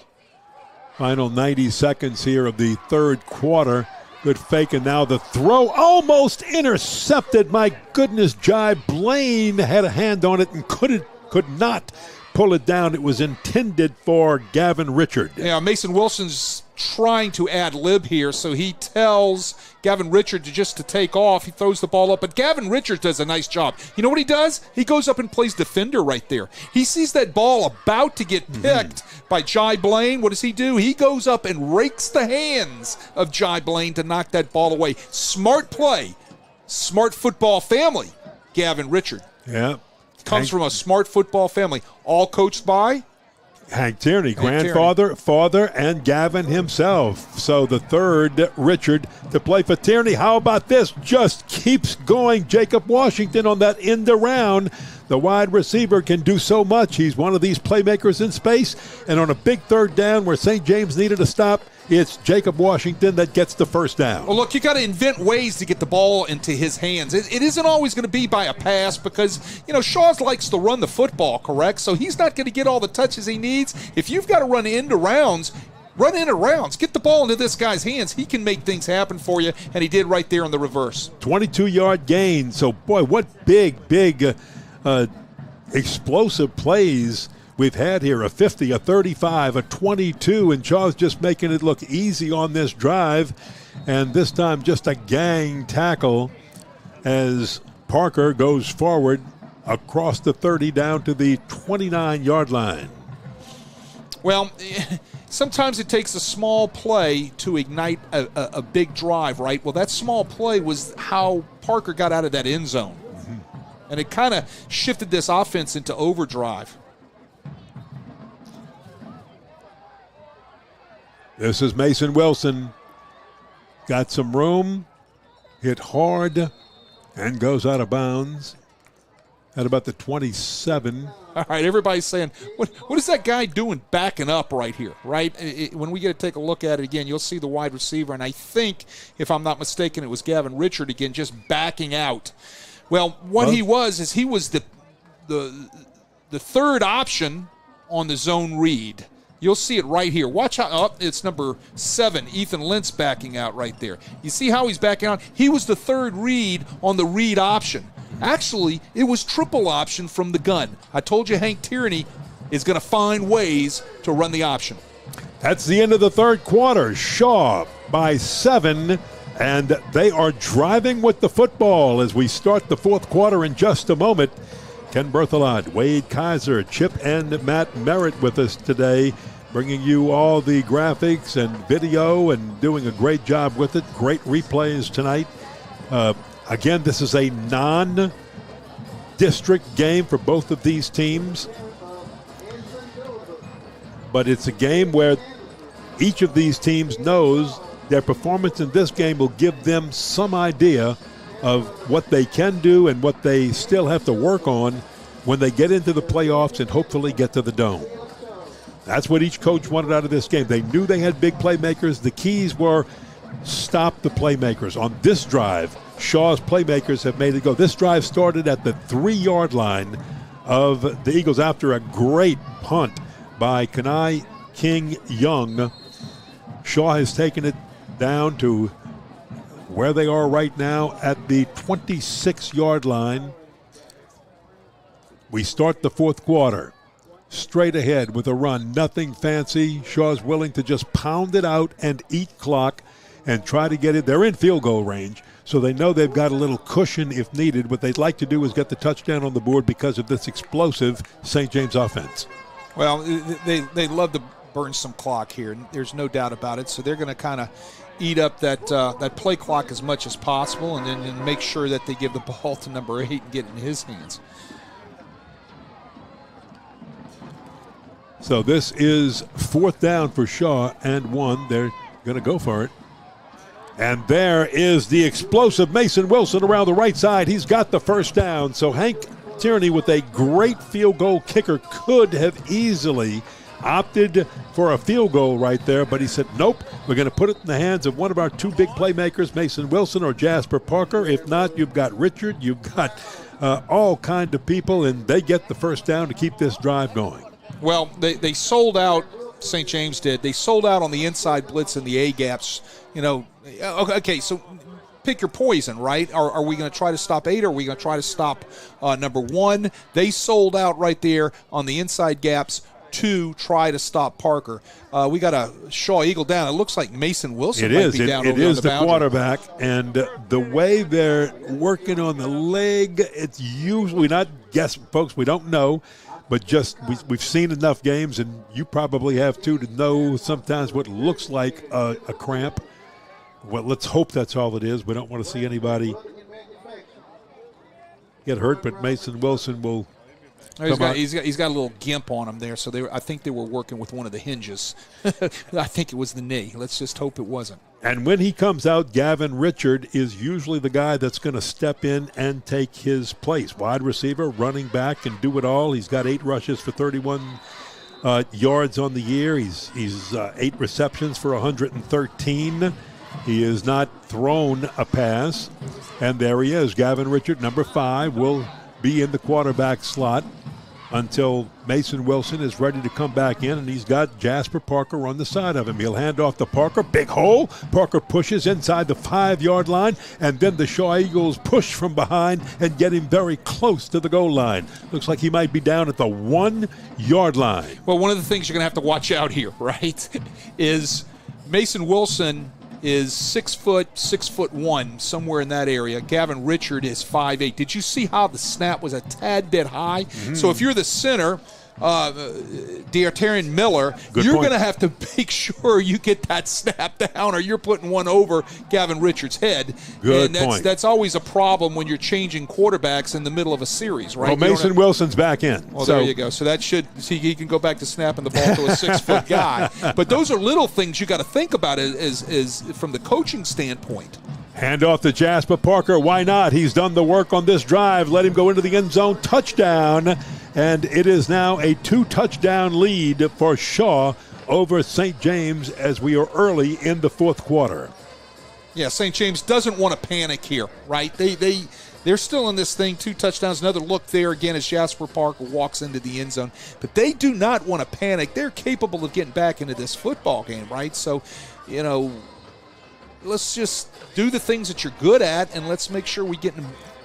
Final 90 seconds here of the third quarter. Good fake, and now the throw almost intercepted. My goodness, Jai Blaine had a hand on it and could not pull it down. It was intended for Gavin Richard. Yeah, Mason Wilson's trying to ad lib here, so he tells Gavin Richard to take off. He throws the ball up, but Gavin Richard does a nice job. You know what he does? He goes up and plays defender right there. He sees that ball about to get picked by Jai Blaine. What does he do? He goes up and rakes the hands of Jai Blaine to knock that ball away. Smart play. Smart football family, Gavin Richard. Yeah. Comes from a smart football family, all coached by Hank Tierney, grandfather, father, and Gavin himself. So the third, Richard, to play for Tierney. How about this? Just keeps going. Jacob Washington on that end around. The wide receiver can do so much. He's one of these playmakers in space. And on a big third down where St. James needed a stop, it's Jacob Washington that gets the first down. Well, look, you got to invent ways to get the ball into his hands. It isn't always going to be by a pass because, Shaws likes to run the football, correct? So he's not going to get all the touches he needs. If you've got to run end arounds, get the ball into this guy's hands. He can make things happen for you, and he did right there on the reverse. 22-yard gain. So, boy, what big explosive plays we've had here. A 50, a 35, a 22, and Shaw's just making it look easy on this drive. And this time just a gang tackle as Parker goes forward across the 30 down to the 29-yard line. Well, sometimes it takes a small play to ignite a big drive, right? Well, that small play was how Parker got out of that end zone. And it kind of shifted this offense into overdrive. This is Mason Wilson. Got some room, hit hard, and goes out of bounds at about the 27. All right, everybody's saying, what is that guy doing backing up right here, right? When we get to take a look at it again, you'll see the wide receiver, and I think, if I'm not mistaken, it was Gavin Richard again, just backing out. Well, he was the third option on the zone read. You'll see it right here. Watch how it's number 7, Ethan Lentz backing out right there. You see how he's backing out? He was the third read on the read option. Actually, it was triple option from the gun. I told you Hank Tierney is going to find ways to run the option. That's the end of the third quarter. Shaw by 7. And they are driving with the football as we start the fourth quarter in just a moment. Ken Berthelot, Wade Kaiser, Chip and Matt Merritt with us today, bringing you all the graphics and video and doing a great job with it. Great replays tonight. Again, this is a non-district game for both of these teams. But it's a game where each of these teams knows their performance in this game will give them some idea of what they can do and what they still have to work on when they get into the playoffs and hopefully get to the Dome. That's what each coach wanted out of this game. They knew they had big playmakers. The keys were stop the playmakers. On this drive, Shaw's playmakers have made it go. This drive started at the 3-yard line of the Eagles after a great punt by Kenai King Young. Shaw has taken it down to where they are right now at the 26-yard line. We start the fourth quarter straight ahead with a run. Nothing fancy. Shaw's willing to just pound it out and eat clock and try to get it. They're in field goal range, so they know they've got a little cushion if needed. What they'd like to do is get the touchdown on the board because of this explosive St. James offense. Well, they love to burn some clock here. There's no doubt about it. So they're going to kind of eat up that play clock as much as possible and then make sure that they give the ball to number 8 and get it in his hands. So this is fourth down for Shaw and 1. They're going to go for it. And there is the explosive Mason Wilson around the right side. He's got the first down. So Hank Tierney, with a great field goal kicker, could have easily opted for a field goal right there, but he said, nope, we're going to put it in the hands of one of our two big playmakers, Mason Wilson or Jasper Parker. If not, you've got Richard, you've got all kind of people, and they get the first down to keep this drive going. Well, they sold out, St. James did. They sold out on the inside blitz and the A-gaps. Okay, so pick your poison, right? Are we going to try to stop 8 or are we going to try to stop number 1? They sold out right there on the inside gaps to try to stop Parker. We got a Shaw Eagle down. It looks like Mason Wilson might be down over on the boundary. Quarterback, and the way they're working on the leg, it's usually not guessing, folks. We don't know, but just we've seen enough games, and you probably have too, to know sometimes what looks like a cramp. Well, let's hope that's all it is. We don't want to see anybody get hurt, but Mason Wilson will. He's got a little gimp on him there, so I think they were working with one of the hinges. I think it was the knee. Let's just hope it wasn't. And when he comes out, Gavin Richard is usually the guy that's going to step in and take his place. Wide receiver, running back, and do it all. He's got 8 rushes for 31 yards on the year. He's 8 receptions for 113. He has not thrown a pass. And there he is. Gavin Richard, number 5, will be in the quarterback slot until Mason Wilson is ready to come back in, and he's got Jasper Parker on the side of him. He'll hand off to Parker, big hole. Parker pushes inside the 5-yard line, and then the Shaw Eagles push from behind and get him very close to the goal line. Looks like he might be down at the 1-yard line. Well, one of the things you're going to have to watch out here, right, is Mason Wilson is 6 foot, 6'1", somewhere in that area. Gavin Richard is 5'8". Did you see how the snap was a tad bit high? Mm-hmm. So if you're the center, Deartarian Miller, you're going to have to make sure you get that snap down, or you're putting one over Gavin Richard's head. Good and point. That's always a problem when you're changing quarterbacks in the middle of a series, right? Well, Mason Wilson's back in. Well, there you go. So that he can go back to snapping the ball to a 6-foot guy. But those are little things you got to think about as from the coaching standpoint. Hand off to Jasper Parker. Why not? He's done the work on this drive. Let him go into the end zone. Touchdown. And it is now a 2-touchdown lead for Shaw over St. James as we are early in the 4th quarter. Yeah, St. James doesn't want to panic here, right? They're still in this thing, 2 touchdowns. Another look there again as Jasper Parker walks into the end zone. But they do not want to panic. They're capable of getting back into this football game, right? So, let's just do the things that you're good at, and let's make sure we get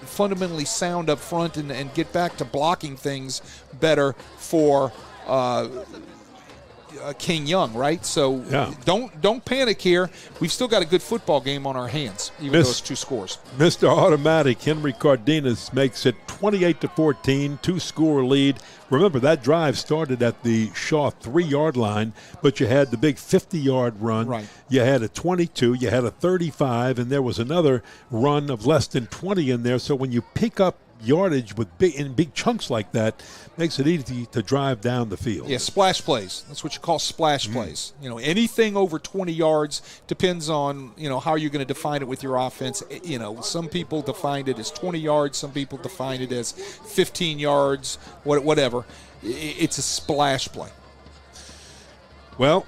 fundamentally sound up front and get back to blocking things better for King Young, right? So don't panic here. We've still got a good football game on our hands, even those 2 scores. Mr. Automatic, Henry Cardenas makes it 28-14, 2-score lead. Remember, that drive started at the Shaw 3-yard line, but you had the big 50-yard run. Right. You had a 22, you had a 35, and there was another run of less than 20 in there. So when you pick up yardage with big chunks like that, makes it easy to drive down the field. Yeah, splash plays. That's what you call splash plays. Anything over 20 yards depends on, how you're going to define it with your offense. Some people defined it as 20 yards. Some people defined it as 15 yards, whatever. It's a splash play. Well,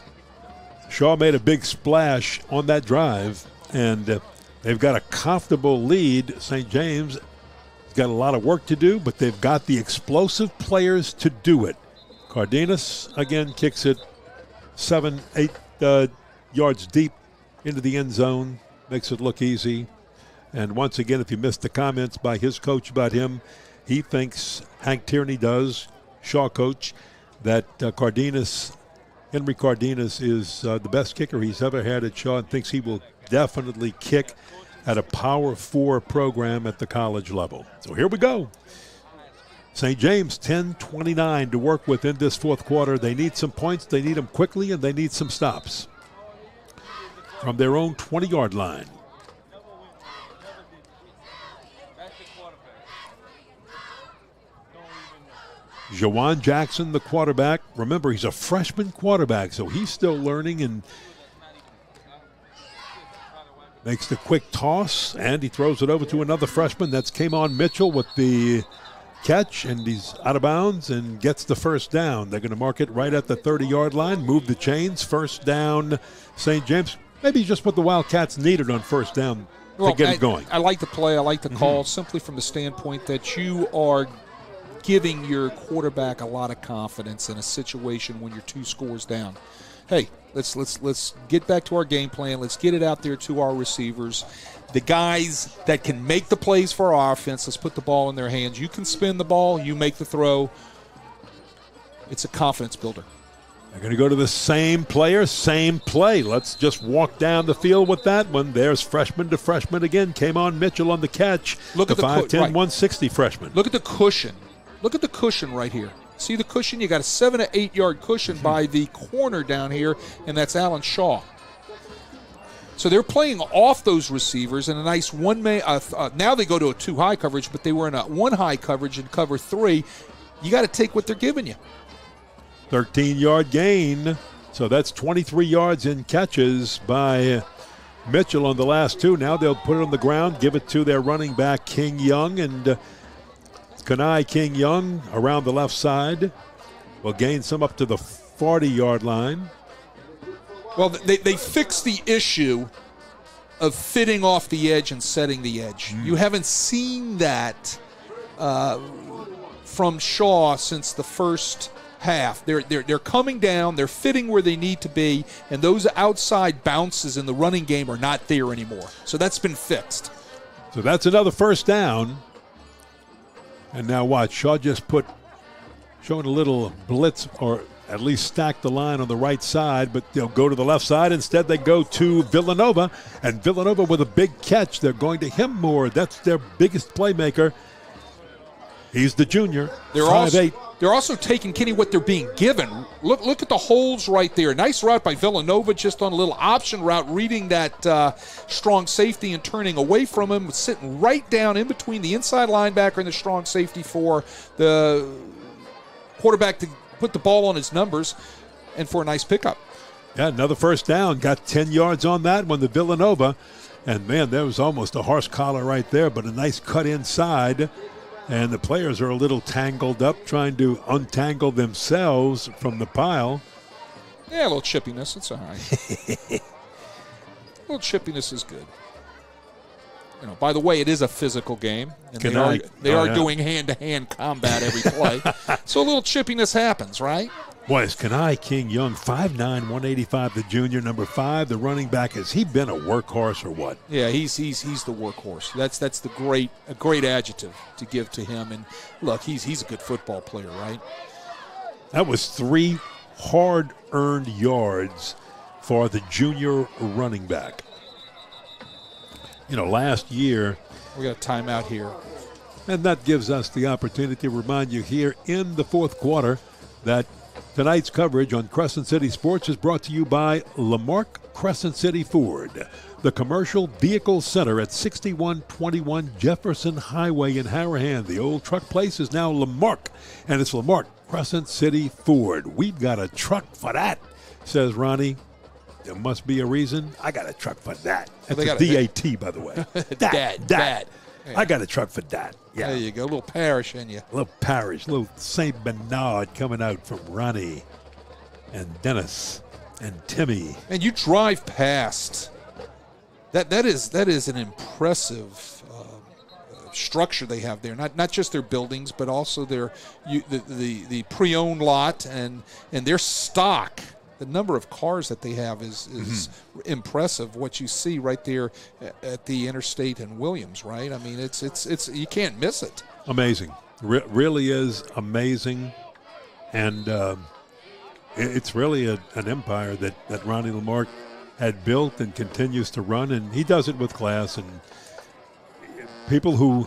Shaw made a big splash on that drive, and they've got a comfortable lead. St. James got a lot of work to do, but they've got the explosive players to do it. Cardenas, again, kicks it 7-8 yards deep into the end zone, makes it look easy. And once again, if you missed the comments by his coach about him, he thinks, Hank Tierney does, Shaw coach, that Henry Cardenas is the best kicker he's ever had at Shaw, and thinks he will definitely kick at a Power 4 program at the college level. So here we go. St. James 10-29 to work with in this 4th quarter. They need some points. They need them quickly, and they need some stops from their own 20-yard line. Jawan Jackson, the quarterback. Remember, he's a freshman quarterback, so he's still learning, and makes the quick toss, and he throws it over to another freshman. That's Kamon Mitchell with the catch, and he's out of bounds and gets the first down. They're going to mark it right at the 30-yard line, move the chains, first down, St. James. Maybe just what the Wildcats needed on first down to get it going. I like the play. I like the call simply from the standpoint that you are giving your quarterback a lot of confidence in a situation when you're 2 scores down. Hey, let's get back to our game plan. Let's get it out there to our receivers. The guys that can make the plays for our offense, let's put the ball in their hands. You can spin the ball. You make the throw. It's a confidence builder. They're going to go to the same player, same play. Let's just walk down the field with that one. There's freshman to freshman again. Came on Mitchell on the catch. Look at the 5'10", 160 freshman. Look at the cushion. Look at the cushion right here. See the cushion? You got a 7 to 8 yard cushion by the corner down here, and that's Alan Shaw. So they're playing off those receivers in a nice one-man. Now they go to a 2 high coverage, but they were in a 1 high coverage and cover 3. You got to take what they're giving you. 13-yard gain. So that's 23 yards in catches by Mitchell on the last 2. Now they'll put it on the ground, give it to their running back, King Young, and Kenai King Young around the left side will gain some up to the 40-yard line. Well, they fixed the issue of fitting off the edge and setting the edge. You haven't seen that from Shaw since the first half. They're coming down, they're fitting where they need to be, and those outside bounces in the running game are not there anymore. So that's been fixed. So that's another first down. And now watch, Shaw just showing a little blitz, or at least stack the line on the right side, but they'll go to the left side. Instead, they go to Villanova, and Villanova with a big catch. They're going to him more. That's their biggest playmaker. He's the junior, 5'8". They're also taking, Kenny, what they're being given. Look at the holes right there. Nice route by Villanova, just on a little option route, reading that strong safety and turning away from him, sitting right down in between the inside linebacker and the strong safety for the quarterback to put the ball on his numbers and for a nice pickup. Yeah, another first down. Got 10 yards on that one, the Villanova. And, man, there was almost a horse collar right there, but a nice cut inside. And the players are a little tangled up, trying to untangle themselves from the pile. Yeah, a little chippiness. It's all right. A little chippiness is good. By the way, it is a physical game, and they are doing hand-to-hand combat every play. So a little chippiness happens, right? Boy, is Kenai King Young, 5'9", 185, the junior, number 5, the running back. Has he been a workhorse or what? Yeah, he's the workhorse. That's a great adjective to give to him. And look, he's a good football player, right? That was 3 hard-earned yards for the junior running back. Last year, we got a timeout here. And that gives us the opportunity to remind you here in the fourth quarter that tonight's coverage on Crescent City Sports is brought to you by Lamarck Crescent City Ford, the commercial vehicle center at 6121 Jefferson Highway in Harahan. The old truck place is now Lamarck, and it's Lamarck Crescent City Ford. We've got a truck for that, says Ronnie. There must be a reason. I got a truck for that. That's a DAT, by the way. Dad. Yeah. I got a truck for that. Yeah. There you go. A little parish in you. A little parish. A little St. Bernard coming out from Ronnie and Dennis and Timmy. And you drive past. That is an impressive structure they have there. Not just their buildings, but also the pre-owned lot and their stock. The number of cars that they have is impressive. What you see right there at the interstate in Williams, right? I mean, it's you can't miss it. Amazing, really is amazing, and it's really an empire that Ronnie Lamarck had built and continues to run, and he does it with class. And people who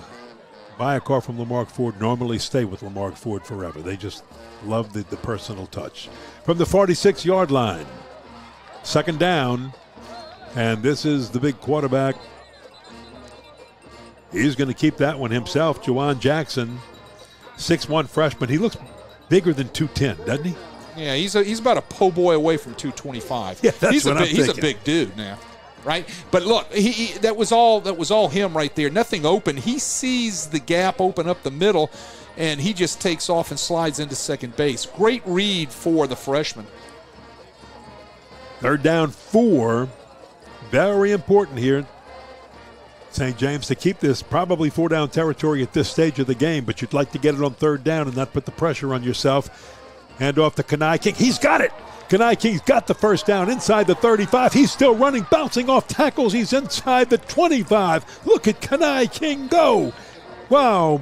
buy a car from Lamarck Ford normally stay with Lamarck Ford forever. They just love the personal touch. From the 46-yard line, second down, and this is the big quarterback. He's going to keep that one himself, Juwan Jackson, 6'1" freshman. He looks bigger than 210, doesn't he? Yeah, he's about a po' boy away from 225. Yeah, that's what I'm thinking. He's a big dude now, right? But look, that was all him right there. Nothing open. He sees the gap open up the middle. and he just takes off and slides into second base. Great read for the freshman. 3rd down 4. Very important here. St. James to keep this probably 4-down territory at this stage of the game, but you'd like to get it on 3rd down and not put the pressure on yourself. Hand off to Kenai King. He's got it. Kenai King's got the 1st down inside the 35. He's still running, bouncing off tackles. He's inside the 25. Look at Kenai King go. Wow.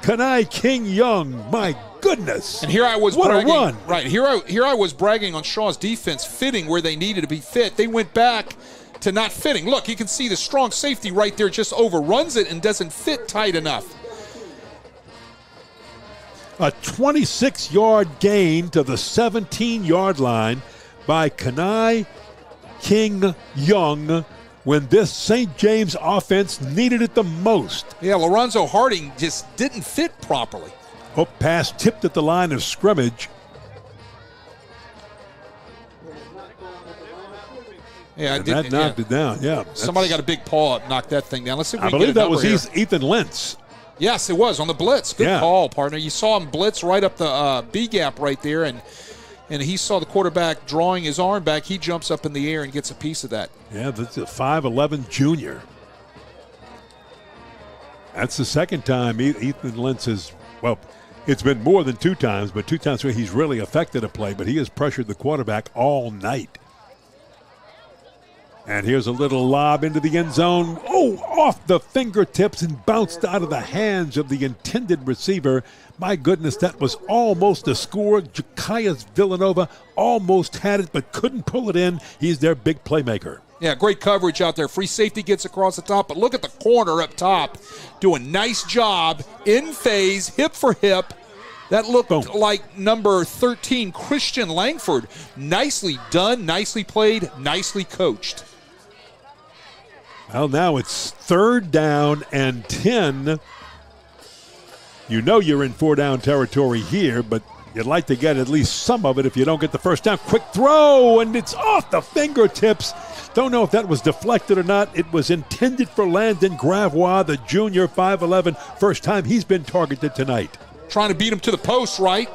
Kenai King Young. My goodness. And here I was what bragging. A run. Right. Here I was bragging on Shaw's defense fitting where they needed to be fit. They went back to not fitting. Look, you can see the strong safety right there just overruns it and doesn't fit tight enough. A 26-yard gain to the 17-yard line by Kenai King Young when this St. James offense needed it the most. Yeah, Lorenzo Harding just didn't fit properly. Pass tipped at the line of scrimmage. Yeah, that knocked it down. Yeah, somebody got a big paw, knocked that thing down. Let's see if we I can believe get a that was number here. Ethan Lentz. Yes, it was on the blitz. Good Yeah. call, partner. You saw him blitz right up the B gap right there, and he saw the quarterback drawing his arm back. He jumps up in the air and gets a piece of that. Yeah, that's a 5'11 junior. That's the second time Ethan Lentz has, well, it's been more than 2 times, but 2 times where he's really affected a play, but he has pressured the quarterback all night. And here's a little lob into the end zone. Oh, off the fingertips and bounced out of the hands of the intended receiver. My goodness, that was almost a score. Jacaius Villanova almost had it but couldn't pull it in. He's their big playmaker. Yeah, great coverage out there. Free safety gets across the top, but look at the corner up top. Doing a nice job, in phase, hip for hip. That looked like number 13, Christian Langford. Nicely done, nicely played, nicely coached. Well, now it's 3rd down and 10. You know you're in 4-down territory here, but you'd like to get at least some of it if you don't get the 1st down. Quick throw, and it's off the fingertips. Don't know if that was deflected or not. It was intended for Landon Gravois, the junior, 5'11", first time he's been targeted tonight. Trying to beat him to the post, right?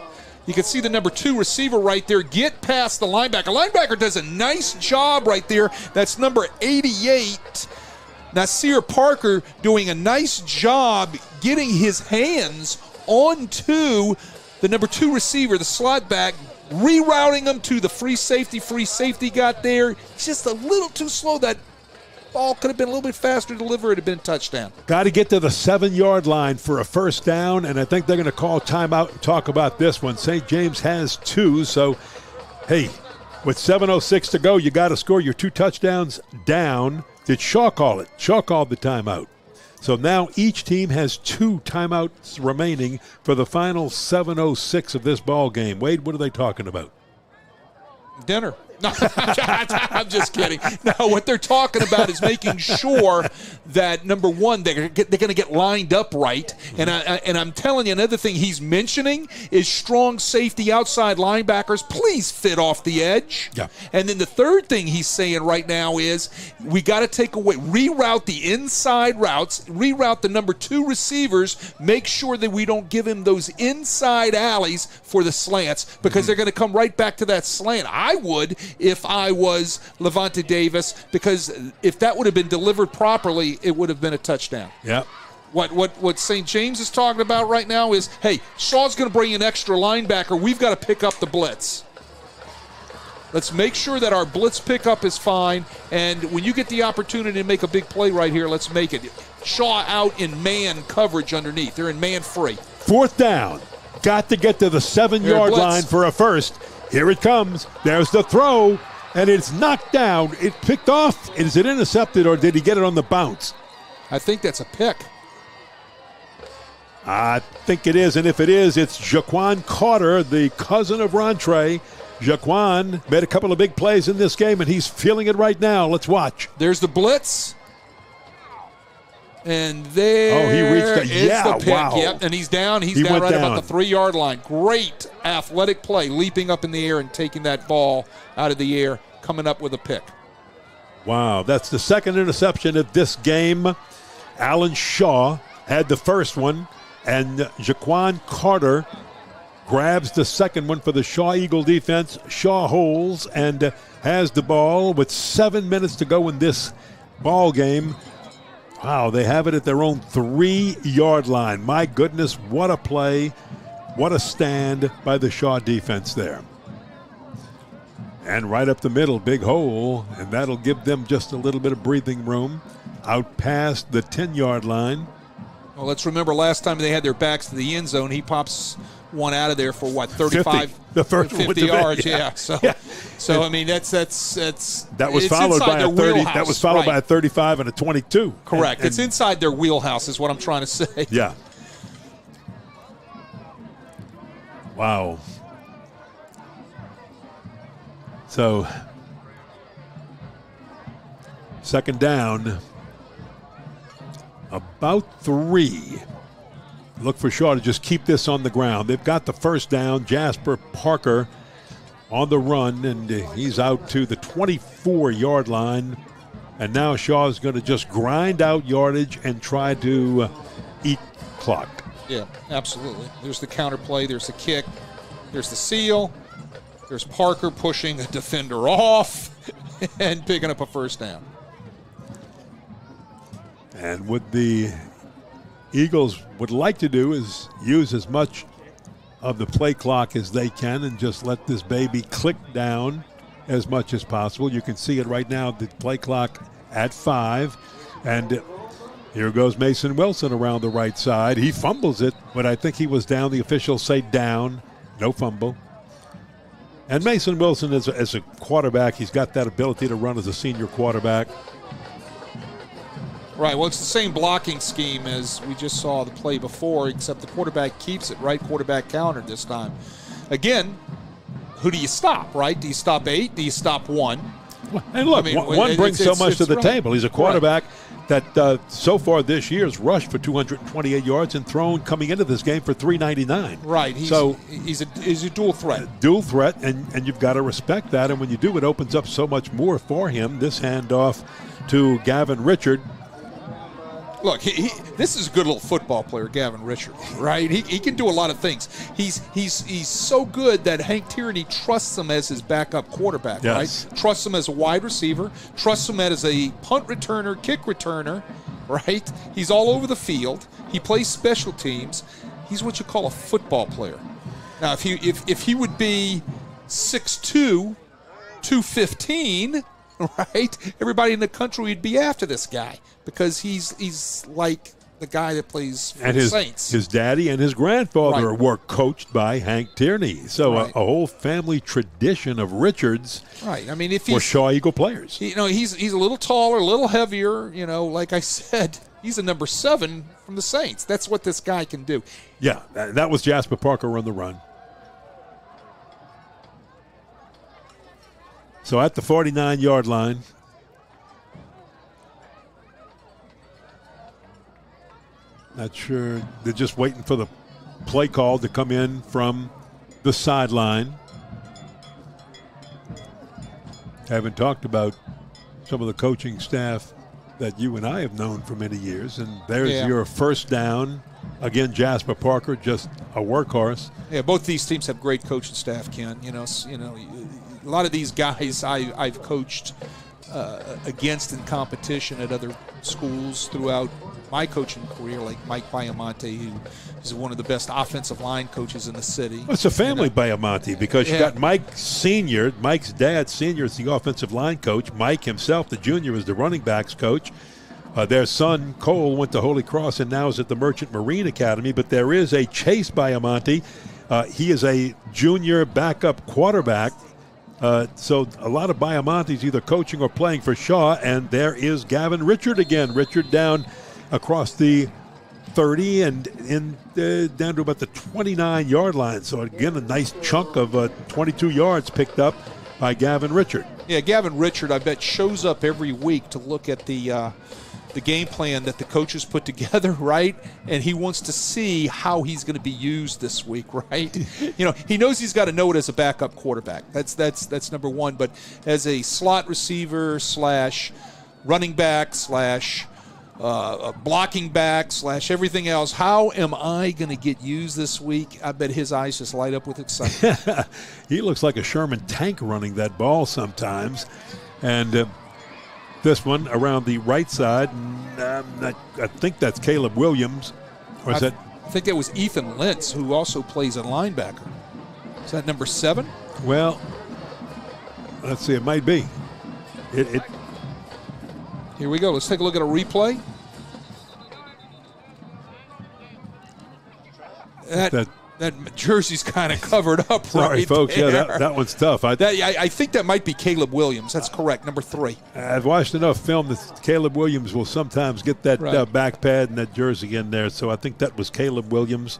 You can see the number 2 receiver right there get past the linebacker. Linebacker does a nice job right there. That's number 88, Nasir Parker, doing a nice job getting his hands onto the number 2 receiver, the slot back, rerouting him to the free safety. Free safety got there. It's just a little too slow. That ball could have been a little bit faster to deliver. It would have been a touchdown. Got to get to the 7-yard line for a 1st down, and I think they're going to call timeout and talk about this one. St. James has 2, so, hey, with 7:06 to go, you got to score your 2 touchdowns down. Did Shaw call it? Shaw called the timeout. So now each team has 2 timeouts remaining for the final 7:06 of this ball game. Wade, what are they talking about? Dinner. No, I'm just kidding. No, what they're talking about is making sure that, number one, they're going to get lined up right. And I'm telling you, another thing he's mentioning is strong safety outside linebackers. Please fit off the edge. Yeah. And then the third thing he's saying right now is we got to take away, reroute the inside routes, reroute the number 2 receivers, make sure that we don't give him those inside alleys for the slants because they're going to come right back to that slant. I would if I was Levante Davis, because if that would have been delivered properly, it would have been a touchdown. Yeah. What St. James is talking about right now is, hey, Shaw's going to bring an extra linebacker. We've got to pick up the blitz. Let's make sure that our blitz pickup is fine, and when you get the opportunity to make a big play right here, let's make it. Shaw out in man coverage underneath. They're in man free. 4th down. Got to get to the 7-yard line for a first. Here it comes. There's the throw, and it's knocked down. It picked off. Is it intercepted, or did he get it on the bounce? I think that's a pick. I think it is, and if it is, it's Jaquan Carter, the cousin of Rontre. Jaquan made a couple of big plays in this game, and he's feeling it right now. Let's watch. There's the blitz. And there he reached the pick. Wow. Yep, and he's down. He's down right about the 3-yard line. Great athletic play, leaping up in the air and taking that ball out of the air, coming up with a pick. Wow, that's the second interception of this game. Alan Shaw had the first one, And Jaquan Carter grabs the second one for the Shaw Eagle defense. Shaw holds and has the ball with 7 minutes to go in this ball game. Wow, they have it at their own 3-yard line. My goodness, what a play. What a stand by the Shaw defense there. And right up the middle, big hole, and that'll give them just a little bit of breathing room out past the 10-yard line. Well, let's remember last time they had their backs to the end zone, he pops one out of there for what, 35, 50, the first 50 yards, yeah. So I mean, that was followed by a 30. That was followed by a 35 and a 22. Correct. It's inside their wheelhouse, is what I'm trying to say. Yeah. Wow. So, second down, about 3. Look for Shaw to just keep this on the ground. They've got the first down. Jasper Parker on the run, and he's out to the 24-yard line. And now Shaw's going to just grind out yardage and try to eat clock. Yeah, absolutely. There's the counter play. There's the kick. There's the seal. There's Parker pushing a defender off and picking up a first down. And what the Eagles would like to do is use as much of the play clock as they can and just let this baby click down as much as possible. You can see it right now, the play clock at 5. And here goes Mason Wilson around the right side. He fumbles it, but I think he was down. The officials say down. No fumble. And Mason Wilson, as a quarterback, he's got that ability to run as a senior quarterback. Right, well, it's the same blocking scheme as we just saw the play before, except the quarterback keeps it, right? Quarterback counter this time. Again, who do you stop, right? Do you stop 8? Do you stop 1? And look, one brings so much to the table. He's a quarterback that so far this year has rushed for 228 yards and thrown coming into this game for 399. Right. He's a dual threat. Dual threat, and you've got to respect that. And when you do, it opens up so much more for him. This handoff to Gavin Richard. Look, this is a good little football player, Gavin Richard, right? He can do a lot of things. He's so good that Hank Tierney trusts him as his backup quarterback, yes. Right? Trusts him as a wide receiver, trusts him as a punt returner, kick returner, right? He's all over the field. He plays special teams. He's what you call a football player. Now, if he would be 6'2", 215, right? Everybody in the country would be after this guy because he's like the guy that plays for the Saints. His daddy and his grandfather were coached by Hank Tierney. So a whole family tradition of Richards. Right. I mean, if were Shaw Eagle players. He's a little taller, a little heavier. Like I said, he's a number 7 from the Saints. That's what this guy can do. Yeah, that was Jasper Parker on the run. So at the 49-yard line, not sure. They're just waiting for the play call to come in from the sideline. Haven't talked about some of the coaching staff that you and I have known for many years. And there's your first down. Again, Jasper Parker, just a workhorse. Yeah, both these teams have great coaching staff, Ken. A lot of these guys I've coached against in competition at other schools throughout my coaching career, like Mike Biamonte, who is one of the best offensive line coaches in the city. Well, it's a family Biamonte because you got Mike Sr., Mike's dad, Sr. is the offensive line coach. Mike himself, the junior, is the running backs coach. Their son, Cole, went to Holy Cross and now is at the Merchant Marine Academy. But there is a Chase Biamonte. He is a junior backup quarterback. So a lot of Biamontes either coaching or playing for Shaw. And there is Gavin Richard again. Richard down across the 30 and down to about the 29-yard line. So, again, a nice chunk of 22 yards picked up by Gavin Richard. Yeah, Gavin Richard, I bet, shows up every week to look at the game plan that the coaches put together, right? And he wants to see how he's going to be used this week, right? He knows he's got to know it as a backup quarterback. That's number one. But as a slot receiver / running back / blocking back / everything else. How am I going to get used this week? I bet his eyes just light up with excitement. He looks like a Sherman tank running that ball sometimes. And this one around the right side, I think that's Caleb Williams. Or is I think that was Ethan Lentz, who also plays a linebacker. Is that number 7? Well, let's see. It might be. Here we go. Let's take a look at a replay. That jersey's kind of covered up. Sorry, right folks. there. Yeah, that one's tough. I think that might be Caleb Williams. That's correct, number 3. I've watched enough film that Caleb Williams will sometimes get that back pad and that jersey in there. So I think that was Caleb Williams.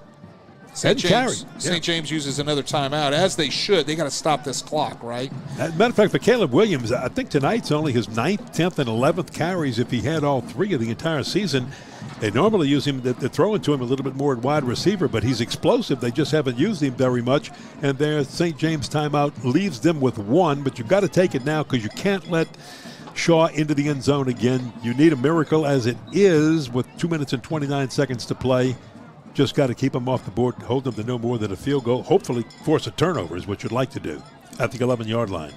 St. James uses another timeout, as they should. They got to stop this clock, right? As a matter of fact, for Caleb Williams, I think tonight's only his 9th, 10th, and 11th carries if he had all 3 of the entire season. They normally use him, they're throwing to him a little bit more at wide receiver, but he's explosive. They just haven't used him very much. And their St. James timeout leaves them with 1, but you've got to take it now because you can't let Shaw into the end zone again. You need a miracle as it is with 2 minutes and 29 seconds to play. Just got to keep them off the board, hold them to no more than a field goal, hopefully force a turnover is what you'd like to do at the 11-yard line.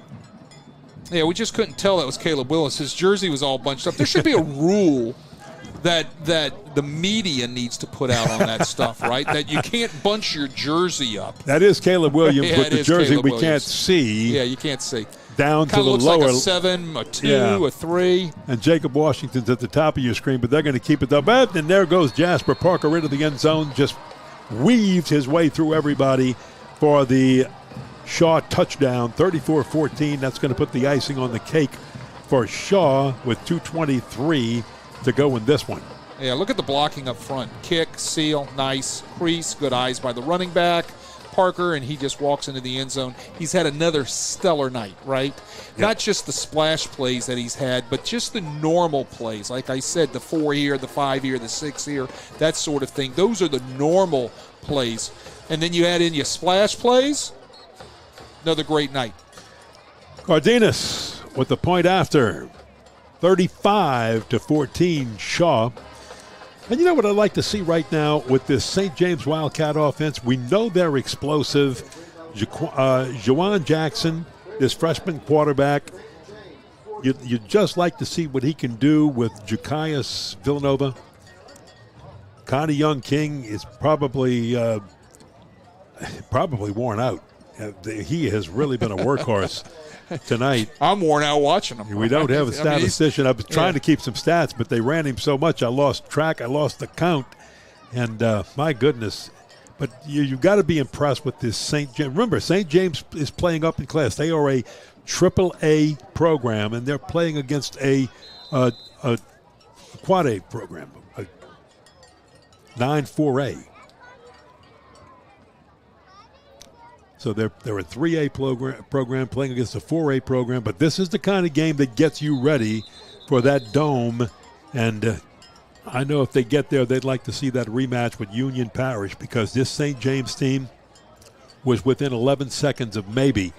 Yeah, we just couldn't tell that was Caleb Willis. His jersey was all bunched up. There should be a rule that the media needs to put out on that stuff, right? That you can't bunch your jersey up. That is Caleb Williams with the jersey Caleb we Williams. Can't see. Yeah, you can't see. Down to the looks lower. like a 7, a 2, a 3. And Jacob Washington's at the top of your screen, but they're going to keep it up. And there goes Jasper Parker into the end zone, just weaves his way through everybody for the Shaw touchdown, 34-14. That's going to put the icing on the cake for Shaw with 2:23 to go in this one. Yeah, look at the blocking up front. Kick, seal, nice. Crease, good eyes by the running back. Parker, and he just walks into the end zone. He's had another stellar night, right? Yep. Not just the splash plays that he's had, but just the normal plays. Like I said, the 4 here, the 5 here, the 6 here, that sort of thing. Those are the normal plays. And then you add in your splash plays, another great night. Cardenas with the point after, 35-14 Shaw. And you know what I'd like to see right now with this St. James Wildcat offense? We know they're explosive. Juwan Jackson, this freshman quarterback, you'd just like to see what he can do with Ja'Kias Villanova. Connie Young-King is probably worn out. He has really been a workhorse tonight. I'm worn out watching him. We don't have a statistician. I was trying to keep some stats, but they ran him so much I lost track. I lost the count. And my goodness. But you've got to be impressed with this St. James. Remember, St. James is playing up in class. They are a AAA program, and they're playing against a quad A program, a 9-4A. So they're a 3A program playing against a 4A program, but this is the kind of game that gets you ready for that dome. And I know if they get there, they'd like to see that rematch with Union Parish, because this St. James team was within 11 seconds of maybe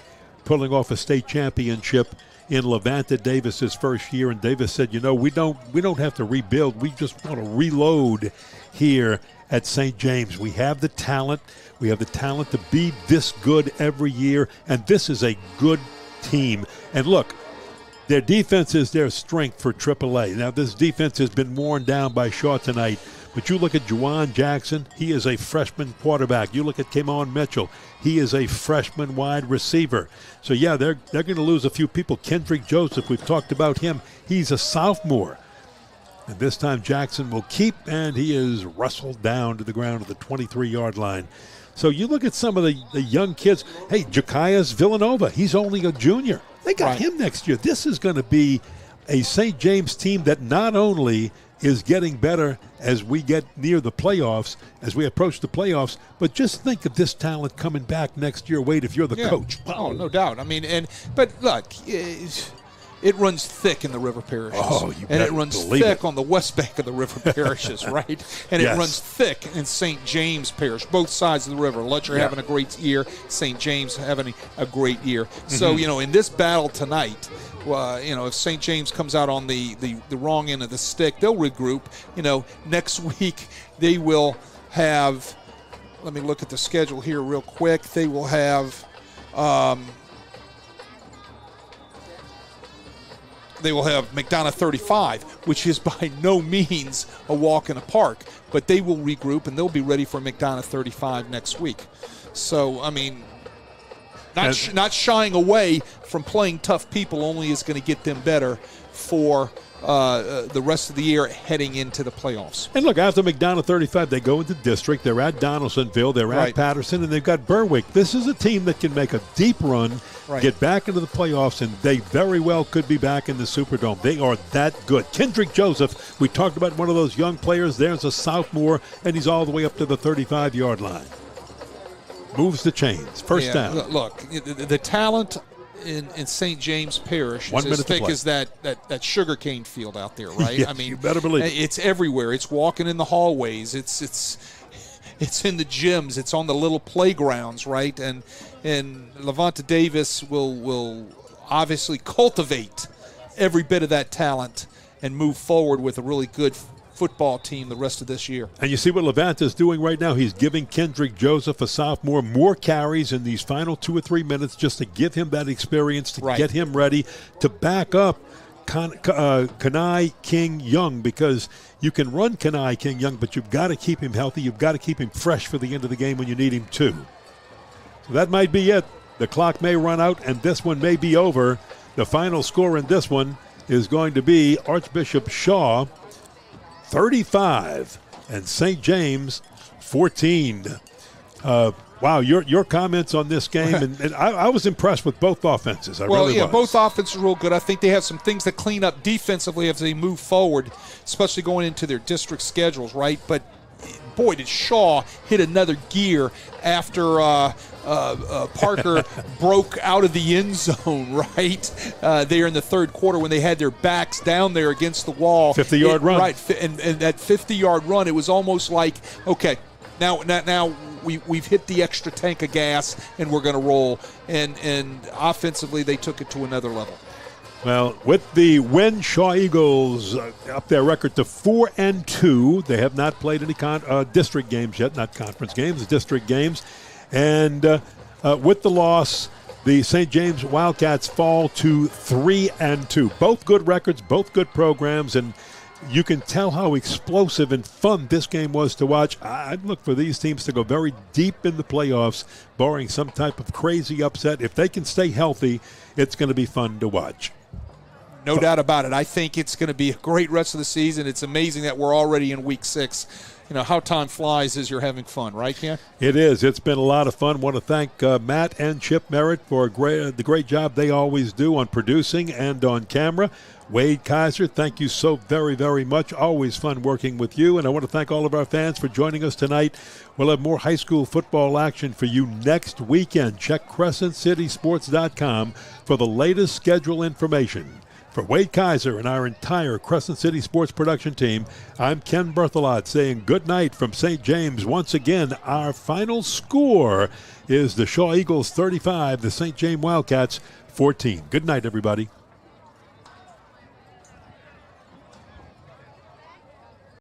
pulling off a state championship in Levanta Davis's first year. And Davis said, we don't have to rebuild. We just want to reload here at St. James. We have the talent. We have the talent to be this good every year, and this is a good team. And look, their defense is their strength for AAA. Now, this defense has been worn down by Shaw tonight, but you look at Juwan Jackson, he is a freshman quarterback. You look at Kamon Mitchell, he is a freshman wide receiver. So, yeah, they're going to lose a few people. Kendrick Joseph, we've talked about him. He's a sophomore. And this time Jackson will keep, and he is wrestled down to the ground at the 23-yard line. So you look at some of the young kids. Hey, Ja'Kias Villanova, he's only a junior. They got him next year. This is going to be a St. James team that not only is getting better as we get near the playoffs, as we approach the playoffs, but just think of this talent coming back next year, Wade, if you're the coach. Wow. Oh, no doubt. I mean, but look, it runs thick in the river parishes. Oh, you and it runs thick on the west bank of the river parishes, right? And it runs thick in St. James Parish, both sides of the river. Lutcher having a great year, St. James having a great year. So, in this battle tonight, if St. James comes out on the wrong end of the stick, they'll regroup. Next week they will have, let me look at the schedule here real quick. They will have McDonough 35, which is by no means a walk in the park, but they will regroup and they'll be ready for McDonough 35 next week. So, not shying away from playing tough people only is going to get them better for the rest of the year heading into the playoffs. And look, after McDonough 35, they go into district. They're at Donaldsonville. They're at Patterson, and they've got Berwick. This is a team that can make a deep run, get back into the playoffs, and they very well could be back in the Superdome. They are that good. Kendrick Joseph, we talked about one of those young players. There's a sophomore, and he's all the way up to the 35-yard line. Moves the chains. First down. Look, the talent in St. James Parish is as thick as that sugarcane field out there, right? Yes, you better believe it. It's everywhere. It's walking in the hallways. It's in the gyms. It's on the little playgrounds, right? And Levanta Davis will obviously cultivate every bit of that talent and move forward with a really good football team the rest of this year. And you see what Levanta is doing right now. He's giving Kendrick Joseph, a sophomore, more carries in these final 2 or 3 minutes just to give him that experience, to get him ready to back up Kanai King Young, because you can run Kanai King Young, but you've got to keep him healthy. You've got to keep him fresh for the end of the game when you need him too. So that might be it. The clock may run out, and this one may be over. The final score in this one is going to be Archbishop Shaw 35 and St. James 14. Wow, your comments on this game, and I was impressed with both offenses. I really was. Both offenses are real good. I think they have some things to clean up defensively as they move forward, especially going into their district schedules, right? But, boy, did Shaw hit another gear after Parker broke out of the end zone, right? There in the third quarter when they had their backs down there against the wall. 50-yard run. Right, and that 50-yard run, it was almost like, okay, now we've hit the extra tank of gas and we're going to roll. And offensively, they took it to another level. Well, with the win, Shaw Eagles up their record to 4-2. They have not played any district games yet, not conference games, district games. And with the loss, the St. James Wildcats fall to 3-2. Both good records, both good programs, and you can tell how explosive and fun this game was to watch. I'd look for these teams to go very deep in the playoffs, barring some type of crazy upset. If they can stay healthy, it's going to be fun to watch. No doubt about it. I think it's going to be a great rest of the season. It's amazing that we're already in week 6. You know, how time flies as you're having fun, right, Ken? It is. It's been a lot of fun. Want to thank Matt and Chip Merritt for the great job they always do on producing and on camera. Wade Kaiser, thank you so very, very much. Always fun working with you. And I want to thank all of our fans for joining us tonight. We'll have more high school football action for you next weekend. Check CrescentCitySports.com for the latest schedule information. For Wade Kaiser and our entire Crescent City Sports production team, I'm Ken Berthelot saying good night from St. James. Once again, our final score is the Shaw Eagles 35, the St. James Wildcats 14. Good night, everybody.